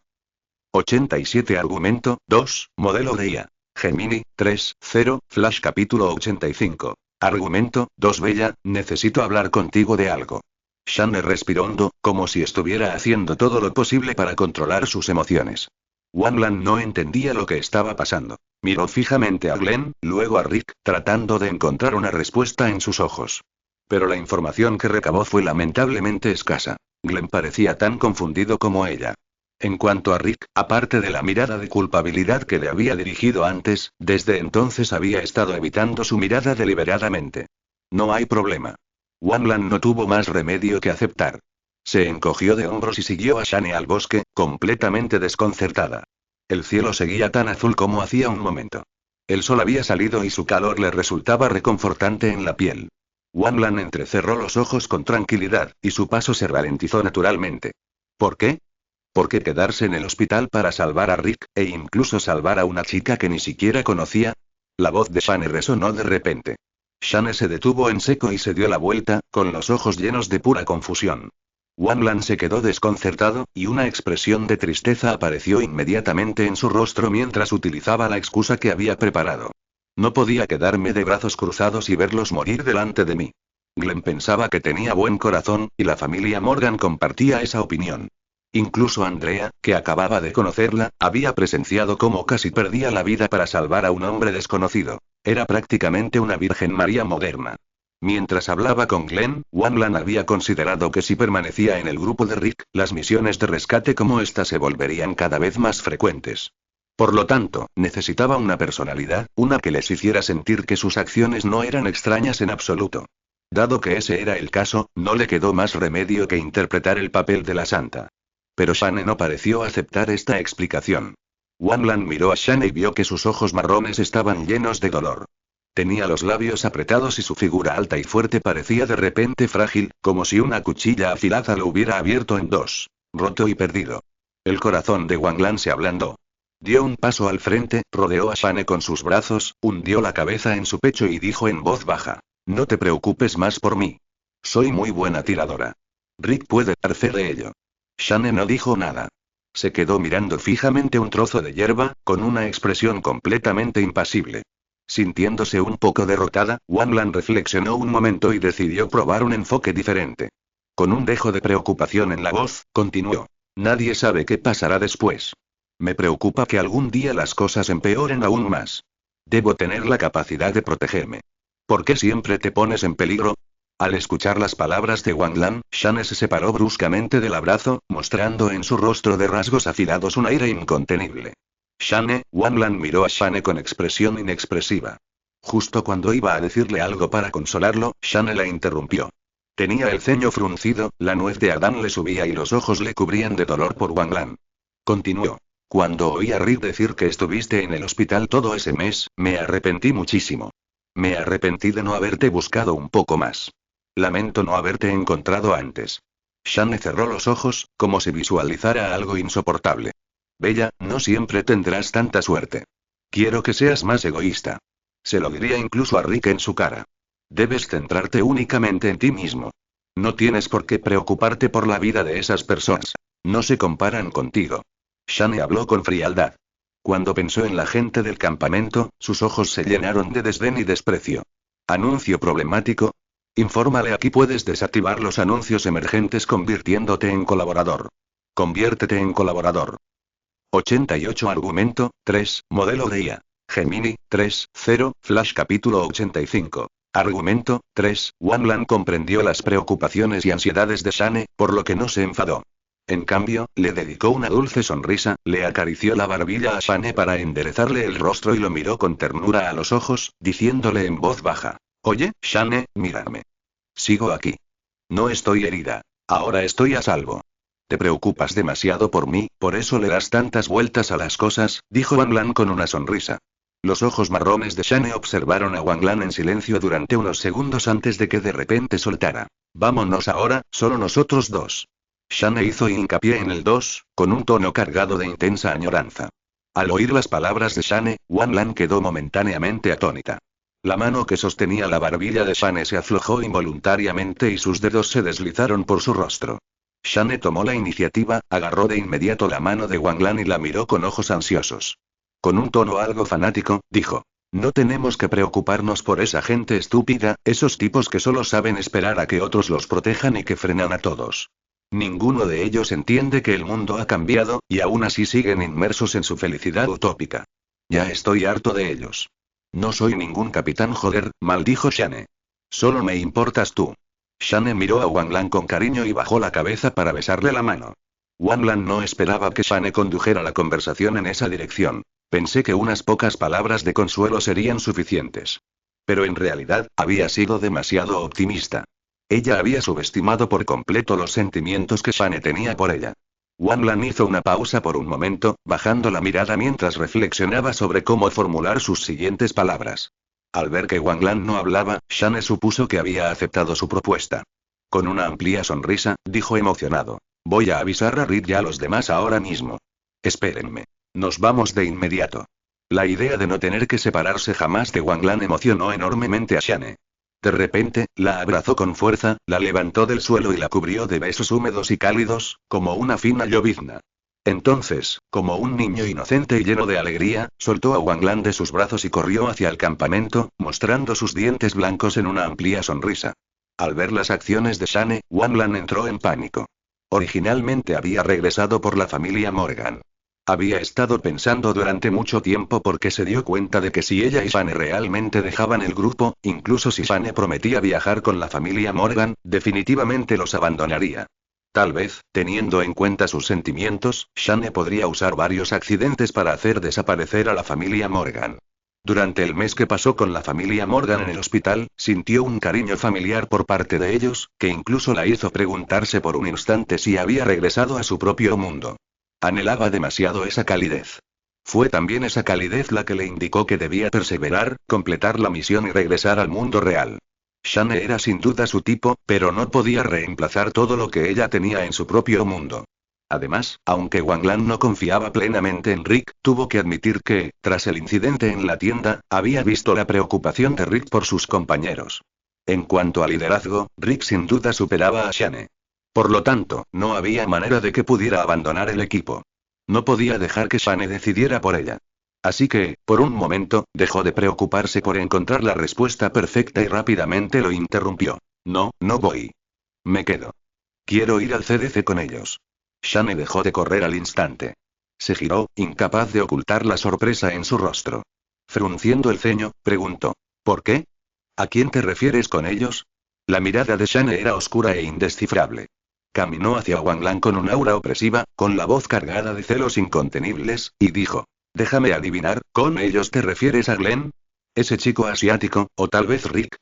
87 Argumento, 2, modelo de IA. Gemini, 3.0, Flash capítulo 85. Argumento, 2 Bella, necesito hablar contigo de algo. Shane respiró hondo, como si estuviera haciendo todo lo posible para controlar sus emociones. Wanglan no entendía lo que estaba pasando. Miró fijamente a Glenn, luego a Rick, tratando de encontrar una respuesta en sus ojos. Pero la información que recabó fue lamentablemente escasa. Glenn parecía tan confundido como ella. En cuanto a Rick, aparte de la mirada de culpabilidad que le había dirigido antes, desde entonces había estado evitando su mirada deliberadamente. No hay problema. Wanglan no tuvo más remedio que aceptar. Se encogió de hombros y siguió a Shane al bosque, completamente desconcertada. El cielo seguía tan azul como hacía un momento. El sol había salido y su calor le resultaba reconfortante en la piel. Wanglan entrecerró los ojos con tranquilidad, y su paso se ralentizó naturalmente. ¿Por qué? ¿Por qué quedarse en el hospital para salvar a Rick, e incluso salvar a una chica que ni siquiera conocía? La voz de Shane resonó de repente. Shane se detuvo en seco y se dio la vuelta, con los ojos llenos de pura confusión. Wanglan se quedó desconcertado, y una expresión de tristeza apareció inmediatamente en su rostro mientras utilizaba la excusa que había preparado. No podía quedarme de brazos cruzados y verlos morir delante de mí. Glenn pensaba que tenía buen corazón, y la familia Morgan compartía esa opinión. Incluso Andrea, que acababa de conocerla, había presenciado cómo casi perdía la vida para salvar a un hombre desconocido. Era prácticamente una Virgen María moderna. Mientras hablaba con Glenn, Wanglan había considerado que si permanecía en el grupo de Rick, las misiones de rescate como esta se volverían cada vez más frecuentes. Por lo tanto, necesitaba una personalidad, una que les hiciera sentir que sus acciones no eran extrañas en absoluto. Dado que ese era el caso, no le quedó más remedio que interpretar el papel de la santa. Pero Shane no pareció aceptar esta explicación. Wanglan miró a Shane y vio que sus ojos marrones estaban llenos de dolor. Tenía los labios apretados y su figura alta y fuerte parecía de repente frágil, como si una cuchilla afilada lo hubiera abierto en dos. Roto y perdido. El corazón de Wanglan se ablandó. Dio un paso al frente, rodeó a Shane con sus brazos, hundió la cabeza en su pecho y dijo en voz baja: No te preocupes más por mí. Soy muy buena tiradora. Rick puede dar fe de ello. Shane no dijo nada. Se quedó mirando fijamente un trozo de hierba, con una expresión completamente impasible. Sintiéndose un poco derrotada, Wanglan reflexionó un momento y decidió probar un enfoque diferente. Con un dejo de preocupación en la voz, continuó: Nadie sabe qué pasará después. Me preocupa que algún día las cosas empeoren aún más. Debo tener la capacidad de protegerme. ¿Por qué siempre te pones en peligro? Al escuchar las palabras de Wanglan, Shane se separó bruscamente del abrazo, mostrando en su rostro de rasgos afilados un aire incontenible. Shane, Wanglan miró a Shane con expresión inexpresiva. Justo cuando iba a decirle algo para consolarlo, Shane la interrumpió. Tenía el ceño fruncido, la nuez de Adán le subía y los ojos le cubrían de dolor por Wanglan. Continuó. Cuando oí a Rick decir que estuviste en el hospital todo ese mes, me arrepentí muchísimo. Me arrepentí de no haberte buscado un poco más. Lamento no haberte encontrado antes. Shane cerró los ojos, como si visualizara algo insoportable. Bella, no siempre tendrás tanta suerte. Quiero que seas más egoísta. Se lo diría incluso a Rick en su cara. Debes centrarte únicamente en ti mismo. No tienes por qué preocuparte por la vida de esas personas. No se comparan contigo. Shane habló con frialdad. Cuando pensó en la gente del campamento, sus ojos se llenaron de desdén y desprecio. ¿Anuncio problemático? Infórmale, aquí puedes desactivar los anuncios emergentes convirtiéndote en colaborador. Conviértete en colaborador. 88 Argumento, 3, modelo de IA. Gemini, 3, 0, Flash capítulo 85. Argumento, 3, Wanlan comprendió las preocupaciones y ansiedades de Shane, por lo que no se enfadó. En cambio, le dedicó una dulce sonrisa, le acarició la barbilla a Shane para enderezarle el rostro y lo miró con ternura a los ojos, diciéndole en voz baja: Oye, Shane, mírame. Sigo aquí. No estoy herida. Ahora estoy a salvo. Te preocupas demasiado por mí, por eso le das tantas vueltas a las cosas, dijo Wanlan con una sonrisa. Los ojos marrones de Shane observaron a Wanlan en silencio durante unos segundos antes de que de repente soltara: Vámonos ahora, solo nosotros dos. Shane hizo hincapié en el dos, con un tono cargado de intensa añoranza. Al oír las palabras de Shane, Wanlan quedó momentáneamente atónita. La mano que sostenía la barbilla de Shane se aflojó involuntariamente y sus dedos se deslizaron por su rostro. Shane tomó la iniciativa, agarró de inmediato la mano de Wanlan y la miró con ojos ansiosos. Con un tono algo fanático, dijo: No tenemos que preocuparnos por esa gente estúpida, esos tipos que solo saben esperar a que otros los protejan y que frenan a todos. Ninguno de ellos entiende que el mundo ha cambiado, y aún así siguen inmersos en su felicidad utópica. Ya estoy harto de ellos. No soy ningún capitán, joder, maldijo Shane. Solo me importas tú. Shane miró a Wanlan con cariño y bajó la cabeza para besarle la mano. Wanlan no esperaba que Shane condujera la conversación en esa dirección. Pensé que unas pocas palabras de consuelo serían suficientes. Pero en realidad, había sido demasiado optimista. Ella había subestimado por completo los sentimientos que Shane tenía por ella. Wanlan hizo una pausa por un momento, bajando la mirada mientras reflexionaba sobre cómo formular sus siguientes palabras. Al ver que Wanlan no hablaba, Shane supuso que había aceptado su propuesta. Con una amplia sonrisa, dijo emocionado: Voy a avisar a Rick y a los demás ahora mismo. Espérenme. Nos vamos de inmediato. La idea de no tener que separarse jamás de Wanlan emocionó enormemente a Shane. De repente, la abrazó con fuerza, la levantó del suelo y la cubrió de besos húmedos y cálidos, como una fina llovizna. Entonces, como un niño inocente y lleno de alegría, soltó a Wanlan de sus brazos y corrió hacia el campamento, mostrando sus dientes blancos en una amplia sonrisa. Al ver las acciones de Shane, Wanlan entró en pánico. Originalmente había regresado por la familia Morgan. Había estado pensando durante mucho tiempo porque se dio cuenta de que si ella y Shane realmente dejaban el grupo, incluso si Shane prometía viajar con la familia Morgan, definitivamente los abandonaría. Tal vez, teniendo en cuenta sus sentimientos, Shane podría usar varios accidentes para hacer desaparecer a la familia Morgan. Durante el mes que pasó con la familia Morgan en el hospital, sintió un cariño familiar por parte de ellos, que incluso la hizo preguntarse por un instante si había regresado a su propio mundo. Anhelaba demasiado esa calidez. Fue también esa calidez la que le indicó que debía perseverar, completar la misión y regresar al mundo real. Shane era sin duda su tipo, pero no podía reemplazar todo lo que ella tenía en su propio mundo. Además, aunque Wanlan no confiaba plenamente en Rick, tuvo que admitir que, tras el incidente en la tienda, había visto la preocupación de Rick por sus compañeros. En cuanto a liderazgo, Rick sin duda superaba a Shane. Por lo tanto, no había manera de que pudiera abandonar el equipo. No podía dejar que Shane decidiera por ella. Así que, por un momento, dejó de preocuparse por encontrar la respuesta perfecta y rápidamente lo interrumpió. No, no voy. Me quedo. Quiero ir al CDC con ellos. Shane dejó de correr al instante. Se giró, incapaz de ocultar la sorpresa en su rostro. Frunciendo el ceño, preguntó: ¿Por qué? ¿A quién te refieres con ellos? La mirada de Shane era oscura e indescifrable. Caminó hacia Wanlan con un aura opresiva, con la voz cargada de celos incontenibles, y dijo: Déjame adivinar, ¿con ellos te refieres a Glenn? ¿Ese chico asiático, o tal vez Rick?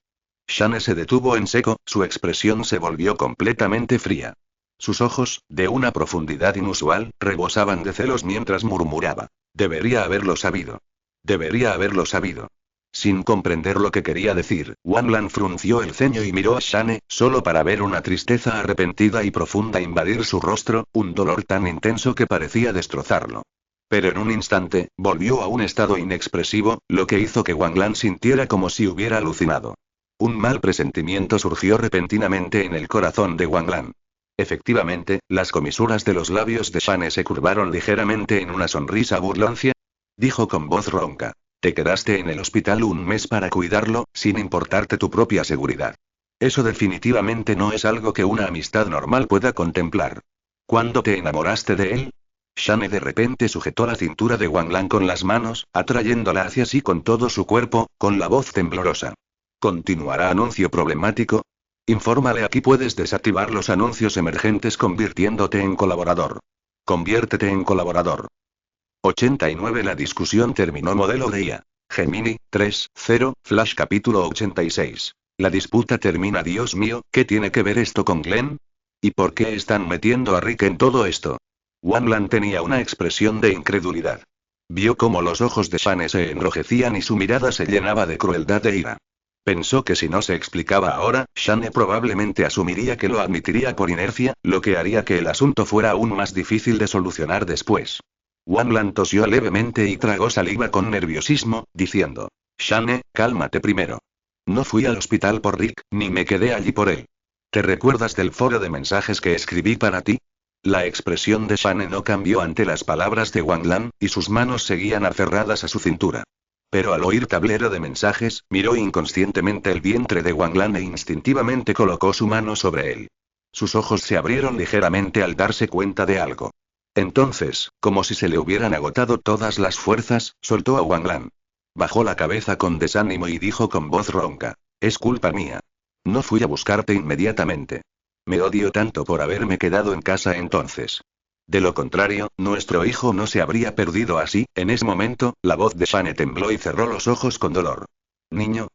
Shane se detuvo en seco, su expresión se volvió completamente fría. Sus ojos, de una profundidad inusual, rebosaban de celos mientras murmuraba: Debería haberlo sabido. Debería haberlo sabido. Sin comprender lo que quería decir, Wanlan frunció el ceño y miró a Shane, solo para ver una tristeza arrepentida y profunda invadir su rostro, un dolor tan intenso que parecía destrozarlo. Pero en un instante, volvió a un estado inexpresivo, lo que hizo que Wanlan sintiera como si hubiera alucinado. Un mal presentimiento surgió repentinamente en el corazón de Wanlan. Efectivamente, las comisuras de los labios de Shane se curvaron ligeramente en una sonrisa burlancia. dijo con voz ronca. Te quedaste en el hospital un mes para cuidarlo, sin importarte tu propia seguridad. Eso definitivamente no es algo que una amistad normal pueda contemplar. ¿Cuándo te enamoraste de él? Shane de repente sujetó la cintura de Wang Lan con las manos, atrayéndola hacia sí con todo su cuerpo, con la voz temblorosa. ¿Continuará anuncio problemático? Infórmale, aquí puedes desactivar los anuncios emergentes convirtiéndote en colaborador. Conviértete en colaborador. 89 La discusión terminó. Modelo de IA. Gemini, 3.0, Flash capítulo 86. La disputa termina. Dios mío, ¿qué tiene que ver esto con Glenn? ¿Y por qué están metiendo a Rick en todo esto? Wang Lan tenía una expresión de incredulidad. Vio cómo los ojos de Shane se enrojecían y su mirada se llenaba de crueldad e ira. Pensó que si no se explicaba ahora, Shane probablemente asumiría que lo admitiría por inercia, lo que haría que el asunto fuera aún más difícil de solucionar después. Wang Lan tosió levemente y tragó saliva con nerviosismo, diciendo: Shane, cálmate primero. No fui al hospital por Rick, ni me quedé allí por él. ¿Te recuerdas del foro de mensajes que escribí para ti? La expresión de Shane no cambió ante las palabras de Wang Lan, y sus manos seguían aferradas a su cintura. Pero al oír tablero de mensajes, miró inconscientemente el vientre de Wang Lan e instintivamente colocó su mano sobre él. Sus ojos se abrieron ligeramente al darse cuenta de algo. Entonces, como si se le hubieran agotado todas las fuerzas, soltó a Wang Lan. Bajó la cabeza con desánimo y dijo con voz ronca: es culpa mía. No fui a buscarte inmediatamente. Me odio tanto por haberme quedado en casa entonces. De lo contrario, nuestro hijo no se habría perdido así. En ese momento, la voz de Shane tembló y cerró los ojos con dolor. Niño.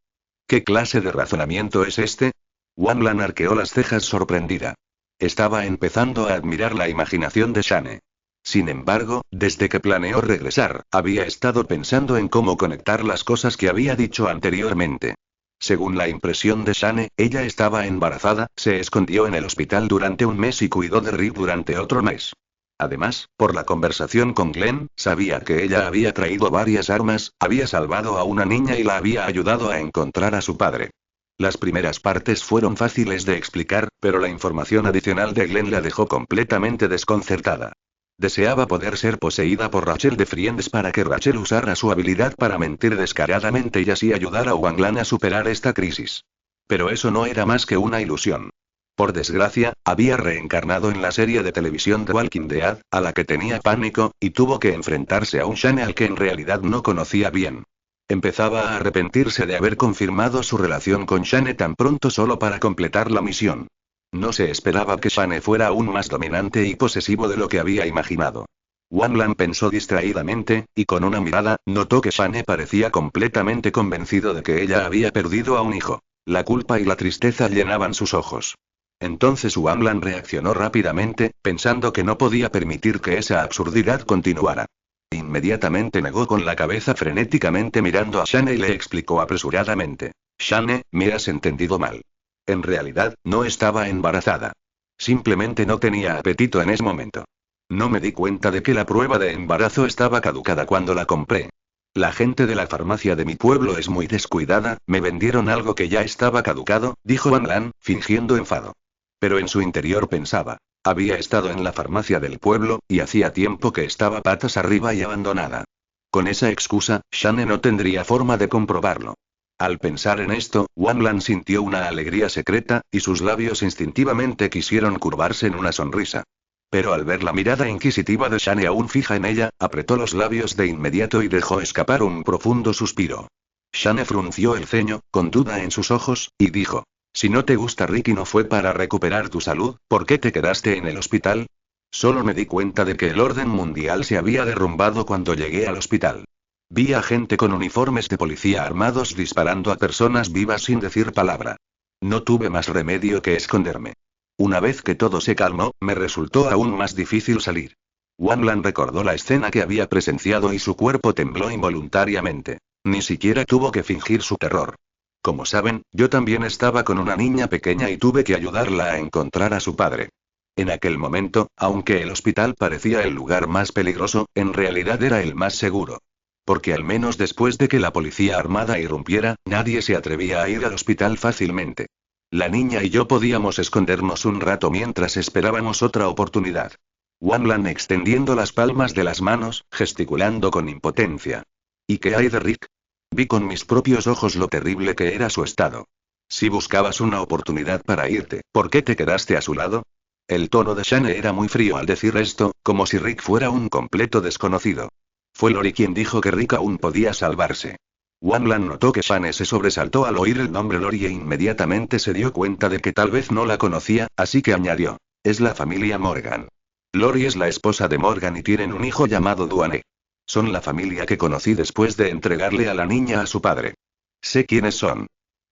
¿Qué clase de razonamiento es este? Wang Lan arqueó las cejas sorprendida. Estaba empezando a admirar la imaginación de Shane. Sin embargo, desde que planeó regresar, había estado pensando en cómo conectar las cosas que había dicho anteriormente. Según la impresión de Shane, ella estaba embarazada, se escondió en el hospital durante un mes y cuidó de Rick durante otro mes. Además, por la conversación con Glenn, sabía que ella había traído varias armas, había salvado a una niña y la había ayudado a encontrar a su padre. Las primeras partes fueron fáciles de explicar, pero la información adicional de Glenn la dejó completamente desconcertada. Deseaba poder ser poseída por Rachel de Friends para que Rachel usara su habilidad para mentir descaradamente y así ayudar a Wang Lan a superar esta crisis. Pero eso no era más que una ilusión. Por desgracia, había reencarnado en la serie de televisión The Walking Dead, a la que tenía pánico, y tuvo que enfrentarse a un Shane al que en realidad no conocía bien. Empezaba a arrepentirse de haber confirmado su relación con Shane tan pronto solo para completar la misión. No se esperaba que Shane fuera aún más dominante y posesivo de lo que había imaginado. Wang Lan pensó distraídamente, y con una mirada, notó que Shane parecía completamente convencido de que ella había perdido a un hijo. La culpa y la tristeza llenaban sus ojos. Entonces Wang Lan reaccionó rápidamente, pensando que no podía permitir que esa absurdidad continuara. Inmediatamente negó con la cabeza frenéticamente mirando a Shane y le explicó apresuradamente: Shane, me has entendido mal. En realidad, no estaba embarazada. Simplemente no tenía apetito en ese momento. No me di cuenta de que la prueba de embarazo estaba caducada cuando la compré. La gente de la farmacia de mi pueblo es muy descuidada, me vendieron algo que ya estaba caducado, dijo Wang Lan, fingiendo enfado. Pero en su interior pensaba: había estado en la farmacia del pueblo, y hacía tiempo que estaba patas arriba y abandonada. Con esa excusa, Shane no tendría forma de comprobarlo. Al pensar en esto, Wang Lan sintió una alegría secreta, y sus labios instintivamente quisieron curvarse en una sonrisa. Pero al ver la mirada inquisitiva de Shane aún fija en ella, apretó los labios de inmediato y dejó escapar un profundo suspiro. Shane frunció el ceño, con duda en sus ojos, y dijo: si no te gusta Rick y no fue para recuperar tu salud, ¿por qué te quedaste en el hospital? Solo me di cuenta de que el orden mundial se había derrumbado cuando llegué al hospital. Vi a gente con uniformes de policía armados disparando a personas vivas sin decir palabra. No tuve más remedio que esconderme. Una vez que todo se calmó, me resultó aún más difícil salir. Wang Lan recordó la escena que había presenciado y su cuerpo tembló involuntariamente. Ni siquiera tuvo que fingir su terror. Como saben, yo también estaba con una niña pequeña y tuve que ayudarla a encontrar a su padre. En aquel momento, aunque el hospital parecía el lugar más peligroso, en realidad era el más seguro. Porque al menos después de que la policía armada irrumpiera, nadie se atrevía a ir al hospital fácilmente. La niña y yo podíamos escondernos un rato mientras esperábamos otra oportunidad. Wanlan extendiendo las palmas de las manos, gesticulando con impotencia. ¿Y qué hay de Rick? Vi con mis propios ojos lo terrible que era su estado. Si buscabas una oportunidad para irte, ¿por qué te quedaste a su lado? El tono de Shane era muy frío al decir esto, como si Rick fuera un completo desconocido. Fue Lori quien dijo que Rick aún podía salvarse. Wanlan notó que Shane se sobresaltó al oír el nombre Lori e inmediatamente se dio cuenta de que tal vez no la conocía, así que añadió: es la familia Morgan. Lori es la esposa de Morgan y tienen un hijo llamado Duane. Son la familia que conocí después de entregarle a la niña a su padre. Sé quiénes son.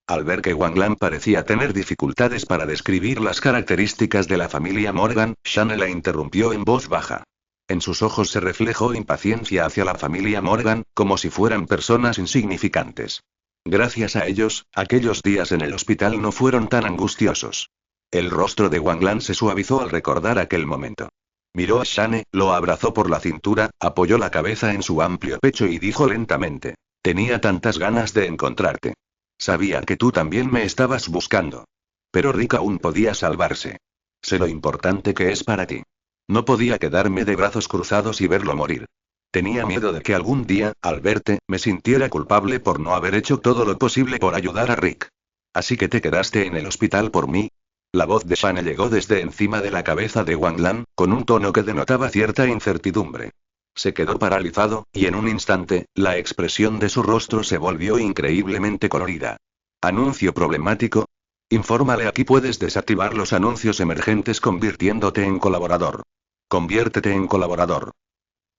Al ver que Wanlan parecía tener dificultades para describir las características de la familia Morgan, Shane la interrumpió en voz baja. En sus ojos se reflejó impaciencia hacia la familia Morgan, como si fueran personas insignificantes. Gracias a ellos, aquellos días en el hospital no fueron tan angustiosos. El rostro de Wanlan se suavizó al recordar aquel momento. Miró a Shane, lo abrazó por la cintura, apoyó la cabeza en su amplio pecho y dijo lentamente: tenía tantas ganas de encontrarte. Sabía que tú también me estabas buscando. Pero Rick aún podía salvarse. Sé lo importante que es para ti. No podía quedarme de brazos cruzados y verlo morir. Tenía miedo de que algún día, al verte, me sintiera culpable por no haber hecho todo lo posible por ayudar a Rick. Así que te quedaste en el hospital por mí. La voz de Shane llegó desde encima de la cabeza de Wanlan, con un tono que denotaba cierta incertidumbre. Se quedó paralizado, y en un instante, la expresión de su rostro se volvió increíblemente colorida. ¿Anuncio problemático? Infórmale: aquí puedes desactivar los anuncios emergentes convirtiéndote en colaborador. Conviértete en colaborador.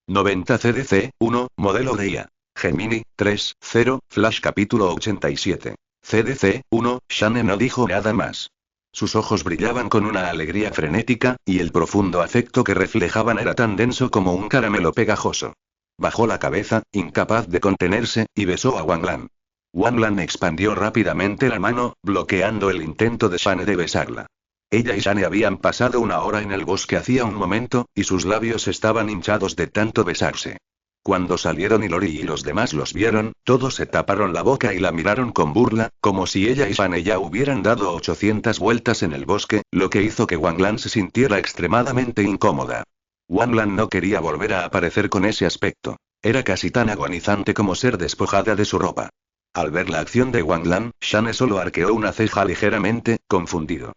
90 CDC, 1, modelo de IA. Gemini, 3, 0, Flash capítulo 87. CDC, 1, Shane no dijo nada más. Sus ojos brillaban con una alegría frenética, y el profundo afecto que reflejaban era tan denso como un caramelo pegajoso. Bajó la cabeza, incapaz de contenerse, y besó a Wanlan. Wanlan expandió rápidamente la mano, bloqueando el intento de Shane de besarla. Ella y Shane habían pasado una hora en el bosque hacía un momento, y sus labios estaban hinchados de tanto besarse. Cuando salieron y Lori y los demás los vieron, todos se taparon la boca y la miraron con burla, como si ella y Shane ya hubieran dado 800 vueltas en el bosque, lo que hizo que Wanlan se sintiera extremadamente incómoda. Wanlan no quería volver a aparecer con ese aspecto. Era casi tan agonizante como ser despojada de su ropa. Al ver la acción de Wanlan, Shane solo arqueó una ceja ligeramente, confundido.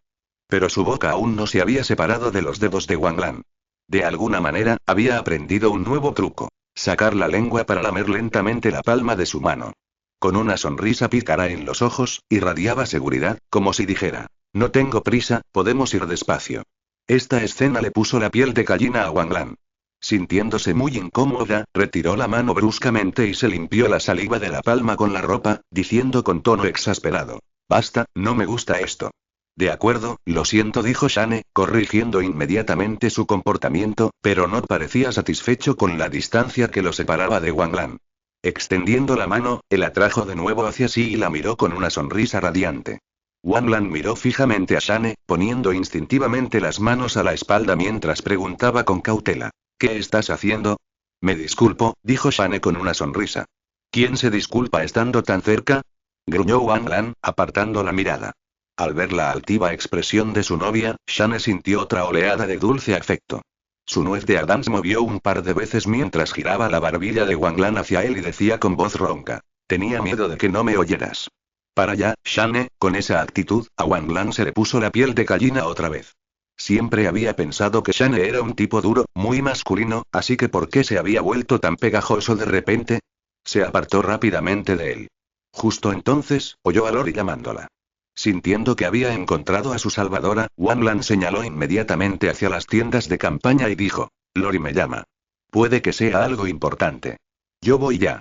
Pero su boca aún no se había separado de los dedos de Wanlan. De alguna manera, había aprendido un nuevo truco: sacar la lengua para lamer lentamente la palma de su mano. Con una sonrisa pícara en los ojos, irradiaba seguridad, como si dijera: no tengo prisa, podemos ir despacio. Esta escena le puso la piel de gallina a Wanlan. Sintiéndose muy incómoda, retiró la mano bruscamente y se limpió la saliva de la palma con la ropa, diciendo con tono exasperado: basta, no me gusta esto. De acuerdo, lo siento, dijo Shane, corrigiendo inmediatamente su comportamiento, pero no parecía satisfecho con la distancia que lo separaba de Wanlan. Extendiendo la mano, él atrajo de nuevo hacia sí y la miró con una sonrisa radiante. Wanlan miró fijamente a Shane, poniendo instintivamente las manos a la espalda mientras preguntaba con cautela: ¿qué estás haciendo? Me disculpo, dijo Shane con una sonrisa. ¿Quién se disculpa estando tan cerca? Gruñó Wanlan, apartando la mirada. Al ver la altiva expresión de su novia, Shane sintió otra oleada de dulce afecto. Su nuez de Adams movió un par de veces mientras giraba la barbilla de Wanlan hacia él y decía con voz ronca: tenía miedo de que no me oyeras. Para allá, Shane, con esa actitud, a Wanlan se le puso la piel de gallina otra vez. Siempre había pensado que Shane era un tipo duro, muy masculino, así que ¿por qué se había vuelto tan pegajoso de repente? Se apartó rápidamente de él. Justo entonces, oyó a Lori llamándola. Sintiendo que había encontrado a su salvadora, Wanlan señaló inmediatamente hacia las tiendas de campaña y dijo: Lori me llama. Puede que sea algo importante. Yo voy ya.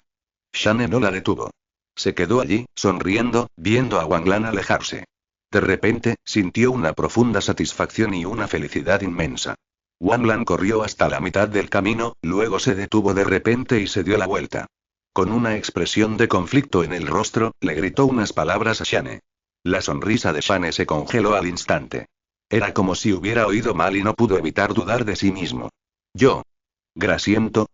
Shane no la detuvo. Se quedó allí, sonriendo, viendo a Wanlan alejarse. De repente, sintió una profunda satisfacción y una felicidad inmensa. Wanlan corrió hasta la mitad del camino, luego se detuvo de repente y se dio la vuelta. Con una expresión de conflicto en el rostro, le gritó unas palabras a Shane. La sonrisa de Shane se congeló al instante. Era como si hubiera oído mal y no pudo evitar dudar de sí mismo. Yo. Grasiento.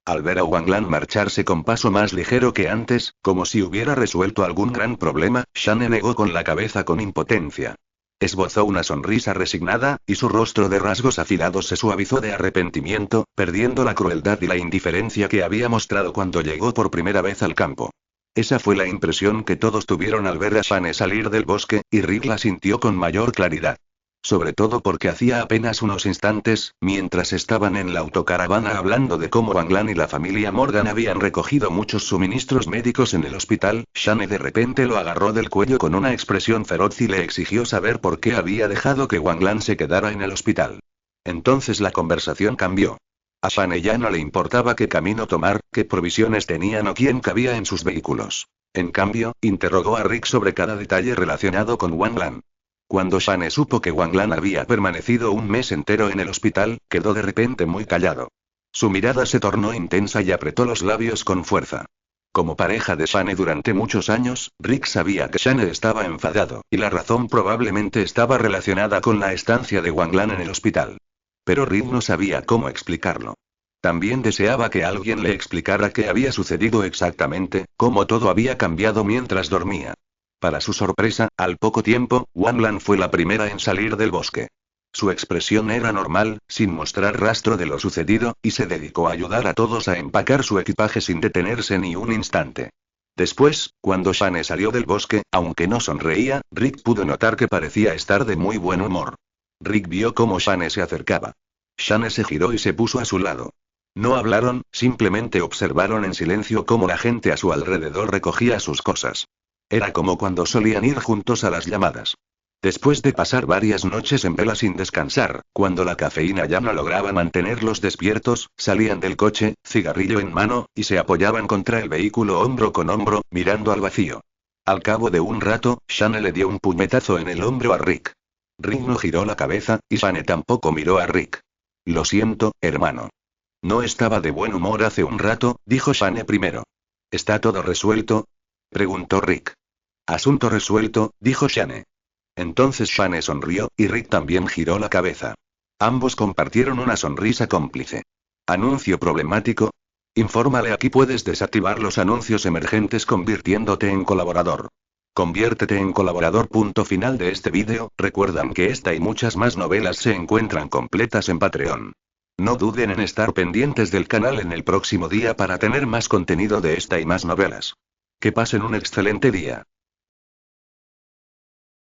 Al ver a Wanlan marcharse con paso más ligero que antes, como si hubiera resuelto algún gran problema, Shane negó con la cabeza con impotencia. Esbozó una sonrisa resignada, y su rostro de rasgos afilados se suavizó de arrepentimiento, perdiendo la crueldad y la indiferencia que había mostrado cuando llegó por primera vez al campo. Esa fue la impresión que todos tuvieron al ver a Shane salir del bosque, y Rick la sintió con mayor claridad. Sobre todo porque hacía apenas unos instantes, mientras estaban en la autocaravana hablando de cómo Wanglan y la familia Morgan habían recogido muchos suministros médicos en el hospital, Shane de repente lo agarró del cuello con una expresión feroz y le exigió saber por qué había dejado que Wanglan se quedara en el hospital. Entonces la conversación cambió. A Shane ya no le importaba qué camino tomar, qué provisiones tenían o quién cabía en sus vehículos. En cambio, interrogó a Rick sobre cada detalle relacionado con Wanglan. Cuando Shane supo que Wanglan había permanecido un mes entero en el hospital, quedó de repente muy callado. Su mirada se tornó intensa y apretó los labios con fuerza. Como pareja de Shane durante muchos años, Rick sabía que Shane estaba enfadado, y la razón probablemente estaba relacionada con la estancia de Wanglan en el hospital. Pero Rick no sabía cómo explicarlo. También deseaba que alguien le explicara qué había sucedido exactamente, cómo todo había cambiado mientras dormía. Para su sorpresa, al poco tiempo, Wanglan fue la primera en salir del bosque. Su expresión era normal, sin mostrar rastro de lo sucedido, y se dedicó a ayudar a todos a empacar su equipaje sin detenerse ni un instante. Después, cuando Shane salió del bosque, aunque no sonreía, Rick pudo notar que parecía estar de muy buen humor. Rick vio cómo Shane se acercaba. Shane se giró y se puso a su lado. No hablaron, simplemente observaron en silencio cómo la gente a su alrededor recogía sus cosas. Era como cuando solían ir juntos a las llamadas. Después de pasar varias noches en vela sin descansar, cuando la cafeína ya no lograba mantenerlos despiertos, salían del coche, cigarrillo en mano, y se apoyaban contra el vehículo hombro con hombro, mirando al vacío. Al cabo de un rato, Shane le dio un puñetazo en el hombro a Rick. Rick no giró la cabeza, y Shane tampoco miró a Rick. Lo siento, hermano. No estaba de buen humor hace un rato, dijo Shane primero. ¿Está todo resuelto?, preguntó Rick. Asunto resuelto, dijo Shane. Entonces Shane sonrió, y Rick también giró la cabeza. Ambos compartieron una sonrisa cómplice. ¿Anuncio problemático? Infórmale, aquí puedes desactivar los anuncios emergentes convirtiéndote en colaborador. Conviértete en colaborador. Punto final de este vídeo. Recuerdan que esta y muchas más novelas se encuentran completas en Patreon. No duden en estar pendientes del canal en el próximo día para tener más contenido de esta y más novelas. Que pasen un excelente día.